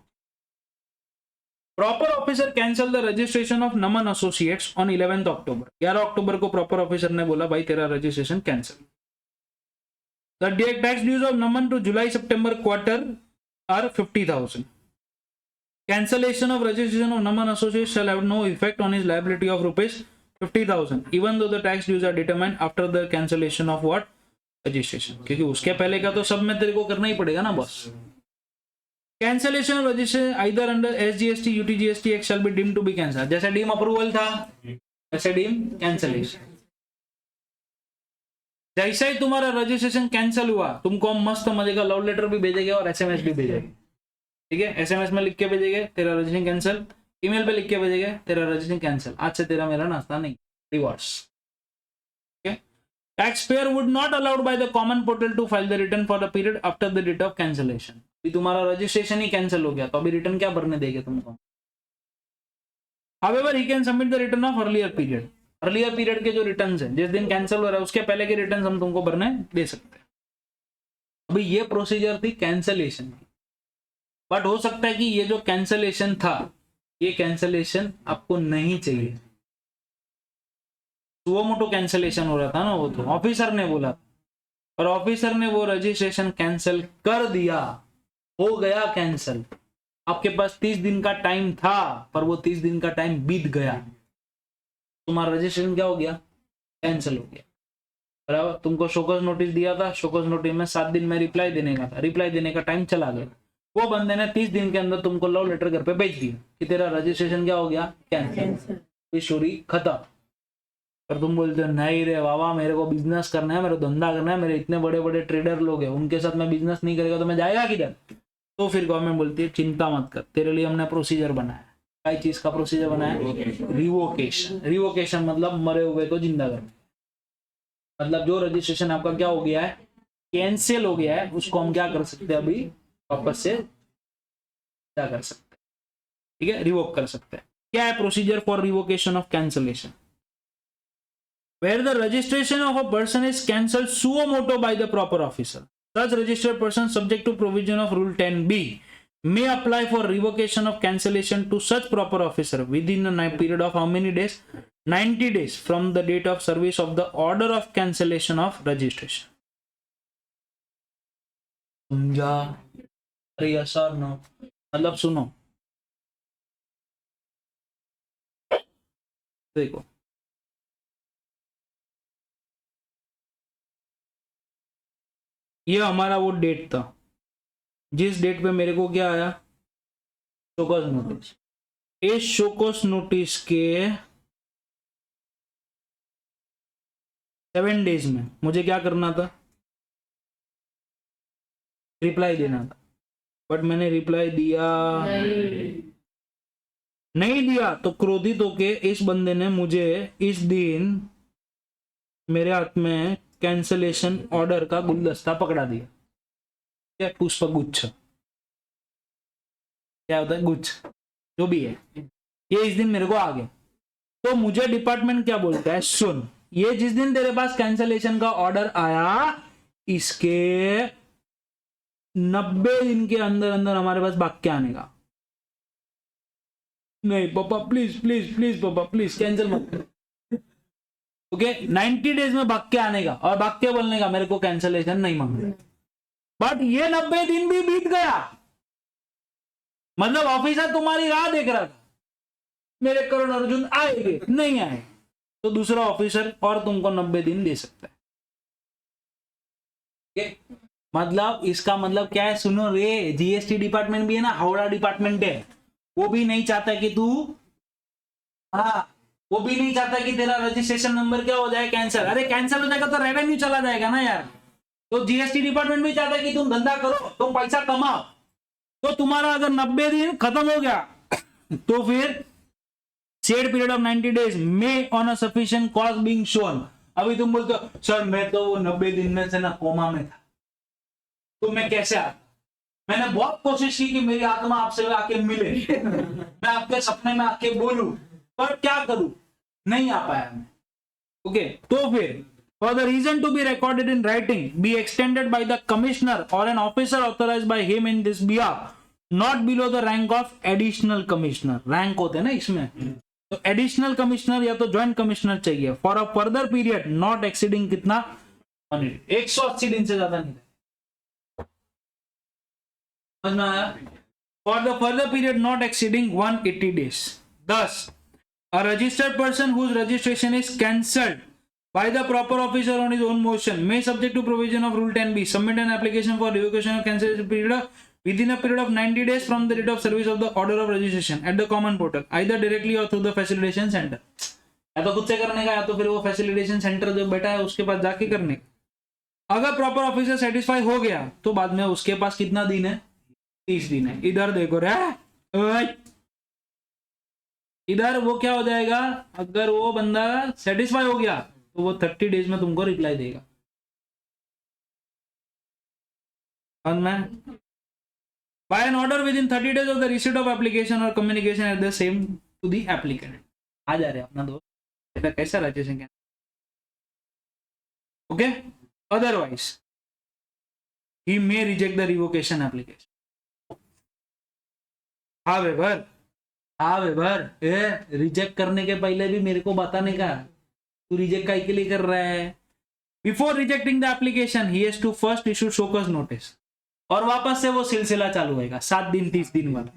proper officer cancel the registration of Naman associates on 11 October. 11 अक्टूबर को proper officer ने बोला भाई तेरा registration cancel. The tax dues of Naman to July September quarter are 50,000। Cancellation of registration of Naman Associates shall have no effect on his liability of rupees 50,000 even though the tax dues are determined after the cancellation of what registration, क्योंकि उसके पहले का तो सब में तेरे को करना ही पड़ेगा ना boss. Cancellation of registration either under SGST UTGST Act shall be deemed to be cancelled। जैसे डीम अप्रूवल था वैसे डीम कैंसलेशन। जैसा ही तुम्हारा रजिस्ट्रेशन कैंसिल हुआ तुमको हम मस्त मजे का लव लेटर भी भेजेंगे और SMS भी भेजेंगे, ठीक है। SMS में लिख के भेजेंगे तेरा रजिस्ट्रेशन कैंसिल, ईमेल पे लिख के भेजेंगे तेरा रजिस्ट्रेशन कैंसिल, आज से तेरा मेरा नाश्ता नहीं, reverse. Tax payer would not allowed by the common portal to file the return for the period after the date of cancellation. अभी तुम्हारा रजिस्ट्रेशन ही कैंसिल हो गया तो अभी रिटर्न क्या भरने देंगे तुमको? However, he can submit the return of earlier period। Earlier period के जो रिटर्न्स हैं जिस दिन कैंसिल हो रहा है उसके पहले के रिटर्न्स हम तुमको भरने दे सकते हैं। अभी ये प्रोसीजर थी कैंसिलेशन की, बट हो सकता है कि ये जो कैंसिलेशन था ये कैंसिलेशन आपको नहीं चाहिए। सुओ मोटो कैंसिलेशन हो रहा था ना, वो तो ऑफिसर ने बोला और ऑफिसर ने वो रजिस्ट्रेशन कैंसिल कर दिया, हो गया कैंसिल। आपके पास 30 दिन का टाइम था पर वो 30 दिन का टाइम बीत गया, तुम्हारा रजिस्ट्रेशन क्या हो गया? कैंसिल हो गया। बराबर, तुमको शोकॉज नोटिस दिया था, शोकॉज नोटिस में 7 दिन में रिप्लाई देने का था, रिप्लाई देने का टाइम चला गया। वो बंदे ने 30 दिन के अंदर तुमको लव लेटर घर पे भेज दिया कि तेरा रजिस्ट्रेशन क्या हो गया? कैंसिल। स्टोरी खत्म। पर तुम बोलते हो नहीं रे बाबा मेरे को बिजनेस करना है, मेरे को धंधा करना है, मेरे इतने बड़े बड़े ट्रेडर लोग हैं उनके साथ मैं बिजनेस नहीं करेगा तो मैं जाएगा किधर? तो फिर गवर्नमेंट बोलती है चिंता मत कर, तेरे लिए हमने प्रोसीजर बनाया। कई चीज का प्रोसीजर बनाया? रिवोकेशन। रिवोकेशन मतलब मरे हुए को जिंदा करना, मतलब जो रजिस्ट्रेशन आपका क्या हो गया है? कैंसिल हो गया है, उसको हम क्या कर सकते हैं? अभी वापस से क्या कर सकते हैं? ठीक है, रिवोक कर सकते हैं। क्या है procedure for revocation of cancellation? Where the registration of a person is cancelled suo motu by the proper officer, such registered person subject to provision of Rule 10B may apply for revocation of cancellation to such proper officer within a period of how many days? 90 days from the date of service of the order of cancellation of registration. समझा? अरे yes or no? मतलब सुनो, देखो ये हमारा वो date था जिस डेट पे मेरे को क्या आया? Show cause notice. इस शोकॉज नोटिस के 7 डेज में मुझे क्या करना था? रिप्लाई देना था, बट मैंने रिप्लाई दिया नहीं दिया तो क्रोधित होके इस बंदे ने मुझे इस दिन मेरे हाथ में कैंसलेशन ऑर्डर का गुलदस्ता पकड़ा दिया। क्या? पुष्प गुच्छ, क्या होता है? गुच्छ, जो भी है, ये इस दिन मेरे को आ गया। तो मुझे डिपार्टमेंट क्या बोलता है? सुन, ये जिस दिन तेरे पास कैंसलेशन का ऑर्डर आया इसके 90 दिन के अंदर अंदर हमारे पास बाकी आने का। नहीं पापा प्लीज प्लीज प्लीज पापा प्लीज कैंसिल मत कर। ओके, 90 डेज में भाग के आने का और भाग के बोलने का मेरे को कैंसलेशन नहीं मांगना। बट ये 90 दिन भी बीत गया, मतलब ऑफिसर तुम्हारी राह देख रहा था, मेरे करुण अर्जुन आएंगे, नहीं आए तो दूसरा ऑफिसर और तुमको 90 दिन दे सकता है। मतलब इसका मतलब क्या है, सुनो रे, जीएसटी डिपार्टमेंट भी है ना, हावड़ा डिपार्टमेंट है, वो भी नहीं चाहता कि तू, हाँ, वो भी नहीं चाहता कि तेरा रजिस्ट्रेशन नंबर क्या हो जाए, कैंसिल। अरे कैंसिल हो जाएगा तो रेवेन्यू चला जाएगा ना यार। तो जीएसटी डिपार्टमेंट भी चाहता है कि तुम धंधा करो, तुम पैसा कमाओ। तो तुम्हारा अगर 90 दिन खत्म हो गया तो फिर said period of 90 days may on a sufficient cause being shown। अभी तुम बोलते हो सर मैं तो वो 90 दिन में से ना कोमा में था, तो मैं कैसे आता, मैंने बहुत कोशिश की कि मेरी आत्मा आपसे आके मिले मैं आपके सपने में आके बोलूं, पर क्या करूं, नहीं आ पाया मैं। ओके, तो फिर for the reason to be recorded in writing be extended by the commissioner or an officer authorized by him in this behalf not below the rank of additional commissioner। Rank होते हैं ना इसमें, तो additional commissioner या तो joint commissioner चाहिए for a further period not exceeding कितना, 180 दिन से ज्यादा नहीं, समझ में आया? For the further period not exceeding 180 days. thus a registered person whose registration is cancelled by the proper officer on his own motion may subject to provision of rule 10b submit an application for revocation or cancellation period within a period of 90 days from the date of service of the order of registration at the common portal either directly or through the facilitation center। या तो खुद से करने का या तो फिर वो फैसिलिटेशन सेंटर जो बैठा है उसके पास जाके करने का। अगर प्रॉपर ऑफिसर सेटिस्फाई हो गया तो बाद में उसके पास कितना दिन है, 30 दिन है। इधर देखो रे, इधर वो क्या हो जाएगा, अगर वो बंदा सेटिस्फाई हो गया तो वो 30 डेज में तुमको रिप्लाई देगा। By an order within 30 days of the receipt of application or communication at the same to the applicant। आ जा रहे अपना दोस्त, ऐसा कैसा रजिस्ट्रेशन क्या, okay. Otherwise he may reject the revocation application। हाँ बेबर, हाँ बेबर, रिजेक्ट करने के पहले भी मेरे को बताने का, तू रिजेक्ट काहे के लिए कर रहा है। Before rejecting the application he has to first issue show cause notice, और वापस से वो सिलसिला चालू होगा 7 दिन 30 दिन वाला।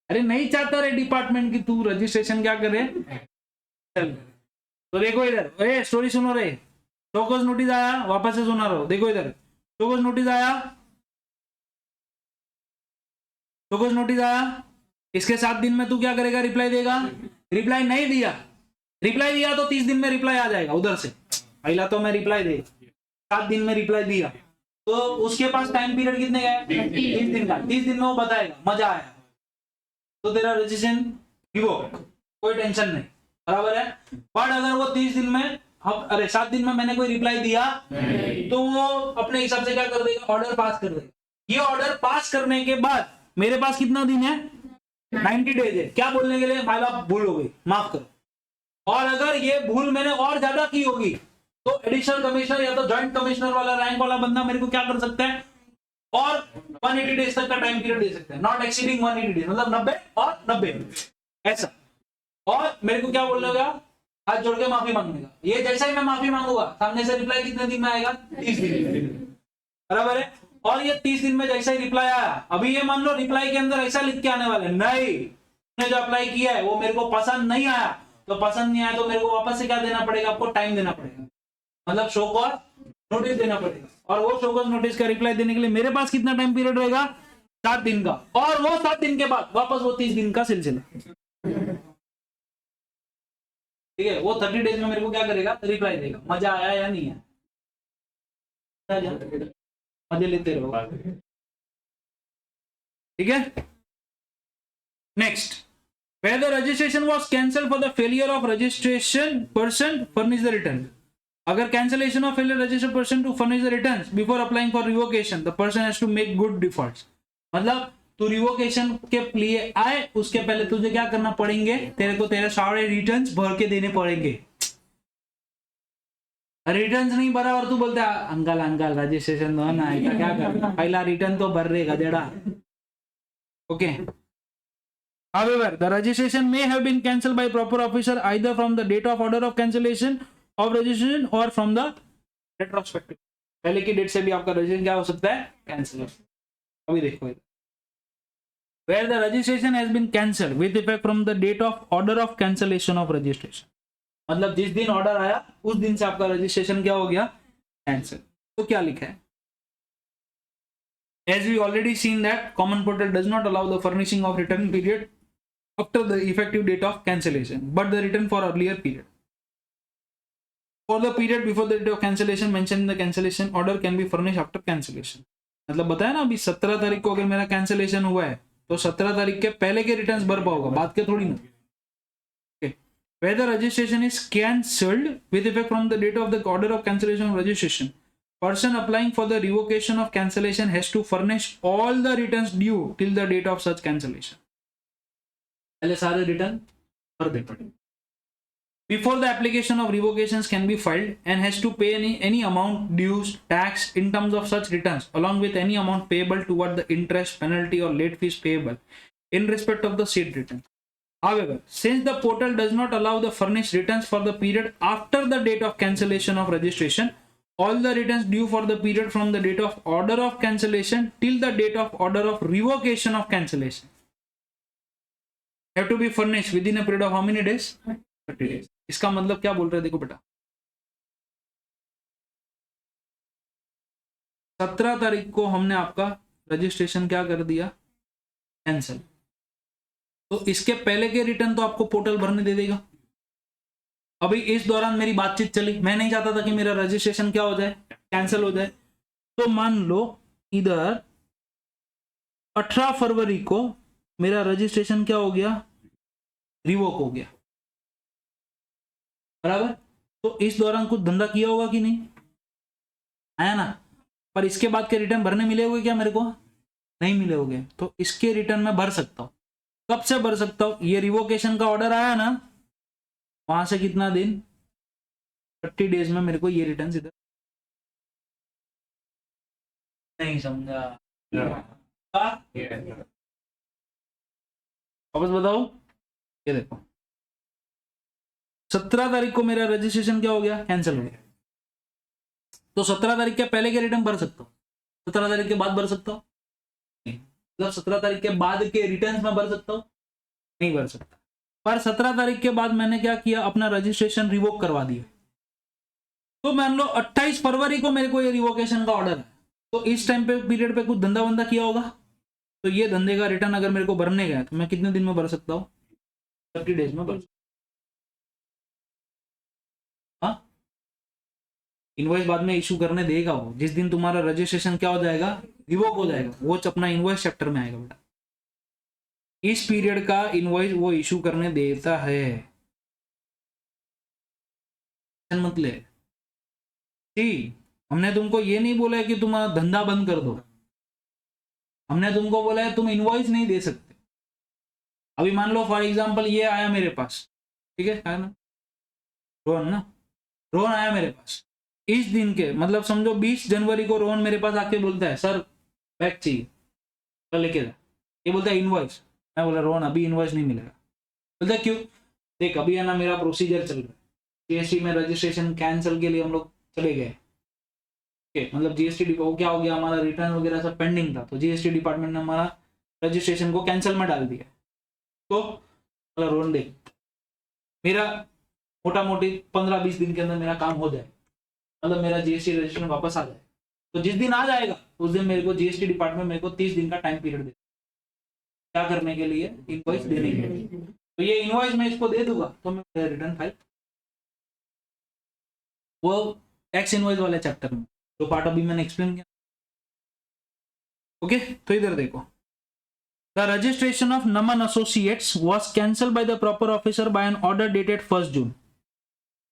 अरे नहीं चाहता रे डिपार्टमेंट की तू रजिस्ट्रेशन क्या करे, चल तो देखो इधर, ए स्टोरी सुनो रे, शोकॉज नोटिस आया, वापस से सुना रहा, देखो इधर शोकॉज नोटिस आया, शोकॉज नोटिस आया, इसके 7 दिन में तू क्या करेगा, रिप्लाई देगा। रिप्लाई नहीं दिया, रिप्लाई दिया तो 30 दिन में रिप्लाई आ जाएगा उधर से, पहला तो मैं रिप्लाई दे, 7 दिन में रिप्लाई दिया तो उसके पास टाइम पीरियड कितने का है, 30 दिन का। 30 दिन में वो बताएगा मजा आया तो तेरा रजिस्ट्रेशन रिवोक, कोई टेंशन नहीं, बराबर है। बट अगर वो 30 दिन में, अरे 7 दिन में मैंने कोई रिप्लाई दिया तो वो अपने हिसाब से क्या कर देगा, ऑर्डर पास कर देगा। ये ऑर्डर पास करने के बाद मेरे पास कितना दिन है, 90 डेज है, क्या बोलने के लिए, भाई बाप भूल हो गई, माफ करो। और अगर ये भूल मैंने और ज्यादा की होगी तो एडिशनल कमिश्नर या तो जॉइंट कमिश्नर वाला रैंक वाला बंदा मेरे को क्या कर सकता है, और 180 डेज तक का टाइम पीरियड दे सकता है, नॉट एक्सीडिंग 180 डेज, मतलब 90 और 90 ऐसा। और मेरे को क्या बोलने होगा, हाथ जोड़ के माफी मांगने का। ये जैसा ही मैं माफी मांगूंगा सामने से रिप्लाई कितने दिन में आएगा, 30 दिन, बराबर है। और ये 30 दिन में जैसा ही रिप्लाई आया, अभी ये मान लो रिप्लाई के अंदर ऐसा लिख के आने वाले, नहीं जो अप्लाई किया है वो मेरे को पसंद नहीं आया, तो पसंद नहीं आया तो मेरे को वापस से क्या देना पड़ेगा, आपको टाइम देना पड़ेगा, मतलब शो कॉज नोटिस देना पड़ेगा। और वो शो कॉज नोटिस का रिप्लाई देने के लिए मेरे पास कितना टाइम पीरियड रहेगा, 7 दिन का। और वो 7 दिन के बाद वापस वो 30 दिन का सिलसिला, ठीक है। वो 30 डेज में मेरे को क्या करेगा, रिप्लाई देगा। मजा आया या नहीं है, मजे लेते रहो, ठीक है। Next, where the registration was cancelled for the failure of registration person furnish the return। अगर cancellation of failure registered person to furnish the returns before applying for revocation the person has to make good defaults। मतलब तू revocation के लिए आए उसके पहले तुझे क्या करना पड़ेंगे, तेरे को तेरे सारे रिटर्न्स भर के देने पड़ेंगे। रिटर्न्स नहीं भरा और तू बोलता अंकल अंकल रजिस्ट्रेशन दो ना, ऐसा क्या कर, पहला रिटर्न तो भर रहे गधेड़ा, okay. However, the registration may have been cancelled by proper officer either from the date of order of cancellation of registration or from the retrospective। पहले की डेट से भी आपका रजिस्ट्रेशन क्या हो सकता है, कैंसिल। अभी देखो, where the registration has been cancelled with effect from the date of order of cancellation of registration, मतलब जिस दिन ऑर्डर आया उस दिन से आपका रजिस्ट्रेशन क्या हो गया, कैंसिल। तो क्या लिखा है? As we already seen that common portal does not allow the furnishing of return period after the effective date of cancellation, but the return for earlier period. For the period before the date of cancellation mentioned in the cancellation order can be furnished after cancellation. मतलब बताया ना, अभी 17 तारीख को अगर मेरा cancellation हुआ है तो 17 तारीख के पहले के रिटर्न्स भर पाओगे, बाद के थोड़ी ना। Okay. Whether registration is cancelled with effect from the date of the order of cancellation of registration, person applying for the revocation of cancellation has to furnish all the returns due till the date of such cancellation. पहले सारे return भर दे पड़े। Before the application of revocations can be filed and has to pay any amount, dues, tax in terms of such returns, along with any amount payable toward the interest, penalty or late fees payable in respect of the said return. However, since the portal does not allow the furnished returns for the period after the date of cancellation of registration, all the returns due for the period from the date of order of cancellation till the date of order of revocation of cancellation have to be furnished within a period of how many days? 30 days. इसका मतलब क्या बोल रहे हैं देखो बेटा, 17 तारीख को हमने आपका रजिस्ट्रेशन क्या कर दिया? कैंसिल। तो इसके पहले के रिटर्न तो आपको पोर्टल भरने दे देगा। अभी इस दौरान मेरी बातचीत चली, मैं नहीं चाहता था कि मेरा रजिस्ट्रेशन क्या हो जाए? कैंसिल हो जाए। तो मान लो इधर 18 फरवरी को मेरा रजिस्ट्रेशन क्या हो गया? रिवोक हो गया, बराबर। तो इस दौरान कुछ धंधा किया होगा कि नहीं? आया ना। पर इसके बाद के रिटर्न भरने मिले होंगे क्या मेरे को? नहीं मिले होंगे। तो इसके रिटर्न मैं भर सकता हूं। कब से भर सकता हूं? ये रिवोकेशन का ऑर्डर आया ना, वहां से कितना दिन? 30 डेज में मेरे को ये रिटर्न इधर। नहीं समझा? वापस बताओ। ये देखो 17 तारीख को मेरा रजिस्ट्रेशन क्या हो गया? कैंसिल हो गया। तो 17 तारीख के पहले के रिटर्न भर सकता हूँ, 17 तारीख के बाद भर सकता हूँ? मतलब 17 तारीख के बाद के रिटर्न में भर सकता हूँ? नहीं भर सकता। पर 17 तारीख के बाद मैंने क्या किया? अपना रजिस्ट्रेशन रिवोक करवा दिया। तो मान लो 28 फरवरी को मेरे को ये रिवोकेशन का ऑर्डर है, तो इस टाइम पे पीरियड पे कुछ धंधा वंदा किया होगा। तो ये धंधे का रिटर्न अगर मेरे को भरने गया तो मैं कितने दिन में भर सकता हूँ? 30 डेज में भर। हाँ, इनवॉइस बाद में इशू करने देगा वो, जिस दिन तुम्हारा रजिस्ट्रेशन क्या हो जाएगा? रिवोक हो जाएगा। वो अपना इनवॉइस चैप्टर में आएगा बेटा। इस पीरियड का इनवॉइस वो इशू करने देता है। मतलब जी, हमने तुमको ये नहीं बोला है कि तुम धंधा बंद कर दो, हमने तुमको बोला है तुम इनवॉइस नहीं दे सकते। अभी मान लो फॉर एग्जांपल ये आया मेरे पास, ठीक है ना, रोहन ना, रोहन आया मेरे पास इस दिन के, मतलब समझो 20 जनवरी को रोहन मेरे पास आके बोलता है सर बैग चाहिए, लेके जा। ये बोलता है इनवॉइस। मैं बोला रोहन अभी इनवॉइस नहीं मिलेगा। बोलता क्यों? देख अभी है ना मेरा प्रोसीजर चल रहा है, जीएसटी में रजिस्ट्रेशन कैंसिल के लिए हम लोग चले गए। मतलब जीएसटी वो क्या हो गया, हमारा रिटर्न वगैरह सब पेंडिंग था, तो जीएसटी डिपार्टमेंट ने हमारा रजिस्ट्रेशन को कैंसिल में डाल दिया। तो मतलब रोहन देख मेरा मोटा मोटी 15-20 दिन के अंदर मेरा काम हो जाए, मतलब मेरा जीएसटी रजिस्ट्रेशन वापस आ जाए। तो जिस दिन आ जाएगा उस दिन मेरे को जीएसटी डिपार्टमेंट मेरे को 30 दिन का टाइम पीरियड दे, क्या करने के लिए? इनवॉइस देने के लिए। तो ये इनवॉइस मैं इसको दे दूंगा तो मैं रिटर्न फाइल, वो टैक्स इनवॉइस वाले चैप्टर में जो पार्ट अभी मैंने एक्सप्लेन किया। ओके, तो इधर देखो, the registration of Naman associates was cancelled by the proper officer by an order dated 1 June.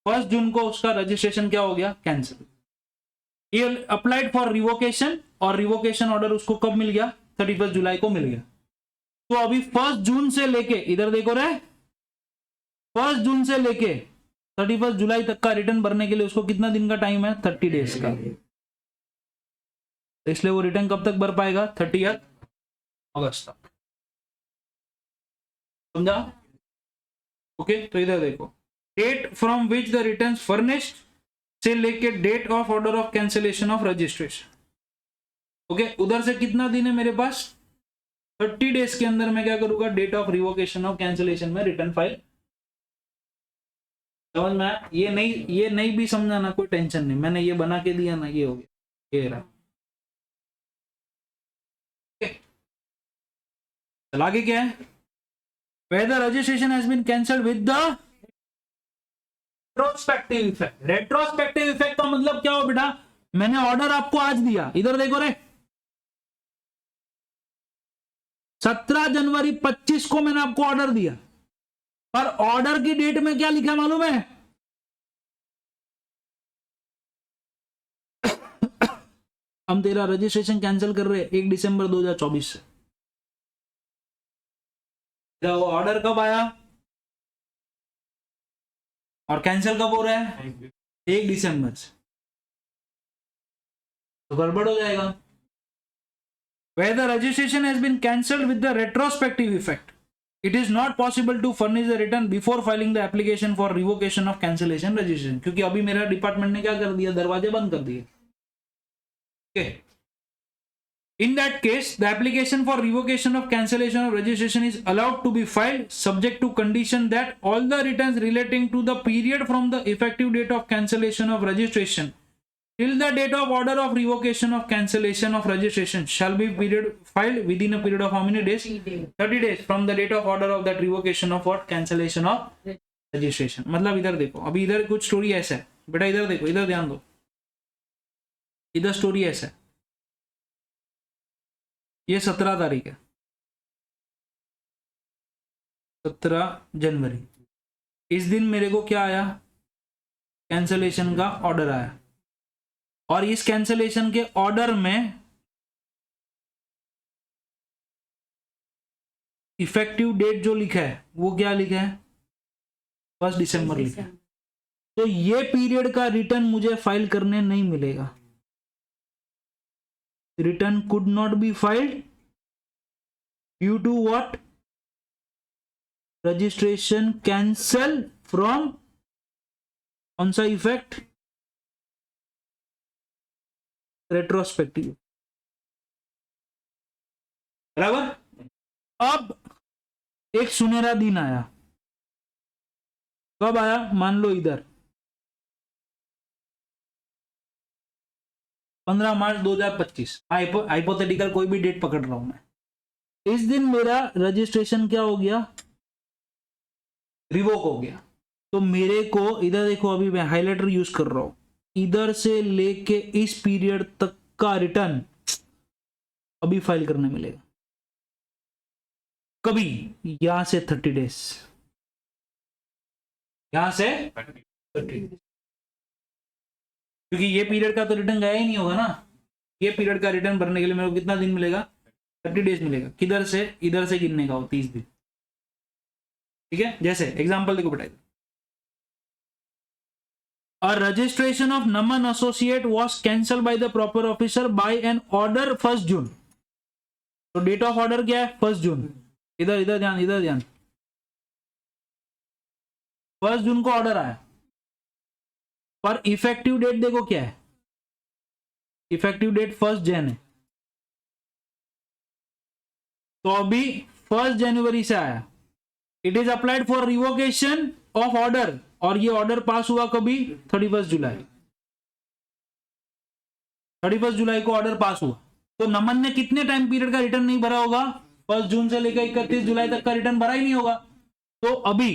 1 जून को उसका रजिस्ट्रेशन क्या हो गया? कैंसिल। ये अप्लाइड फॉर रिवोकेशन, और रिवोकेशन ऑर्डर उसको कब मिल गया? 31 जुलाई को मिल गया। तो अभी 1 जून से लेके, इधर देखो रे, 1 जून से लेके 31 जुलाई तक का रिटर्न भरने के लिए उसको कितना दिन का टाइम है? 30 डेज का। इसलिए वो रिटर्न कब तक भर पाएगा? 30 अगस्त तक। समझा? ओके, तो इधर देखो, date from which the return furnished से लेके date of order of cancellation of registration. Okay, उधर से कितना दिन है मेरे पास? 30 डेज के अंदर मैं क्या करूंगा? Date of revocation of cancellation में रिटर्न फाइल समझ में आया? ये नहीं भी समझाना कोई टेंशन नहीं, मैंने ये बना के दिया ना, ये हो गया, ये रहा। चल आगे क्या है? Whether registration has been cancelled with the retrospective effect। retrospective effect का मतलब क्या हो बेटा? मैंने ऑर्डर आपको आज दिया, इधर देखो रे, 17 जनवरी 25 को मैंने आपको ऑर्डर दिया, पर ऑर्डर की डेट में क्या लिखा मालूम है? हम तेरा रजिस्ट्रेशन कैंसिल कर रहे हैं 1 दिसंबर 2024 से। वो ऑर्डर कब आया और कैंसिल कब हो रहा है? 1 दिसंबर से, तो गड़बड़ हो जाएगा। Where the registration has been cancelled with the retrospective effect, it is not possible to furnish the return before filing the application for revocation of cancellation registration। क्योंकि अभी मेरा डिपार्टमेंट ने क्या कर दिया? दरवाजे बंद कर दिए। Okay. In that case, the application for revocation of cancellation of registration is allowed to be filed subject to condition that all the returns relating to the period from the effective date of cancellation of registration till the date of order of revocation of cancellation of registration shall be filed within a period of how many days? 30 days from the date of order of that revocation of what? Cancellation of registration। मतलब इधर देखो, अभी इधर कुछ story ऐसा है बेटा, इधर देखो, इधर ध्यान दो, इधर स्टोरी ऐसा है। ये 17 तारीख है, 17 जनवरी। इस दिन मेरे को क्या आया? कैंसलेशन का ऑर्डर आया, और इस कैंसलेशन के ऑर्डर में इफेक्टिव डेट जो लिखा है वो क्या लिखा है? 1 दिसंबर लिखा है। तो ये पीरियड का रिटर्न मुझे फाइल करने नहीं मिलेगा। Return could not be filed due to what? Registration cancel from कौन सा इफेक्ट? रेट्रोस्पेक्टिव। बराबर। अब एक सुनहरा दिन आया, कब आया? मान लो इधर 15 मार्च 2025, हाइपोथेटिकल कोई भी डेट पकड़ रहा हूं मैं। इस दिन मेरा रजिस्ट्रेशन क्या हो गया? रिवोक हो गया। तो मेरे को इधर देखो, अभी मैं हाइलाइटर यूज कर रहा हूं, इधर से लेके इस पीरियड तक का रिटर्न अभी फाइल करने मिलेगा। कभी यहां से 30 डेज, यहां से 30 डेज, क्योंकि ये पीरियड का तो रिटर्न गया ही नहीं होगा ना। ये पीरियड का रिटर्न भरने के लिए मेरे को कितना दिन मिलेगा? 30 डेज मिलेगा। किधर से? इधर से गिनने का हो 30 दिन। ठीक है, जैसे एग्जांपल देखो बेटा, a registration of Naman associate was cancel by the proper officer by an order 1 June. तो डेट ऑफ ऑर्डर क्या है? 1 जून। इधर इधर ध्यान, इधर ध्यान, 1 जून को ऑर्डर आया, पर इफेक्टिव डेट देखो क्या है? इफेक्टिव डेट 1 जन है, तो अभी 1 जनवरी से आया। It is applied for revocation of order, और ये ऑर्डर पास हुआ कभी? 31 जुलाई। 31 जुलाई को ऑर्डर पास हुआ। तो नमन ने कितने टाइम पीरियड का रिटर्न नहीं भरा होगा? 1 जून से लेकर 31 जुलाई तक का रिटर्न भरा ही नहीं होगा। तो अभी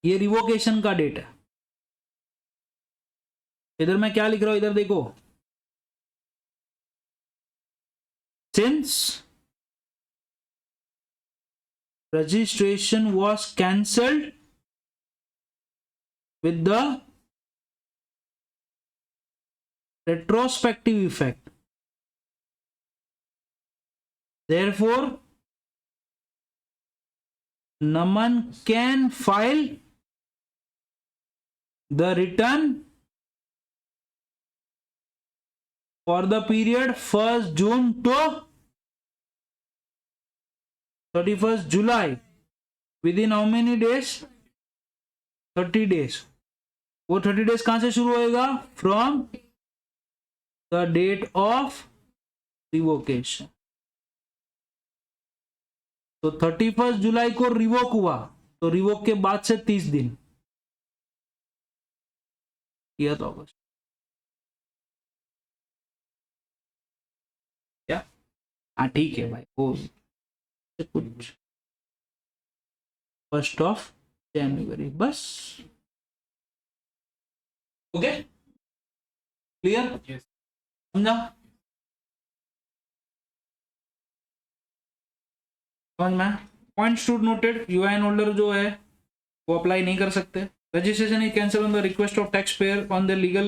ये रिवोकेशन का डेट है। इधर मैं क्या लिख रहा हूं? इधर देखो, since registration was cancelled with the retrospective effect, therefore Naman can file the return for the period 1st June to 31st July within how many days? 30 days। वो 30 डेज कहां से शुरू होएगा? From the date of revocation. तो 31 जुलाई को revoke हुआ, तो revoke के बाद से 30 दिन किया तो अगस्त क्या? हाँ ठीक है भाई, वो कुछ 1 जनवरी बस। Okay clear? समझा? समझ में? Points to noted, UIN holder जो है वो अप्लाई नहीं कर सकते। Registration is cancel on the request of tax payer on the legal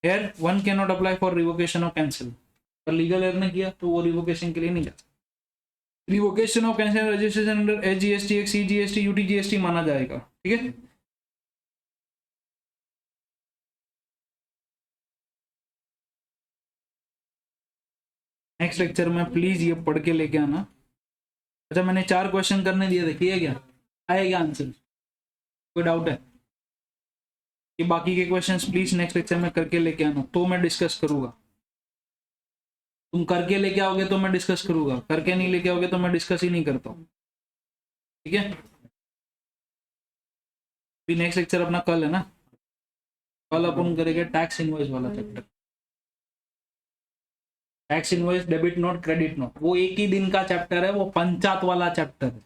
heir, one can not apply for revocation of cancel. अगर लीगल हेयर ने किया तो वो रिवोकेशन के लिए नहीं जा सकता। Revocation of cancel registration under HGST, CGST, UTGST माना जाएगा। ठीक है, नेक्स्ट लेक्चर में प्लीज ये पढ़ के लेके आना। अच्छा मैंने 4 क्वेश्चन करने दिए थे, किए क्या? आए क्या आंसर? कोई डाउट है कि बाकी के क्वेश्चंस प्लीज नेक्स्ट लेक्चर में करके लेके आना, तो मैं डिस्कस करूंगा। तुम करके लेके आओगे तो मैं डिस्कस करूंगा, करके नहीं लेके आओगे तो मैं डिस्कस ही नहीं करता हूँ। ठीक है, भी नेक्स्ट लेक्चर अपना कल है ना, कल अपन करेंगे टैक्स इनवॉइस वाला chapter. Tax invoice, debit note, credit note, वो एक ही दिन का चैप्टर है, वो पंचायत वाला चैप्टर है,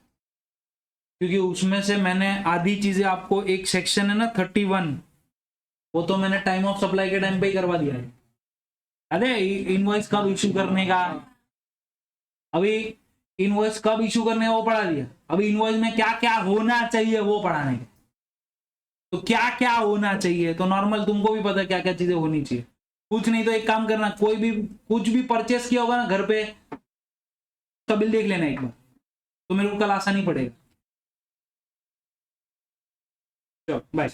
क्योंकि उसमें से मैंने आधी चीजें आपको, एक सेक्शन है ना 31, वो तो मैंने टाइम ऑफ सप्लाई के टाइम पे ही करवा दिया है। अरे इनवॉइस कब इशू करने का, अभी इनवॉइस कब इशू करने का वो पढ़ा दिया। अभी इनवॉइस में क्या क्या होना चाहिए वो पढ़ाने का। तो क्या क्या होना चाहिए तो नॉर्मल तुमको भी पता है क्या क्या चीजें होनी चाहिए। कुछ नहीं तो एक काम करना, कोई भी कुछ भी परचेस किया होगा ना घर पे, तो बिल देख लेना एक बार, तो मेरे को कल आसानी पड़ेगा। चलो बाय।